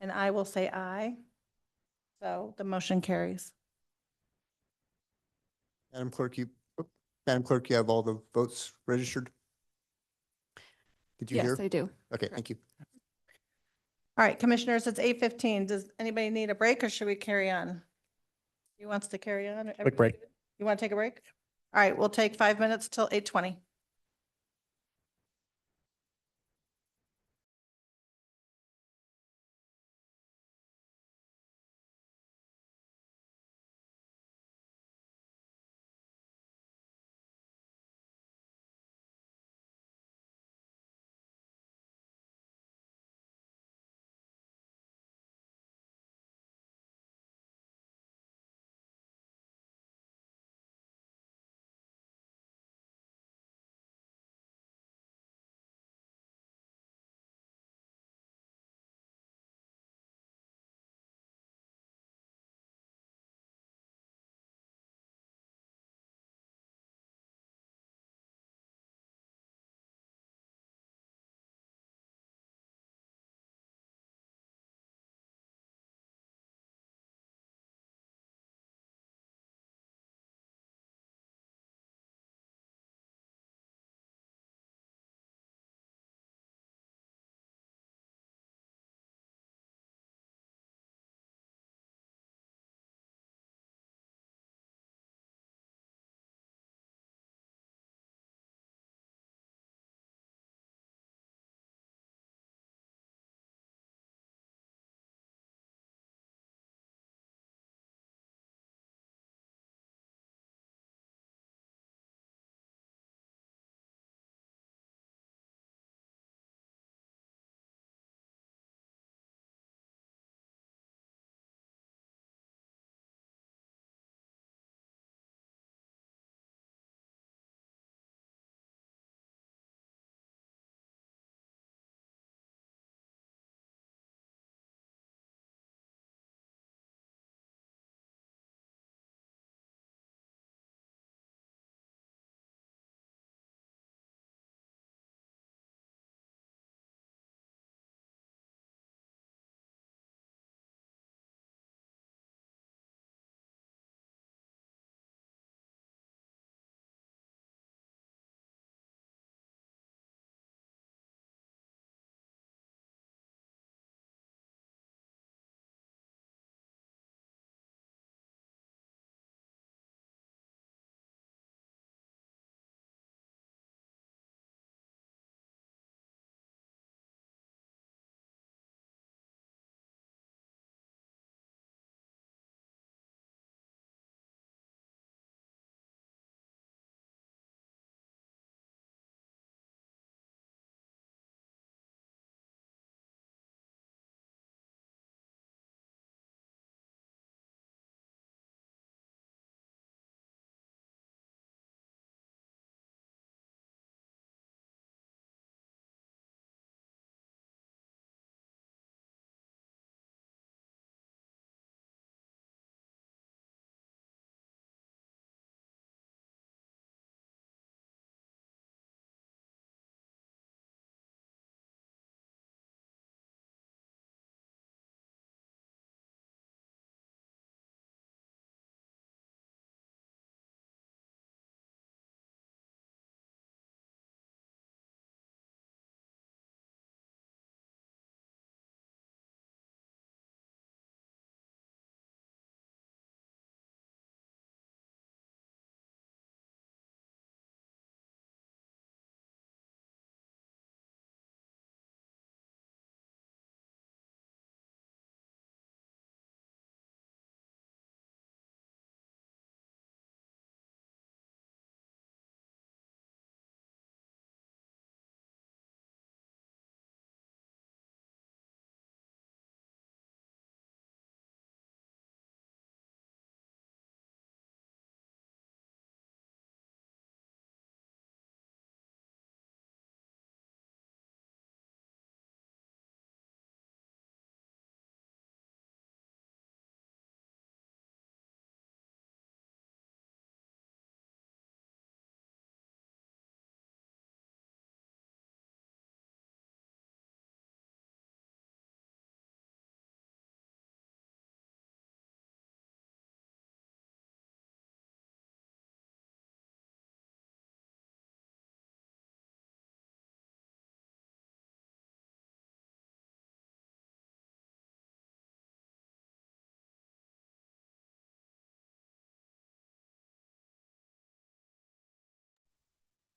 [SPEAKER 5] And I will say aye. So the motion carries.
[SPEAKER 16] Madam Clerk, you have all the votes registered? Did you hear?
[SPEAKER 6] Yes, I do.
[SPEAKER 16] Okay, thank you.
[SPEAKER 5] All right, commissioners, it's 8:15. Does anybody need a break or should we carry on? Who wants to carry on?
[SPEAKER 2] Quick break.
[SPEAKER 5] You want to take a break? All right, we'll take 5 minutes till 8:20.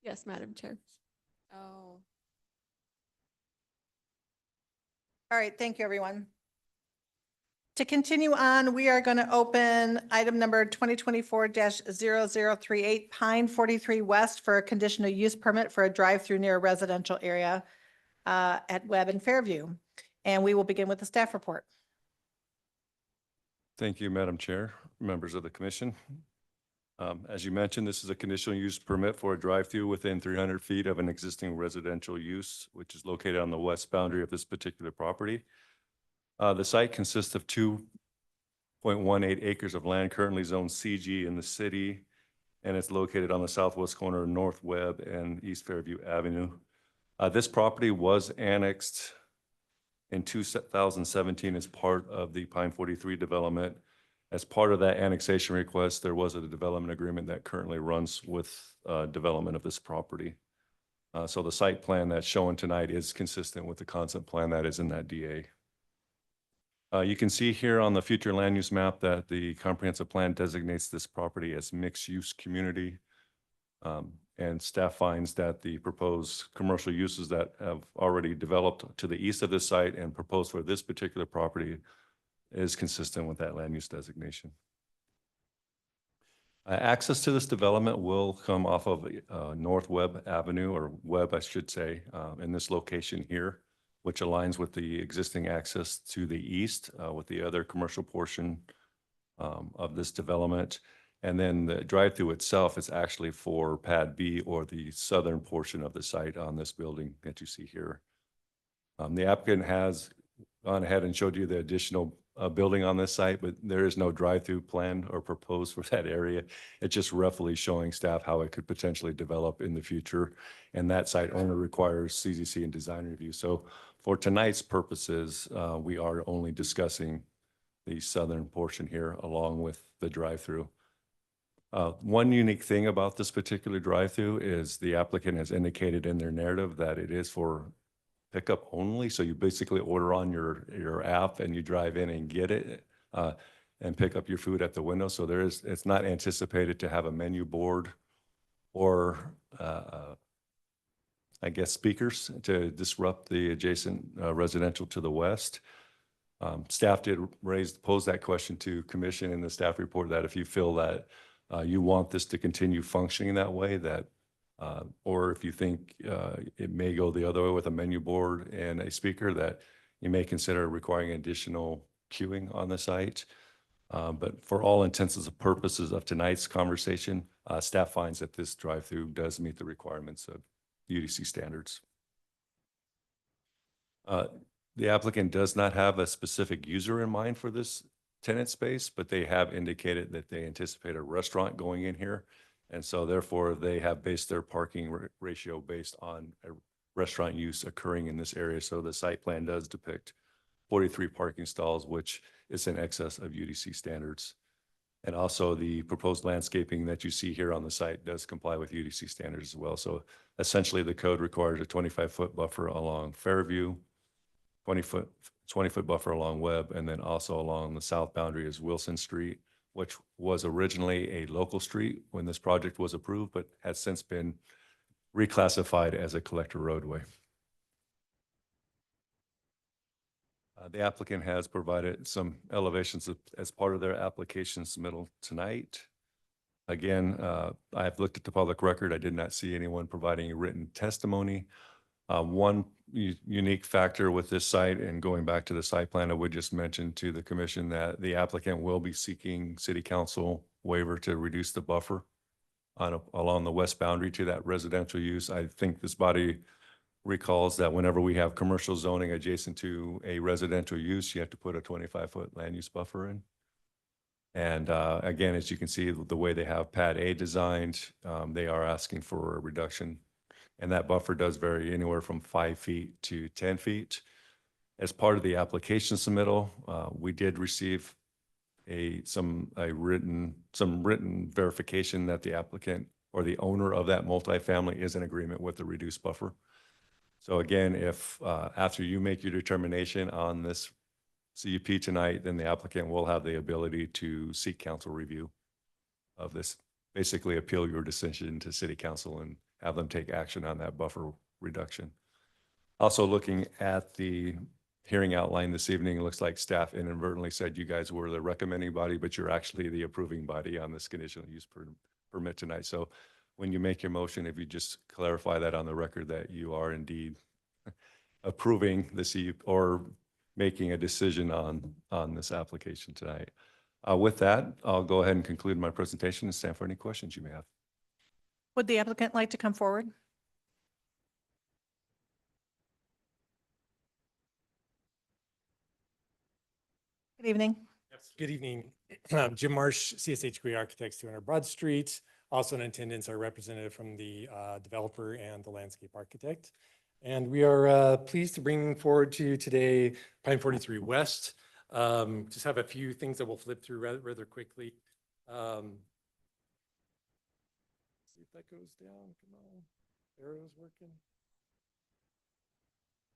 [SPEAKER 6] Yes, Madam Chair. Oh.
[SPEAKER 5] All right, thank you, everyone. To continue on, we are going to open item number 2024-0038 Pine 43 West for a conditional use permit for a drive-through near a residential area at Webb and Fairview. And we will begin with the staff report.
[SPEAKER 15] Thank you, Madam Chair, members of the commission. As you mentioned, this is a conditional use permit for a drive-through within 300 feet of an existing residential use, which is located on the west boundary of this particular property. The site consists of 2.18 acres of land currently zoned CG in the city, and it's located on the southwest corner of North Webb and East Fairview Avenue. This property was annexed in 2017 as part of the Pine 43 development. As part of that annexation request, there was a development agreement that currently runs with development of this property. So the site plan that's shown tonight is consistent with the concept plan that is in that DA. You can see here on the future land use map that the comprehensive plan designates this property as mixed use community. And staff finds that the proposed commercial uses that have already developed to the east of this site and proposed for this particular property is consistent with that land use designation. Access to this development will come off of North Webb Avenue, or Webb, I should say, in this location here, which aligns with the existing access to the east with the other commercial portion of this development. And then the drive-through itself is actually for Pad B, or the southern portion of the site on this building that you see here. The applicant has gone ahead and showed you the additional building on this site, but there is no drive-through plan or proposed for that area. It's just roughly showing staff how it could potentially develop in the future. And that site only requires CZC and design review. So for tonight's purposes, we are only discussing the southern portion here along with the drive-through. One unique thing about this particular drive-through is the applicant has indicated in their narrative that it is for pickup only. So you basically order on your app and you drive in and get it and pick up your food at the window. So it's not anticipated to have a menu board or I guess speakers to disrupt the adjacent residential to the west. Staff did pose that question to commission in the staff report, that if you feel that you want this to continue functioning that way, that or if you think it may go the other way with a menu board and a speaker, that you may consider requiring additional queuing on the site. But for all intents and purposes of tonight's conversation, staff finds that this drive-through does meet the requirements of UDC standards. The applicant does not have a specific user in mind for this tenant space, but they have indicated that they anticipate a restaurant going in here. And so therefore they have based their parking ratio based on a restaurant use occurring in this area. So the site plan does depict 43 parking stalls, which is in excess of UDC standards. And also the proposed landscaping that you see here on the site does comply with UDC standards as well. So essentially the code requires a 25-foot buffer along Fairview, 20-foot buffer along Webb, and then also along the south boundary is Wilson Street, which was originally a local street when this project was approved, but has since been reclassified as a collector roadway. The applicant has provided some elevations as part of their application submittal tonight. Again, I've looked at the public record. I did not see anyone providing written testimony. One unique factor with this site, and going back to the site plan, I would just mention to the commission that the applicant will be seeking city council waiver to reduce the buffer along the west boundary to that residential use. I think this body recalls that whenever we have commercial zoning adjacent to a residential use, you have to put a 25-foot land use buffer in. And again, as you can see, the way they have Pad A designed, they are asking for a reduction. And that buffer does vary anywhere from 5 feet to 10 feet. As part of the application submittal, we did receive some written verification that the applicant or the owner of that multifamily is in agreement with the reduced buffer. So again, if after you make your determination on this CUP tonight, then the applicant will have the ability to seek council review of this, basically appeal your decision to city council and have them take action on that buffer reduction. Also looking at the hearing outline this evening, it looks like staff inadvertently said you guys were the recommending body, but you're actually the approving body on this conditional use permit tonight. So when you make your motion, if you just clarify that on the record that you are indeed approving the CUP or making a decision on this application tonight. With that, I'll go ahead and conclude my presentation and stand for any questions you may have.
[SPEAKER 5] Would the applicant like to come forward? Good evening.
[SPEAKER 18] Yes, good evening. Jim Marsh, CSH Green Architects, 200 Broad Street. Also in attendance are representative from the developer and the landscape architect. And we are pleased to bring forward to you today Pine 43 West. Just have a few things that we'll flip through rather quickly. See if that goes down. Come on, arrow's working.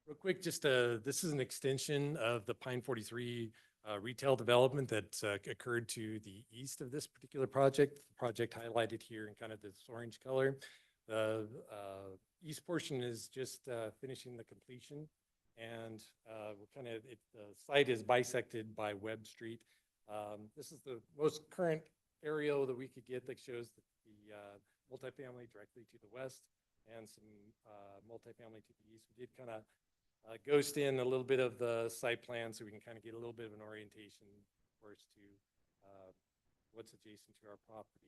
[SPEAKER 18] Real quick, just this is an extension of the Pine 43 retail development that occurred to the east of this particular project. The project highlighted here in kind of this orange color. The east portion is just finishing the completion, and we're the site is bisected by Webb Street. This is the most current aerial that we could get that shows the multifamily directly to the west and some multifamily to the east. We did kind of ghost in a little bit of the site plan so we can kind of get a little bit of an orientation, of course, to what's adjacent to our property.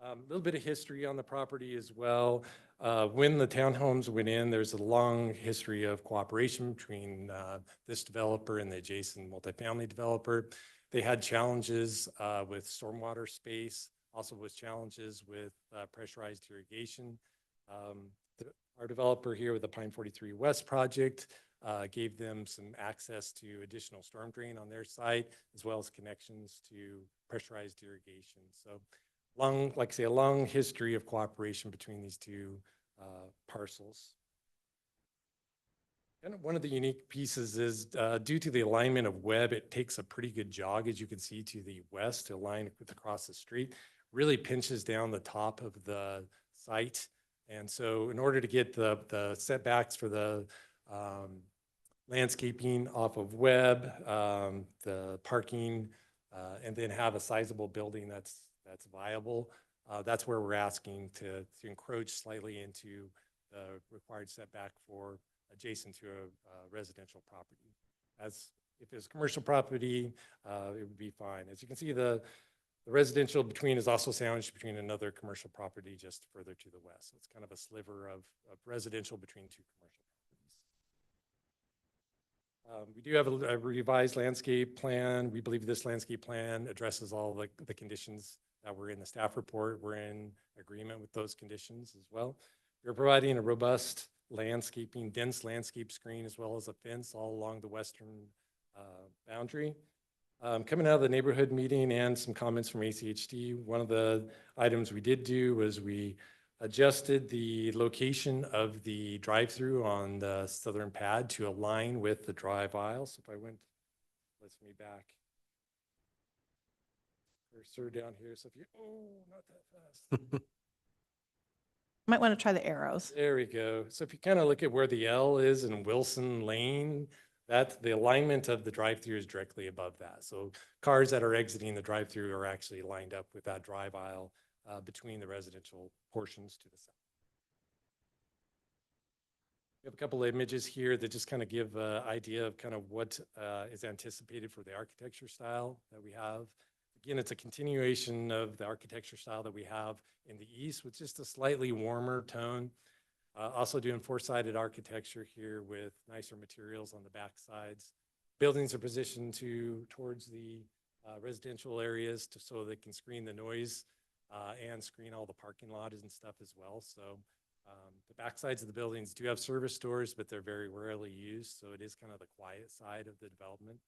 [SPEAKER 18] A little bit of history on the property as well. When the townhomes went in, there's a long history of cooperation between this developer and the adjacent multifamily developer. They had challenges with stormwater space, also with challenges with pressurized irrigation. Our developer here with the Pine 43 West project gave them some access to additional storm drain on their site, as well as connections to pressurized irrigation. So like I say, a long history of cooperation between these two parcels. And one of the unique pieces is due to the alignment of Webb, it takes a pretty good jog, as you can see, to the west to align with across the street, really pinches down the top of the site. And so in order to get the setbacks for the landscaping off of Webb, the parking, and then have a sizable building that's viable, that's where we're asking to encroach slightly into the required setback for adjacent to a residential property. As if it's commercial property, it would be fine. As you can see, the residential between is also sandwiched between another commercial property just further to the west. So it's kind of a sliver of residential between two commercial properties. We do have a revised landscape plan. We believe this landscape plan addresses all the conditions that were in the staff report. We're in agreement with those conditions as well. We're providing a robust landscaping, dense landscape screen, as well as a fence all along the western boundary. Coming out of the neighborhood meeting and some comments from ACHD, one of the items we did do was we adjusted the location of the drive-through on the southern pad to align with the drive aisle. So if I went, lets me back. Cursor down here. So if you, not that fast.
[SPEAKER 5] Might want to try the arrows.
[SPEAKER 18] There we go. So if you kind of look at where the L is in Wilson Lane, that's the alignment of the drive-through is directly above that. So cars that are exiting the drive-through are actually lined up with that drive aisle between the residential portions to the south. We have a couple of images here that just kind of give an idea of kind of what is anticipated for the architecture style that we have. Again, it's a continuation of the architecture style that we have in the east with just a slightly warmer tone. Also doing four-sided architecture here with nicer materials on the back sides. Buildings are positioned towards the residential areas so they can screen the noise and screen all the parking lots and stuff as well. So the back sides of the buildings do have service doors, but they're very rarely used. So it is kind of the quiet side of the development.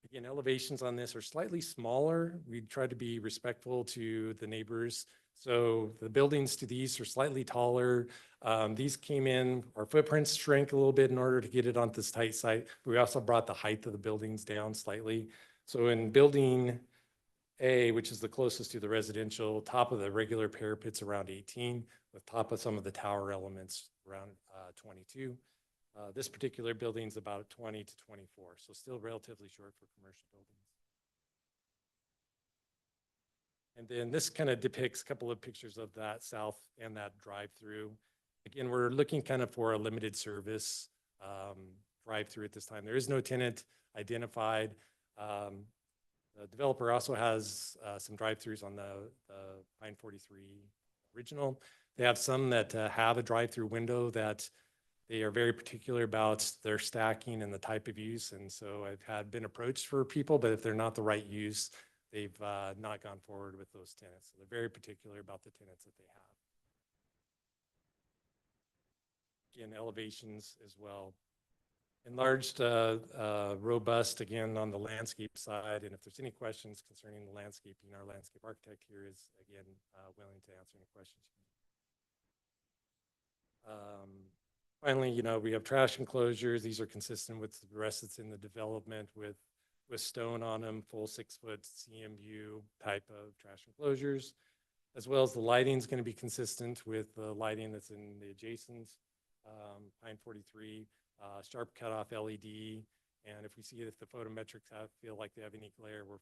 [SPEAKER 18] Again, elevations on this are slightly smaller. We try to be respectful to the neighbors. So the buildings to the east are slightly taller. These came in, our footprints shrank a little bit in order to get it on this tight site. We also brought the height of the buildings down slightly. So in building A, which is the closest to the residential, top of the regular parapet's around 18, with top of some of the tower elements around 22. This particular building's about 20 to 24, so still relatively short for commercial buildings. And then this kind of depicts a couple of pictures of that south and that drive-through. Again, we're looking kind of for a limited service drive-through at this time. There is no tenant identified. The developer also has some drive-throughs on the Pine 43 original. They have some that have a drive-through window that they are very particular about their stacking and the type of use. And so I've been approached for people, but if they're not the right use, they've not gone forward with those tenants. So they're very particular about the tenants that they have. Again, elevations as well. Enlarged, robust, again, on the landscape side. And if there's any questions concerning the landscaping, our landscape architect here is, again, willing to answer any questions. Finally, you know, we have trash enclosures. These are consistent with the rest that's in the development with stone on them, full 6-foot CMU type of trash enclosures, as well as the lighting is going to be consistent with the lighting that's in the adjacent Pine 43, sharp cutoff LED. And if we see that the photometrics feel like they have any glare, we're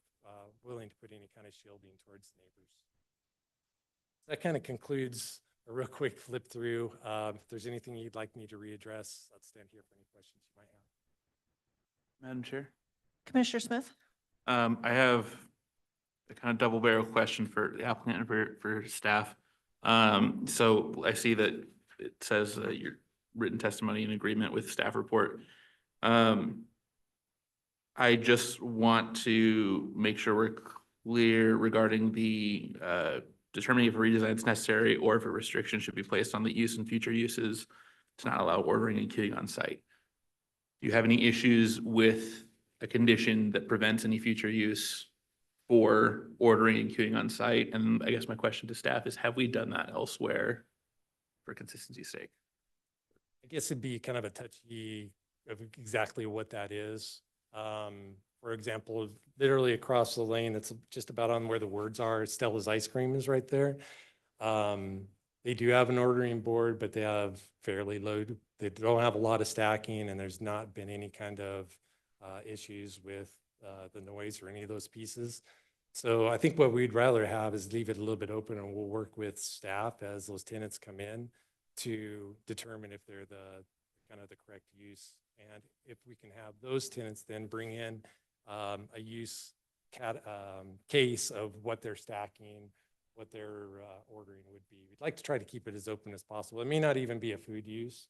[SPEAKER 18] willing to put any kind of shielding towards the neighbors. That kind of concludes a real quick flip through. If there's anything you'd like me to readdress, I'll stand here for any questions you might have.
[SPEAKER 9] Madam Chair?
[SPEAKER 5] Commissioner Smith?
[SPEAKER 9] I have a kind of double barrel question for the applicant and for staff. So I see that it says your written testimony in agreement with staff report. I just want to make sure we're clear regarding the determining if a redesign is necessary or if a restriction should be placed on the use and future uses to not allow ordering and queuing on site. Do you have any issues with a condition that prevents any future use for ordering and queuing on site? And I guess my question to staff is, have we done that elsewhere for consistency's sake?
[SPEAKER 18] I guess it'd be kind of a touchy of exactly what that is. For example, literally across the lane, it's just about on where the words are. Stella's Ice Cream is right there. They do have an ordering board, but they have fairly low, they don't have a lot of stacking, and there's not been any kind of issues with the noise or any of those pieces. So I think what we'd rather have is leave it a little bit open, and we'll work with staff as those tenants come in to determine if they're the kind of the correct use. And if we can have those tenants then bring in a use case of what they're stacking, what their ordering would be. We'd like to try to keep it as open as possible. It may not even be a food use.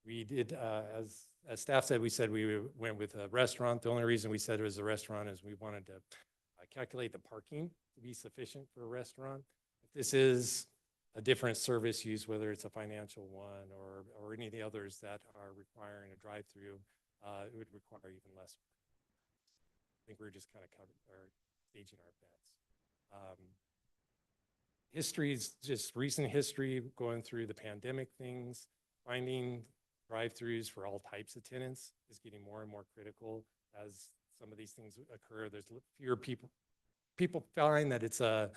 [SPEAKER 18] We did, as staff said, we said we went with a restaurant. The only reason we said it was a restaurant is we wanted to calculate the parking to be sufficient for a restaurant. If this is a different service use, whether it's a financial one or any of the others that are requiring a drive-through, it would require even less. I think we're just kind of staging our bets. History is just recent history going through the pandemic things, finding drive-throughs for all types of tenants is getting more and more critical as some of these things occur. There's fewer people find that it's a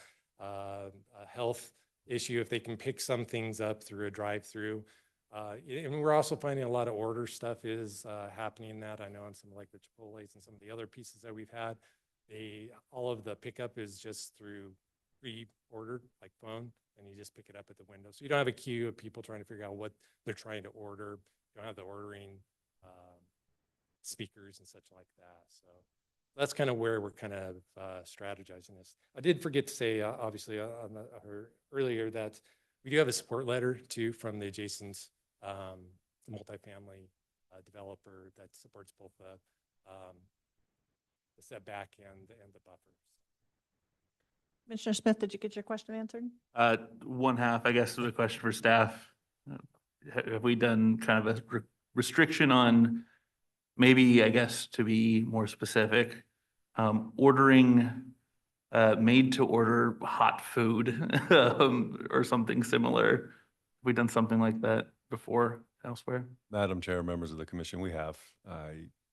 [SPEAKER 18] health issue if they can pick some things up through a drive-through. And we're also finding a lot of order stuff is happening in that. I know on some like the Chipotle's and some of the other pieces that we've had, all of the pickup is just through pre-ordered, like phone, and you just pick it up at the window. So you don't have a queue of people trying to figure out what they're trying to order. You don't have the ordering speakers and such like that. So that's kind of where we're kind of strategizing this. I did forget to say, obviously, earlier that we do have a support letter too from the adjacent multifamily developer that supports both the setback and the buffers.
[SPEAKER 5] Commissioner Smith, did you get your question answered?
[SPEAKER 9] One half, I guess, was a question for staff. Have we done kind of a restriction on maybe, I guess, to be more specific, ordering made to order hot food or something similar? Have we done something like that before elsewhere?
[SPEAKER 15] Madam Chair, members of the commission, we have,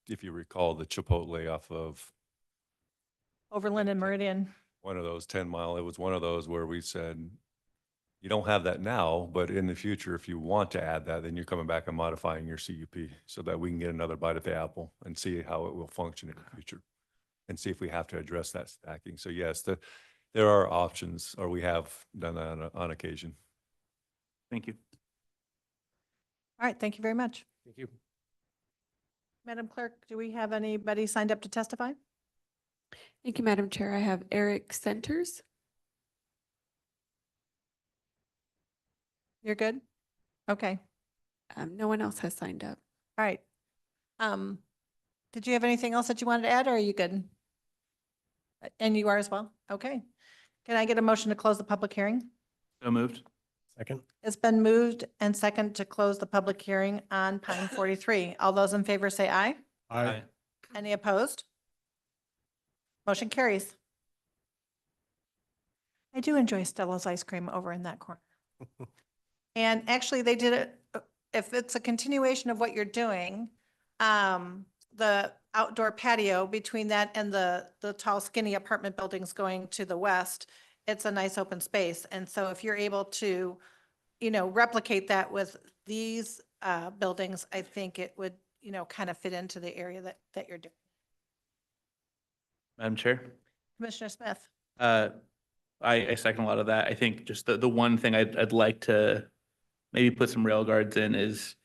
[SPEAKER 15] if you recall, the Chipotle off of
[SPEAKER 5] Overland and Meridian.
[SPEAKER 15] one of those 10-mile, it was one of those where we said, you don't have that now, but in the future, if you want to add that, then you're coming back and modifying your CUP so that we can get another bite at the apple and see how it will function in the future and see if we have to address that stacking. So yes, there are options, or we have done that on occasion.
[SPEAKER 9] Thank you.
[SPEAKER 5] All right, thank you very much.
[SPEAKER 18] Thank you.
[SPEAKER 5] Madam Clerk, do we have anybody signed up to testify?
[SPEAKER 6] Thank you, Madam Chair. I have Eric Centers.
[SPEAKER 5] You're good? Okay,
[SPEAKER 6] No one else has signed up.
[SPEAKER 5] all right. Did you have anything else that you wanted to add, or are you good? And you are as well? Okay. Can I get a motion to close the public hearing?
[SPEAKER 9] So moved.
[SPEAKER 2] Second?
[SPEAKER 5] It's been moved and second to close the public hearing on Pine 43. All those in favor say aye.
[SPEAKER 9] Aye.
[SPEAKER 5] Any opposed? Motion carries. I do enjoy Stella's ice cream over in that corner. And actually, they did it, if it's a continuation of what you're doing, the outdoor patio between that and the tall skinny apartment buildings going to the west, it's a nice open space. And so if you're able to, replicate that with these buildings, I think it would, kind of fit into the area that you're doing.
[SPEAKER 9] Madam Chair.
[SPEAKER 5] Commissioner Smith?
[SPEAKER 9] I second a lot of that. I think just the one thing I'd like to maybe put some rail guards in is,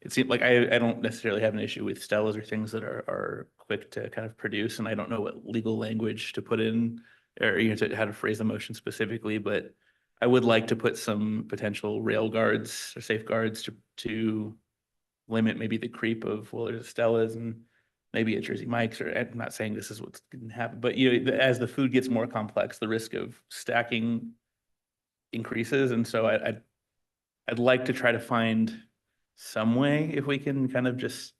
[SPEAKER 9] it seems like I don't necessarily have an issue with Stellas or things that are quick to kind of produce, and I don't know what legal language to put in or how to phrase the motion specifically, but I would like to put some potential rail guards or safeguards to limit maybe the creep of, well, there's a Stella's and maybe a Jersey Mike's, or I'm not saying this is what's going to happen, but as the food gets more complex, the risk of stacking increases. And so I'd like to try to find some way if we can kind of just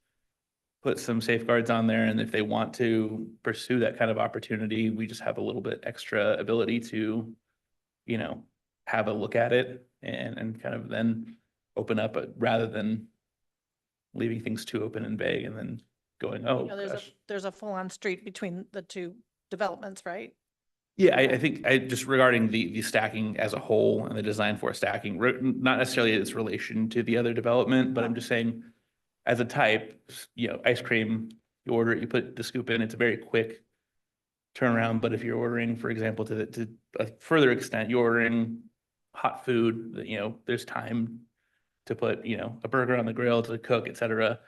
[SPEAKER 9] put some safeguards on there. And if they want to pursue that kind of opportunity, we just have a little bit extra ability to, have a look at it and kind of then open up, rather than leaving things too open and vague and then going, oh, gosh.
[SPEAKER 5] There's a full-on street between the two developments, right?
[SPEAKER 9] Yeah, I think just regarding the stacking as a whole and the design for stacking, not necessarily its relation to the other development, but I'm just saying as a type, ice cream, you order it, you put the scoop in, it's a very quick turnaround. But if you're ordering, for example, to a further extent, you're ordering hot food, there's time to put, a burger on the grill, to cook, et cetera.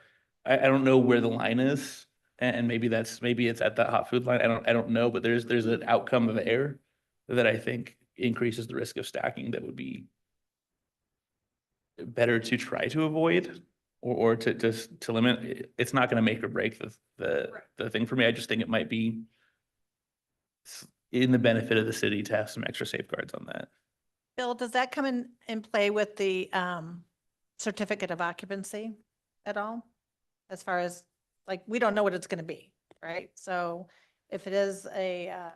[SPEAKER 9] I don't know where the line is. And maybe it's at that hot food line. I don't know, but there's an outcome of error that I think increases the risk of stacking that would be better to try to avoid or to limit. It's not going to make or break the thing for me. I just think it might be in the benefit of the city to have some extra safeguards on that.
[SPEAKER 5] Bill, does that come in play with the certificate of occupancy at all? As far as, like, we don't know what it's going to be, right? So if it is a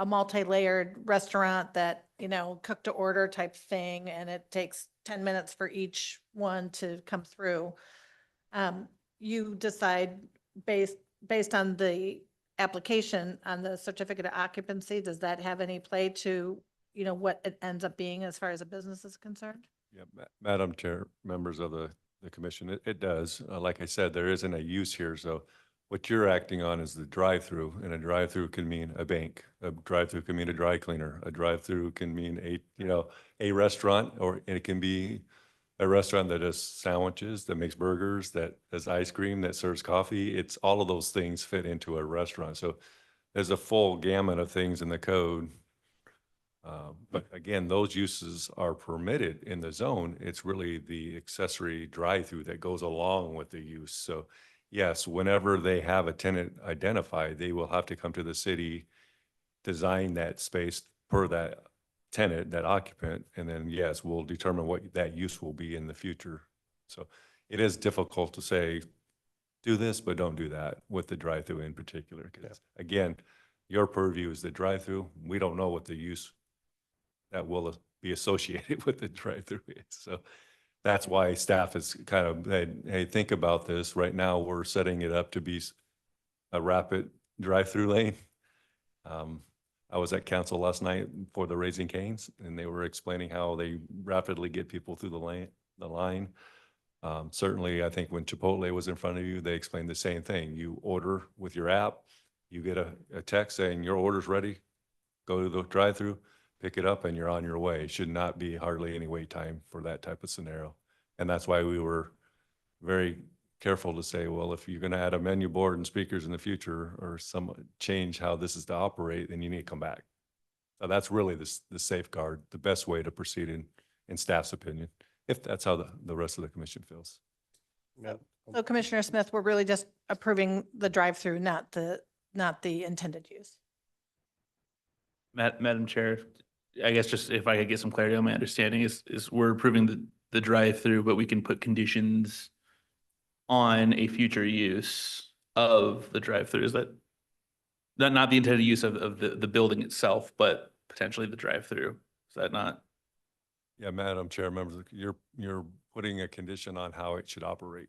[SPEAKER 5] multi-layered restaurant that, cook to order type thing, and it takes 10 minutes for each one to come through, you decide based on the application on the certificate of occupancy, does that have any play to, what it ends up being as far as a business is concerned?
[SPEAKER 15] Yeah, Madam Chair, members of the commission, it does. Like I said, there isn't a use here. So what you're acting on is the drive-through, and a drive-through can mean a bank. A drive-through can mean a dry cleaner. A drive-through can mean a restaurant, or it can be a restaurant that does sandwiches, that makes burgers, that does ice cream, that serves coffee. It's all of those things fit into a restaurant. So there's a full gamut of things in the code. But again, those uses are permitted in the zone. It's really the accessory drive-through that goes along with the use. So yes, whenever they have a tenant identified, they will have to come to the city, design that space per that tenant, that occupant, and then yes, we'll determine what that use will be in the future. So it is difficult to say, do this, but don't do that with the drive-through in particular. Because again, your purview is the drive-through. We don't know what the use that will be associated with the drive-through is. So that's why staff is kind of, hey, think about this. Right now, we're setting it up to be a rapid drive-through lane. I was at council last night for the Raising Cane's, and they were explaining how they rapidly get people through the line. Certainly, I think when Chipotle was in front of you, they explained the same thing. You order with your app, you get a text saying your order's ready, go to the drive-through, pick it up, and you're on your way. Should not be hardly any wait time for that type of scenario. And that's why we were very careful to say, well, if you're going to add a menu board and speakers in the future or some change how this is to operate, then you need to come back. So that's really the safeguard, the best way to proceed in staff's opinion, if that's how the rest of the commission feels.
[SPEAKER 2] Yeah.
[SPEAKER 5] So Commissioner Smith, we're really just approving the drive-through, not the intended use.
[SPEAKER 9] Madam Chair, I guess just if I could get some clarity on my understanding is we're approving the drive-through, but we can put conditions on a future use of the drive-through. Is that not the intended use of the building itself, but potentially the drive-through? Is that not?
[SPEAKER 15] Yeah, Madam Chair, members, you're putting a condition on how it should operate.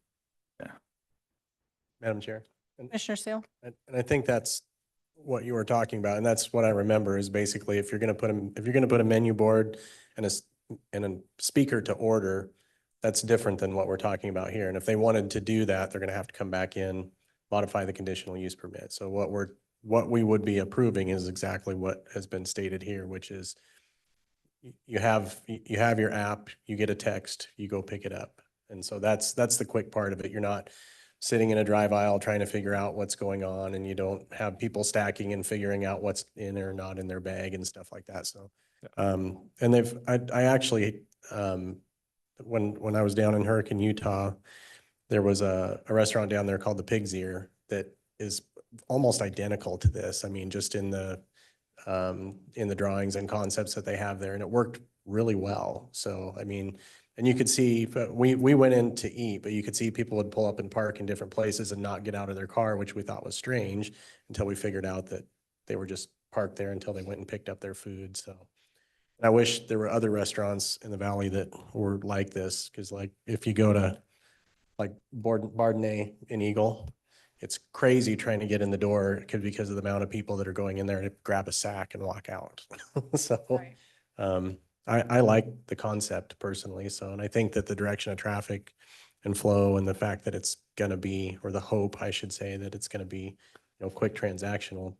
[SPEAKER 9] Yeah.
[SPEAKER 2] Madam Chair.
[SPEAKER 5] Commissioner Seal?
[SPEAKER 2] And I think that's what you were talking about, and that's what I remember is basically if you're going to put a menu board and a speaker to order, that's different than what we're talking about here. And if they wanted to do that, they're going to have to come back in, modify the conditional use permit. So what we would be approving is exactly what has been stated here, which is you have your app, you get a text, you go pick it up. And so that's the quick part of it. You're not sitting in a drive aisle trying to figure out what's going on, and you don't have people stacking and figuring out what's in or not in their bag and stuff like that. So, and I actually, when I was down in Hurricane, Utah, there was a restaurant down there called the Pig's Ear that is almost identical to this. I mean, just in the drawings and concepts that they have there, and it worked really well. So, I mean, and you could see, we went in to eat, but you could see people would pull up and park in different places and not get out of their car, which we thought was strange until we figured out that they were just parked there until they went and picked up their food. So I wish there were other restaurants in the valley that were like this, because like if you go to like Bardonnay in Eagle, it's crazy trying to get in the door because of the amount of people that are going in there to grab a sack and walk out. So I like the concept personally. So, and I think that the direction of traffic and flow and the fact that it's going to be, or the hope, I should say, that it's going to be, quick transactional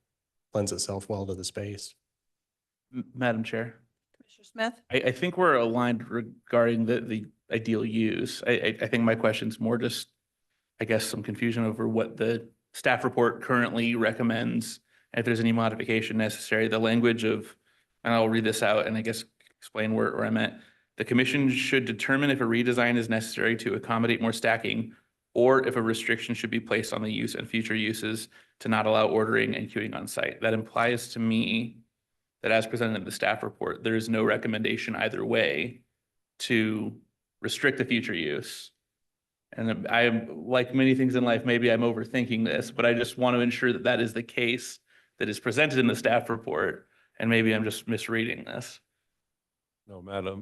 [SPEAKER 2] lends itself well to the space.
[SPEAKER 9] Madam Chair.
[SPEAKER 5] Commissioner Smith?
[SPEAKER 9] I think we're aligned regarding the ideal use. I think my question's more just, I guess, some confusion over what the staff report currently recommends. And if there's any modification necessary, the language of, and I'll read this out and I guess explain where I'm at. The commission should determine if a redesign is necessary to accommodate more stacking, or if a restriction should be placed on the use and future uses to not allow ordering and queuing on site. That implies to me that as presented in the staff report, there is no recommendation either way to restrict the future use. And I am, like many things in life, maybe I'm overthinking this, but I just want to ensure that that is the case that is presented in the staff report. And maybe I'm just misreading this.
[SPEAKER 15] No,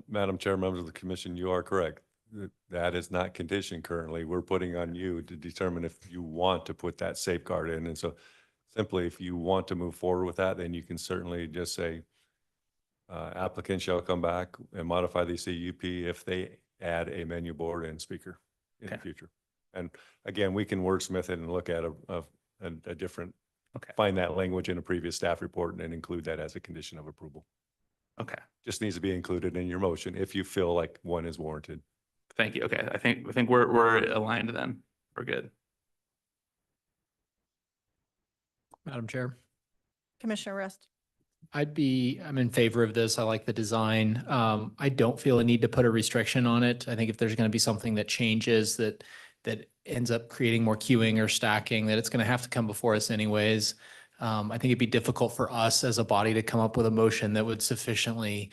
[SPEAKER 15] Madam Chair, members of the commission, you are correct. That is not conditioned currently. We're putting on you to determine if you want to put that safeguard in. And so simply, if you want to move forward with that, then you can certainly just say, applicant shall come back and modify the CUP if they add a menu board and speaker in the future. And again, we can wordsmith it and look at a different, find that language in a previous staff report and include that as a condition of approval.
[SPEAKER 9] Okay.
[SPEAKER 15] Just needs to be included in your motion if you feel like one is warranted.
[SPEAKER 9] Thank you. Okay. I think we're aligned then. We're good.
[SPEAKER 7] Madam Chair.
[SPEAKER 5] Commissioner Rest?
[SPEAKER 7] I'm in favor of this. I like the design. I don't feel a need to put a restriction on it. I think if there's going to be something that changes that ends up creating more queuing or stacking, that it's going to have to come before us anyways. I think it'd be difficult for us as a body to come up with a motion that would sufficiently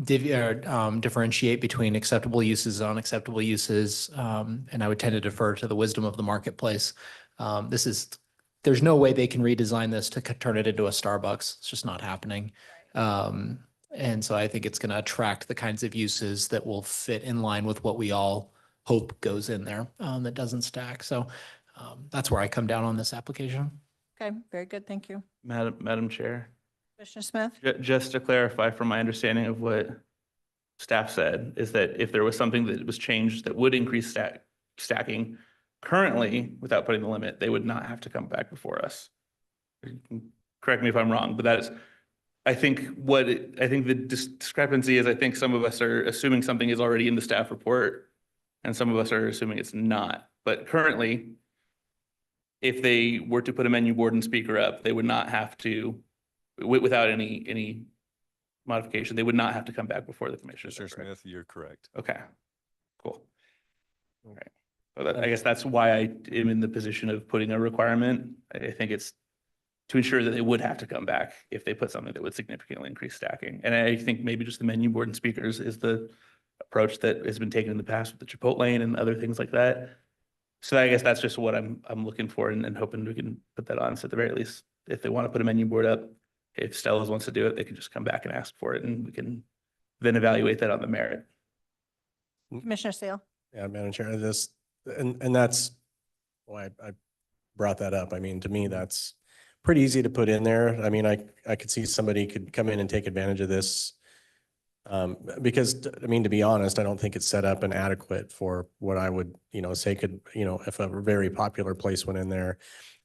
[SPEAKER 7] differentiate between acceptable uses and unacceptable uses. And I would tend to defer to the wisdom of the marketplace. There's no way they can redesign this to turn it into a Starbucks. It's just not happening. And so I think it's going to attract the kinds of uses that will fit in line with what we all hope goes in there, that doesn't stack. So that's where I come down on this application.
[SPEAKER 5] Okay, very good. Thank you.
[SPEAKER 9] Madam Chair,
[SPEAKER 5] Commissioner Smith?
[SPEAKER 9] Just to clarify from my understanding of what staff said, is that if there was something that was changed that would increase stacking currently, without putting the limit, they would not have to come back before us. You can correct me if I'm wrong, but that is, I think I think the discrepancy is, I think some of us are assuming something is already in the staff report and some of us are assuming it's not. But currently, if they were to put a menu board and speaker up, they would not have to, without any modification, they would not have to come back before the commission.
[SPEAKER 15] Mr. Smith, you're correct.
[SPEAKER 9] Okay, cool. All right. Well, I guess that's why I am in the position of putting a requirement. I think it's to ensure that they would have to come back if they put something that would significantly increase stacking. And I think maybe just the menu board and speakers is the approach that has been taken in the past with the Chipotle and other things like that. So I guess that's just what I'm looking for and hoping we can put that on. So at the very least, if they want to put a menu board up, if Stella's wants to do it, they can just come back and ask for it and we can then evaluate that on the merit.
[SPEAKER 5] Commissioner Sale?
[SPEAKER 2] Yeah, Madam Chair, and that's why I brought that up. I mean, to me, that's pretty easy to put in there. I mean, I could see somebody could come in and take advantage of this. Because, I mean, to be honest, I don't think it's set up and adequate for what I would, say could, if a very popular place went in there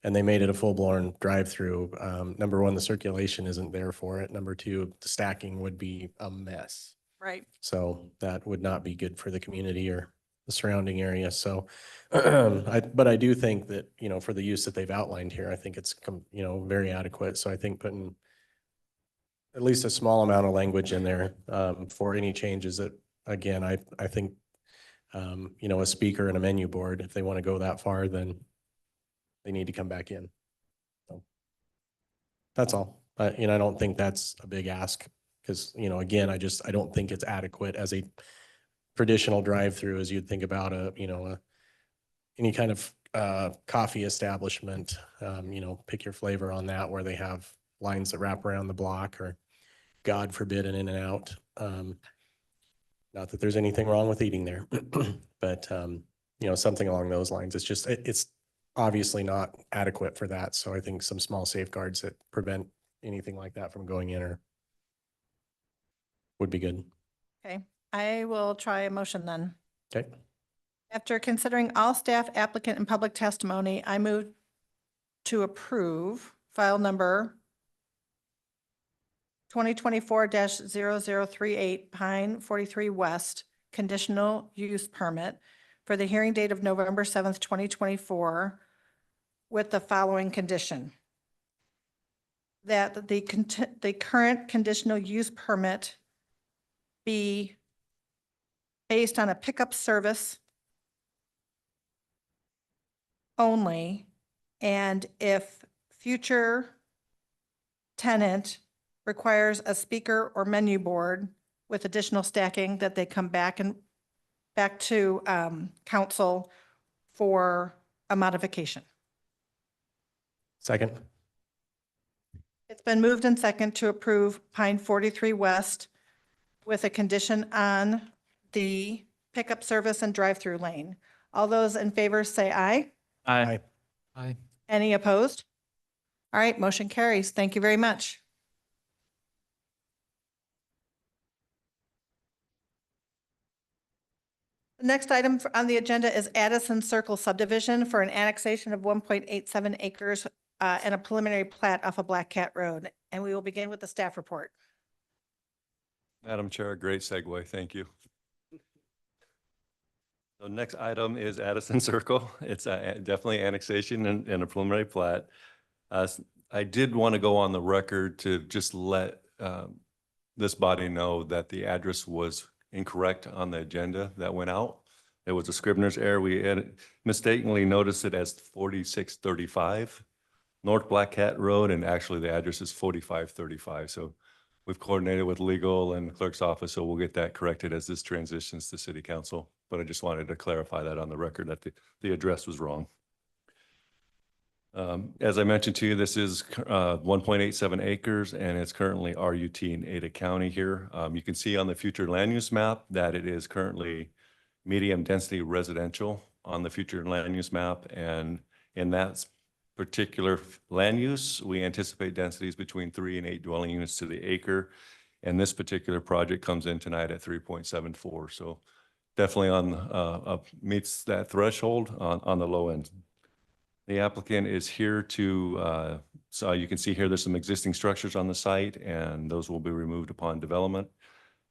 [SPEAKER 2] and they made it a full-blown drive-through, number one, the circulation isn't there for it. Number two, the stacking would be a mess.
[SPEAKER 5] Right.
[SPEAKER 2] So that would not be good for the community or the surrounding area. So, but I do think that, for the use that they've outlined here, I think it's, very adequate. So I think putting at least a small amount of language in there, for any changes that, again, I think, a speaker and a menu board, if they want to go that far, then they need to come back in. So that's all. I don't think that's a big ask because, again, I don't think it's adequate as a traditional drive-through as you'd think about any kind of coffee establishment, pick your flavor on that where they have lines that wrap around the block or God forbid an In-N-Out. Not that there's anything wrong with eating there, but something along those lines. It's just, it's obviously not adequate for that. So I think some small safeguards that prevent anything like that from going in would be good.
[SPEAKER 5] Okay, I will try a motion then.
[SPEAKER 2] Okay.
[SPEAKER 5] After considering all staff, applicant, and public testimony, I move to approve file number 2024-0038 Pine 43 West conditional use permit for the hearing date of November 7th, 2024, with the following condition. That the current conditional use permit be based on a pickup service only, and if future tenant requires a speaker or menu board with additional stacking, that they come back to council for a modification.
[SPEAKER 2] Second.
[SPEAKER 5] It's been moved and second to approve Pine 43 West with a condition on the pickup service and drive-through lane. All those in favor say aye.
[SPEAKER 9] Aye.
[SPEAKER 7] Aye.
[SPEAKER 5] Any opposed? All right, motion carries. Thank you very much. The next item on the agenda is Addison Circle subdivision for an annexation of 1.87 acres and a preliminary plat off of Black Cat Road. And we will begin with the staff report.
[SPEAKER 15] Madam Chair, great segue. Thank you. The next item is Addison Circle. It's definitely annexation and a preliminary plat. I did want to go on the record to just let this body know that the address was incorrect on the agenda that went out. It was a Scrivener's error. We had mistakenly noticed it as 4635 North Black Cat Road, and actually the address is 4535. So we've coordinated with legal and the clerk's office, so we'll get that corrected as this transitions to city council. But I just wanted to clarify that on the record that the address was wrong. As I mentioned to you, this is 1.87 acres and it's currently RUT in Ada County here. You can see on the future land use map that it is currently medium density residential on the future land use map. And in that particular land use, we anticipate densities between 3 and 8 dwelling units to the acre. And this particular project comes in tonight at 3.74. So definitely meets that threshold on the low end. The applicant is here to, so you can see here, there's some existing structures on the site, and those will be removed upon development.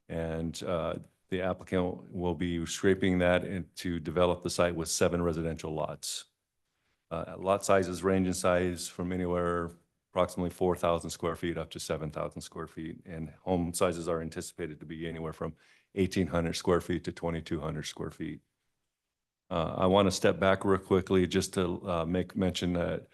[SPEAKER 15] And the applicant will be scraping that to develop the site with 7 residential lots. Lot sizes range in size from anywhere approximately 4,000 square feet up to 7,000 square feet. And home sizes are anticipated to be anywhere from 1,800 square feet to 2,200 square feet. I want to step back real quickly just to make mention that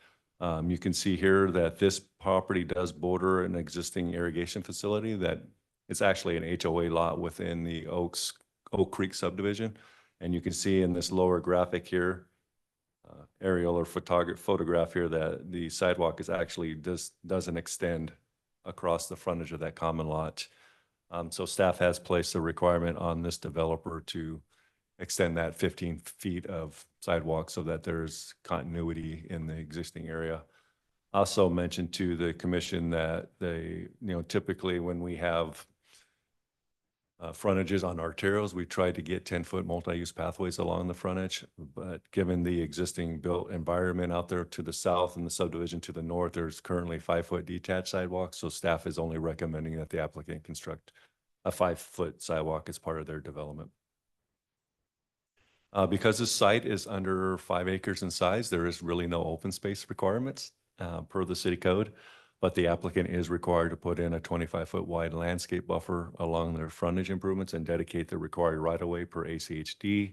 [SPEAKER 15] you can see here that this property does border an existing irrigation facility that it's actually an HOA lot within the Oak Creek subdivision. And you can see in this lower graphic here, aerial or photograph here, that the sidewalk is actually doesn't extend across the frontage of that common lot. So staff has placed a requirement on this developer to extend that 15 feet of sidewalk so that there's continuity in the existing area. Also mentioned to the commission that typically when we have frontages on arterials, we try to get 10-foot multi-use pathways along the frontage, but given the existing built environment out there to the south and the subdivision to the north, there's currently 5-foot detached sidewalks. So staff is only recommending that the applicant construct a 5-foot sidewalk as part of their development. Because this site is under 5 acres in size, there is really no open space requirements per the city code. But the applicant is required to put in a 25-foot wide landscape buffer along their frontage improvements and dedicate the required right-of-way per ACHD.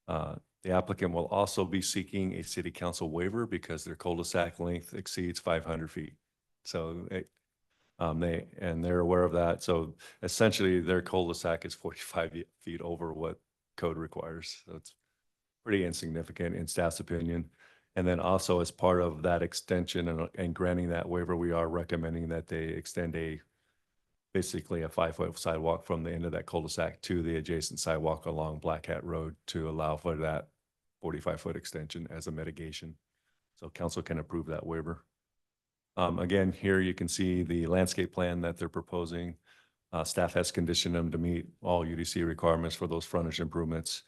[SPEAKER 15] The applicant will also be seeking a city council waiver because their cul-de-sac length exceeds 500 feet. So they're aware of that. So essentially their cul-de-sac is 45 feet over what code requires. So it's pretty insignificant in staff's opinion. And then also as part of that extension and granting that waiver, we are recommending that they extend basically a 5-foot sidewalk from the end of that cul-de-sac to the adjacent sidewalk along Black Hat Road to allow for that 45-foot extension as a mitigation. So council can approve that waiver. Again, here you can see the landscape plan that they're proposing. Staff has conditioned them to meet all UDC requirements for those frontage improvements.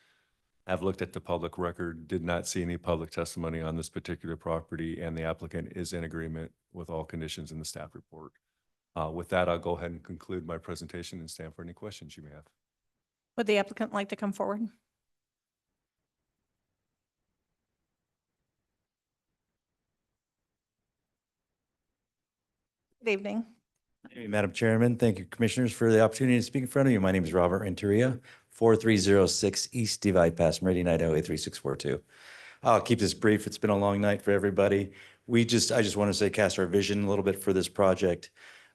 [SPEAKER 15] I've looked at the public record, did not see any public testimony on this particular property, and the applicant is in agreement with all conditions in the staff report. With that, I'll go ahead and conclude my presentation and stand for any questions you may have.
[SPEAKER 5] Would the applicant like to come forward? Good evening.
[SPEAKER 19] Hey, Madam Chairman, thank you, commissioners, for the opportunity to speak in front of you. My name is Robert Renteria, 4306 East Divide Pass, Meridian, Idaho, 83642. I'll keep this brief. It's been a long night for everybody. I just want to say, cast our vision a little bit for this project.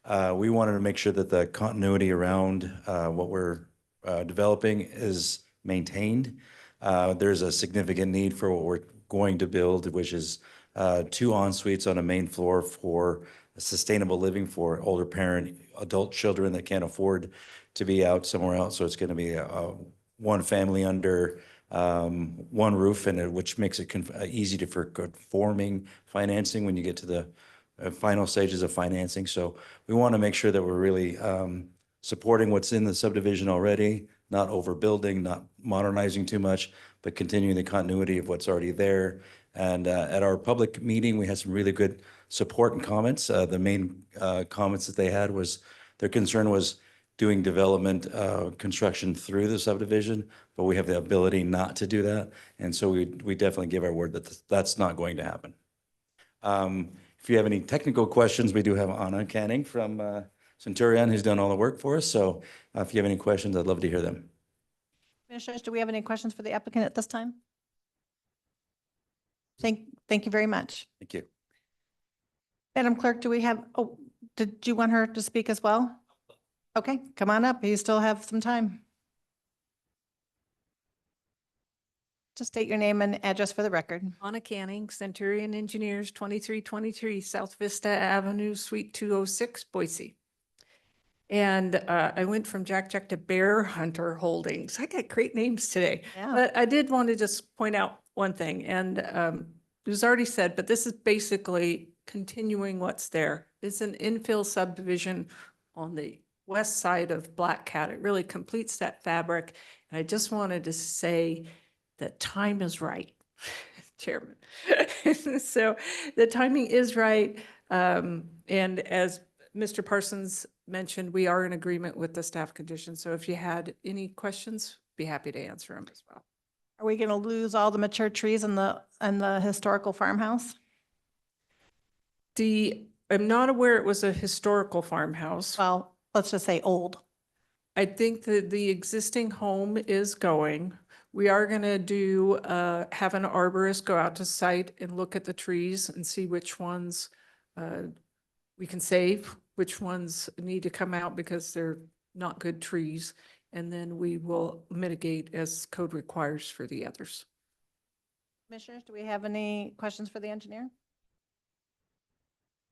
[SPEAKER 19] We wanted to make sure that the continuity around what we're developing is maintained. There's a significant need for what we're going to build, which is 2 en-suites on a main floor for sustainable living for older parent, adult children that can't afford to be out somewhere else. So it's going to be one family under one roof, and which makes it easy for conforming financing when you get to the final stages of financing. So we want to make sure that we're really supporting what's in the subdivision already, not overbuilding, not modernizing too much, but continuing the continuity of what's already there. And at our public meeting, we had some really good support and comments. The main comments that they had was their concern was doing development construction through the subdivision, but we have the ability not to do that. And so we definitely give our word that that's not going to happen. If you have any technical questions, we do have Anna Canning from Centurion who's done all the work for us. So if you have any questions, I'd love to hear them.
[SPEAKER 5] Commissioners, do we have any questions for the applicant at this time? Thank you very much.
[SPEAKER 19] Thank you.
[SPEAKER 5] Madam Clerk, do we have, did you want her to speak as well? Okay, come on up. You still have some time. Just state your name and address for the record.
[SPEAKER 14] Anna Canning, Centurion Engineers, 2323 South Vista Avenue, Suite 206, Boise. And I went from Jack to Bear Hunter Holdings. I got great names today.
[SPEAKER 5] Yeah.
[SPEAKER 14] But I did want to just point out one thing. And it was already said, but this is basically continuing what's there. It's an infill subdivision on the west side of Black Cat. It really completes that fabric. And I just wanted to say that time is right, Chairman. So the timing is right. And as Mr. Parsons mentioned, we are in agreement with the staff conditions. So if you had any questions, be happy to answer them as well.
[SPEAKER 5] Are we going to lose all the mature trees in the historical farmhouse?
[SPEAKER 14] I'm not aware it was a historical farmhouse.
[SPEAKER 5] Well, let's just say old.
[SPEAKER 14] I think that the existing home is going. We are going to do, have an arborist go out to site and look at the trees and see which ones we can save, which ones need to come out because they're not good trees. And then we will mitigate as code requires for the others.
[SPEAKER 5] Commissioners, do we have any questions for the engineer?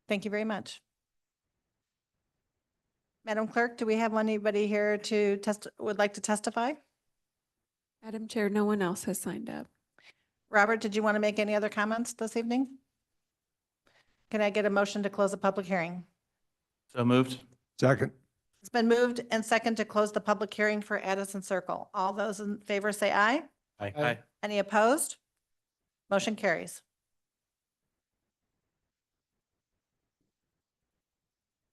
[SPEAKER 5] Thank you very much. Madam Clerk, do we have anybody here to would like to testify?
[SPEAKER 6] Madam Chair, no one else has signed up.
[SPEAKER 5] Robert, did you want to make any other comments this evening? Can I get a motion to close the public hearing?
[SPEAKER 9] So moved.
[SPEAKER 17] Second.
[SPEAKER 5] It's been moved and second to close the public hearing for Addison Circle. All those in favor say aye.
[SPEAKER 9] Aye.
[SPEAKER 5] Any opposed? Motion carries.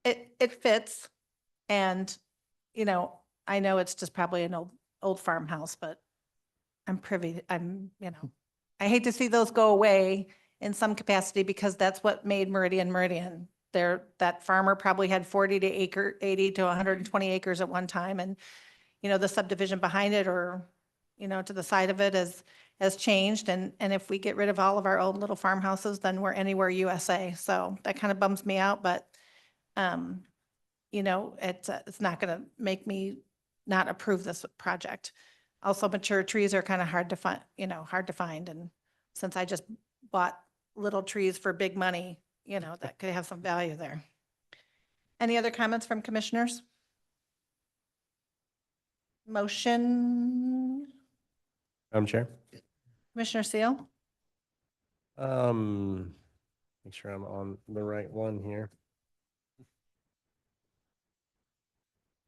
[SPEAKER 5] It fits. And, you know, I know it's just probably an old farmhouse, but I hate to see those go away in some capacity because that's what made Meridian Meridian. That farmer probably had 80 to 120 acres at one time. And, you know, the subdivision behind it or, you know, to the side of it has changed. And if we get rid of all of our old little farmhouses, then we're anywhere USA. So that kind of bums me out, but, you know, it's not going to make me not approve this project. Also, mature trees are kind of hard to find, and since I just bought little trees for big money, you know, that could have some value there. Any other comments from commissioners? Motion,
[SPEAKER 2] Madam Chair.
[SPEAKER 5] Commissioner Seal?
[SPEAKER 2] Make sure I'm on the right one here.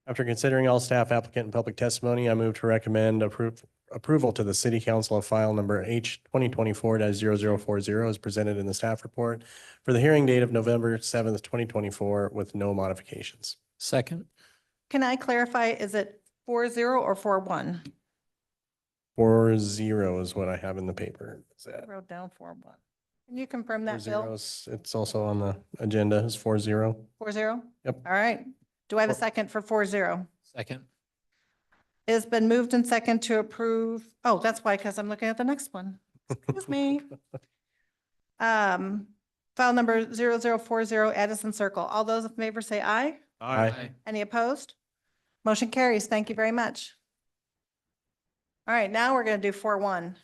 [SPEAKER 2] After considering all staff, applicant, and public testimony, I move to recommend approval to the City Council of file number H 2024-0040 as presented in the staff report for the hearing date of November 7th, 2024 with no modifications.
[SPEAKER 4] Second.
[SPEAKER 5] Can I clarify, is it 4-0 or 4-1?
[SPEAKER 2] 4-0 is what I have in the paper. Is that
[SPEAKER 5] I wrote down 4-1. Can you confirm that,
[SPEAKER 2] 4-0?
[SPEAKER 5] Bill?
[SPEAKER 2] It's also on the agenda as 4-0.
[SPEAKER 5] 4-0?
[SPEAKER 2] Yep.
[SPEAKER 5] All right. Do I have a second for 4-0?
[SPEAKER 4] Second.
[SPEAKER 5] It's been moved and second to approve. Oh, that's why, because I'm looking at the next one. Excuse me. File number 0040 Addison Circle. All those in favor say aye.
[SPEAKER 2] Aye.
[SPEAKER 5] Any opposed? Motion carries. Thank you very much. All right, now we're going to do 4-1.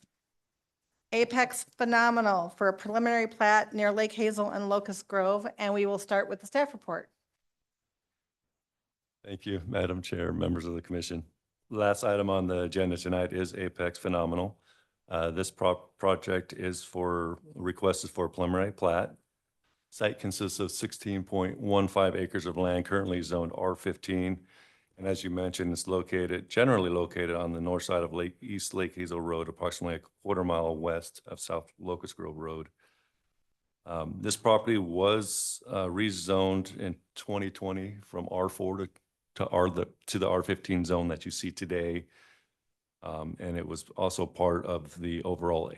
[SPEAKER 5] Apex Phenomenal for a preliminary plat near Lake Hazel and Locust Grove, and we will start with the staff report.
[SPEAKER 15] Thank you, Madam Chair, members of the commission. Last item on the agenda tonight is Apex Phenomenal. This project is requested for a preliminary plat. Site consists of 16.15 acres of land currently zoned R15. And as you mentioned, it's generally located on the north side of East Lake Hazel Road, approximately a quarter mile west of South Locust Grove Road. This property was rezoned in 2020 from R4 to the R15 zone that you see today. And it was also part of the overall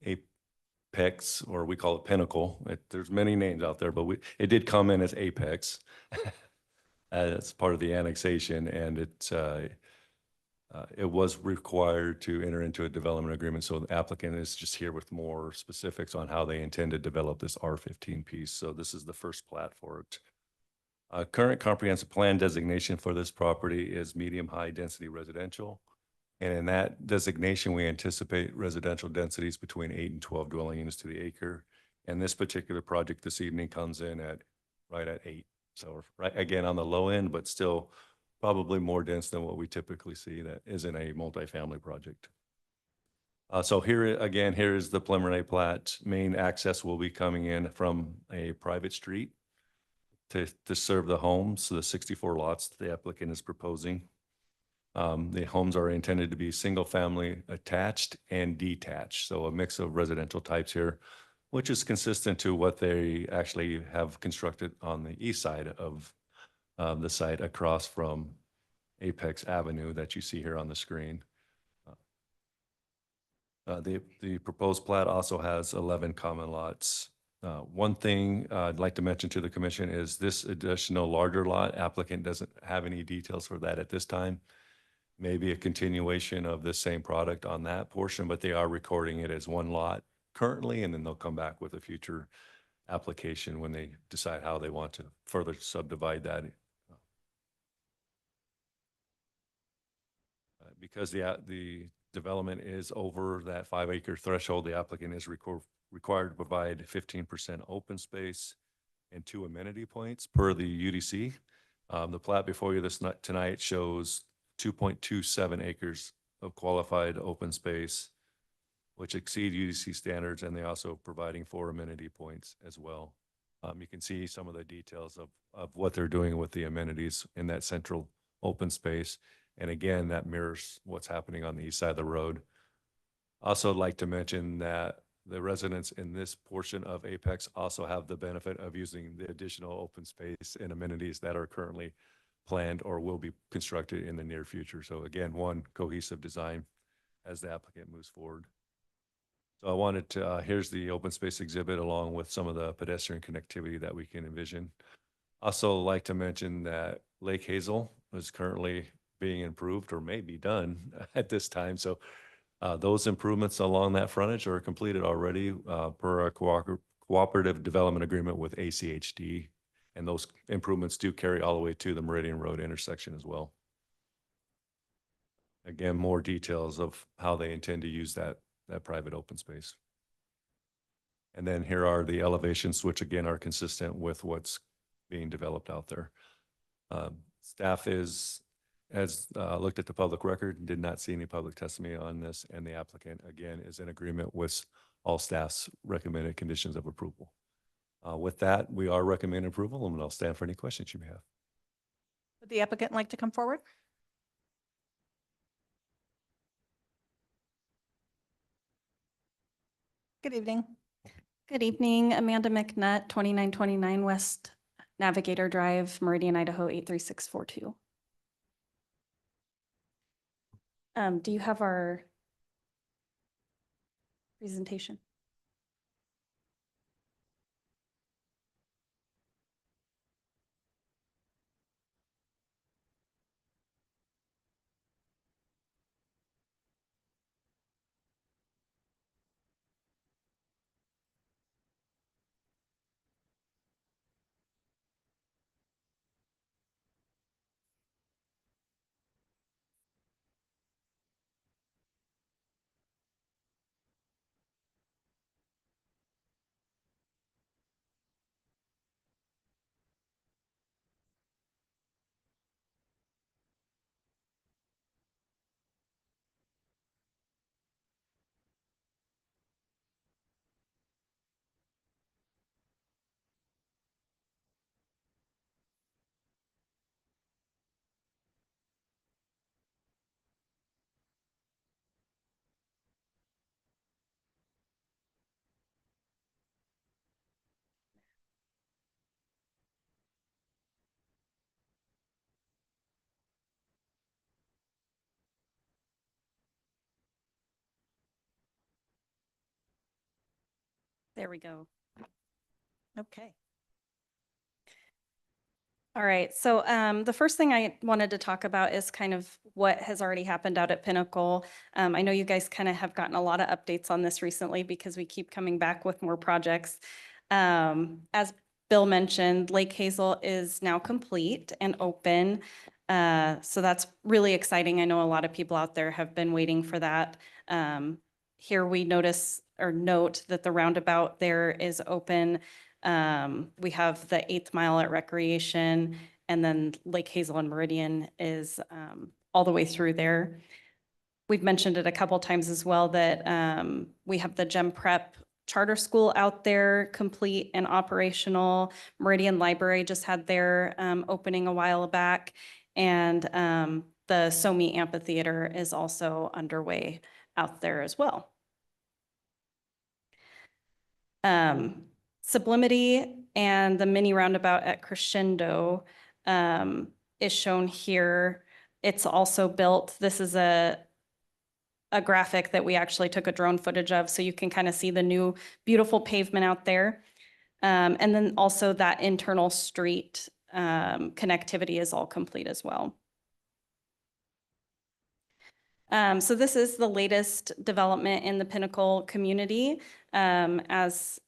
[SPEAKER 15] Apex, or we call it Pinnacle. There's many names out there, but it did come in as Apex. As part of the annexation, and it was required to enter into a development agreement. So the applicant is just here with more specifics on how they intend to develop this R15 piece. So this is the first plat for it. Current comprehensive plan designation for this property is medium high density residential. And in that designation, we anticipate residential densities between 8 and 12 dwelling units to the acre. And this particular project this evening comes in right at 8. So right again on the low end, but still probably more dense than what we typically see that is in a multifamily project. So here, again, here is the preliminary plat. Main access will be coming in from a private street to serve the homes, so the 64 lots the applicant is proposing. The homes are intended to be single-family attached and detached, so a mix of residential types here, which is consistent to what they actually have constructed on the east side of the site across from Apex Avenue that you see here on the screen. The proposed plat also has 11 common lots. One thing I'd like to mention to the commission is this additional larger lot applicant doesn't have any details for that at this time. Maybe a continuation of the same product on that portion, but they are recording it as one lot currently, and then they'll come back with a future application when they decide how they want to further subdivide that. Because the development is over that 5-acre threshold, the applicant is required to provide 15% open space and 2 amenity points per the UDC. The plat before you tonight shows 2.27 acres of qualified open space, which exceed UDC standards, and they're also providing 4 amenity points as well. You can see some of the details of what they're doing with the amenities in that central open space. And again, that mirrors what's happening on the east side of the road. Also like to mention that the residents in this portion of Apex also have the benefit of using the additional open space and amenities that are currently planned or will be constructed in the near future. So again, one cohesive design as the applicant moves forward. So I wanted to, here's the open space exhibit along with some of the pedestrian connectivity that we can envision. Also like to mention that Lake Hazel is currently being improved or may be done at this time. So those improvements along that frontage are completed already per our cooperative development agreement with ACHD. And those improvements do carry all the way to the Meridian Road intersection as well. Again, more details of how they intend to use that private open space. And then here are the elevations, which again are consistent with what's being developed out there. Staff has looked at the public record, did not see any public testimony on this, and the applicant, again, is in agreement with all staff's recommended conditions of approval. With that, we are recommending approval, and I'll stand for any questions you may have.
[SPEAKER 5] Would the applicant like to come forward? Good evening.
[SPEAKER 20] Good evening, Amanda McNutt, 2929 West Navigator Drive, Meridian, Idaho 83642. Do you have our presentation? There we go.
[SPEAKER 5] Okay.
[SPEAKER 20] All right, so the first thing I wanted to talk about is kind of what has already happened out at Pinnacle. I know you guys kind of have gotten a lot of updates on this recently because we keep coming back with more projects. As Bill mentioned, Lake Hazel is now complete and open. So that's really exciting. I know a lot of people out there have been waiting for that. Here we notice or note that the roundabout there is open. We have the 8th mile at Recreation, and then Lake Hazel and Meridian is all the way through there. we've mentioned it a couple times as well that we have the Gem Prep Charter School out there, complete and operational. Meridian Library just had their opening a while back. And the SOMI Amphitheater is also underway out there as well. Sublimity and the mini roundabout at Crescendo is shown here. It's also built, this is a graphic that we actually took a drone footage of, so you can kind of see the new beautiful pavement out there. And then also that internal street connectivity is all complete as well. So this is the latest development in the Pinnacle community. As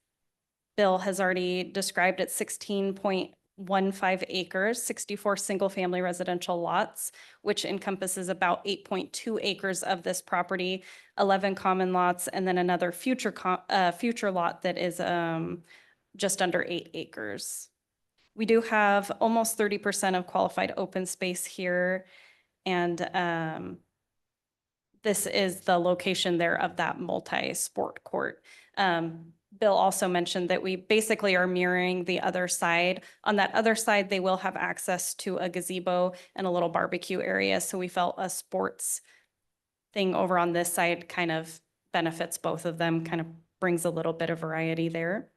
[SPEAKER 20] Bill has already described, it's 16.15 acres, 64 single-family residential lots, which encompasses about 8.2 acres of this property, 11 common lots, and then another future lot that is just under 8 acres. We do have almost 30% of qualified open space here, and this is the location there of that multi-sport court. Bill also mentioned that we basically are mirroring the other side. On that other side, they will have access to a gazebo and a little barbecue area. So we felt a sports thing over on this side kind of benefits both of them, kind of brings a little bit of variety there.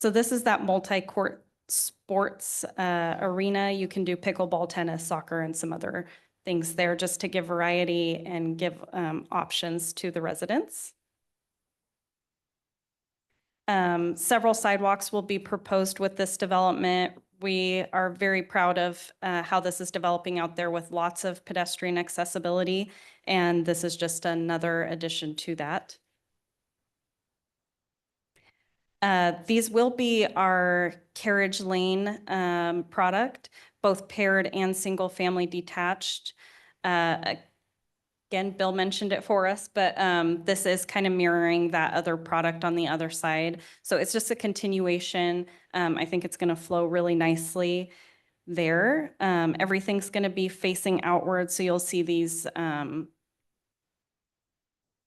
[SPEAKER 20] So this is that multi-court sports arena. You can do pickleball, tennis, soccer, and some other things there just to give variety and give options to the residents. Several sidewalks will be proposed with this development. We are very proud of how this is developing out there with lots of pedestrian accessibility, and this is just another addition to that. These will be our carriage lane product, both paired and single family detached. Again, Bill mentioned it for us, but this is kind of mirroring that other product on the other side. So it's just a continuation. I think it's going to flow really nicely there. Everything's going to be facing outward, so you'll see these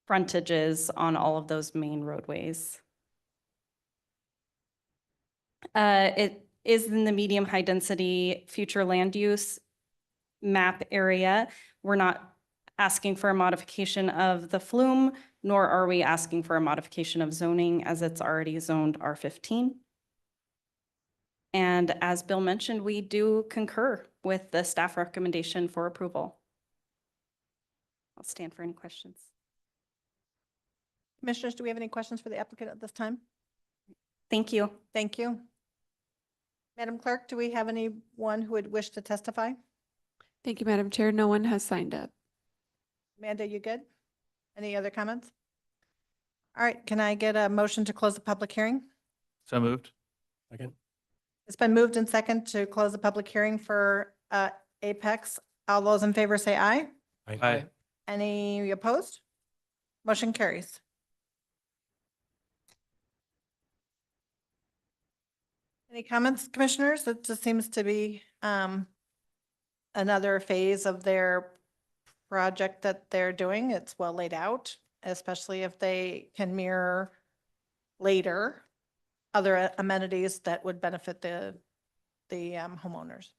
[SPEAKER 20] frontages on all of those main roadways. It is in the medium high density future land use map area. We're not asking for a modification of the flume, nor are we asking for a modification of zoning as it's already zoned R15. And as Bill mentioned, we do concur with the staff recommendation for approval. I'll stand for any questions.
[SPEAKER 5] Commissioners, do we have any questions for the applicant at this time?
[SPEAKER 20] Thank you.
[SPEAKER 5] Thank you. Madam Clerk, do we have anyone who would wish to testify?
[SPEAKER 6] Thank you, Madam Chair. No one has signed up.
[SPEAKER 5] Amanda, you good? Any other comments? All right, can I get a motion to close the public hearing?
[SPEAKER 9] So moved.
[SPEAKER 2] Second.
[SPEAKER 5] It's been moved and second to close the public hearing for Apex. All those in favor say aye.
[SPEAKER 9] Aye.
[SPEAKER 5] Any opposed? Motion carries. Any comments, commissioners? It just seems to be another phase of their project that they're doing. It's well laid out, especially if they can mirror later other amenities that would benefit the homeowners.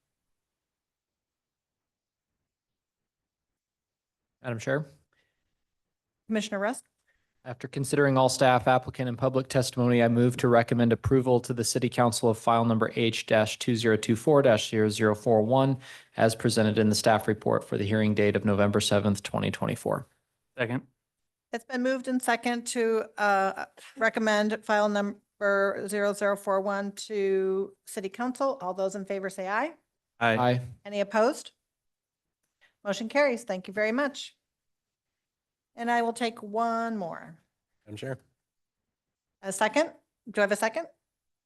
[SPEAKER 7] Madam Chair,
[SPEAKER 5] Commissioner Rusk?
[SPEAKER 7] after considering all staff, applicant, and public testimony, I move to recommend approval to the City Council of file number H-2024-0041 as presented in the staff report for the hearing date of November 7th, 2024.
[SPEAKER 9] Second.
[SPEAKER 5] It's been moved and second to recommend file number 0041 to City Council. All those in favor say aye.
[SPEAKER 7] Aye.
[SPEAKER 5] Any opposed? Motion carries. Thank you very much. And I will take one more.
[SPEAKER 2] I'm sure.
[SPEAKER 5] A second? Do I have a second?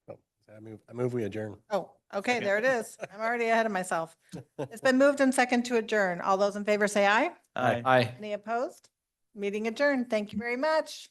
[SPEAKER 2] Oh, I move we adjourn.
[SPEAKER 5] Oh, okay, there it is. I'm already ahead of myself. It's been moved and second to adjourn. All those in favor say aye.
[SPEAKER 9] Aye.
[SPEAKER 7] Aye.
[SPEAKER 5] Any opposed? Meeting adjourned. Thank you very much.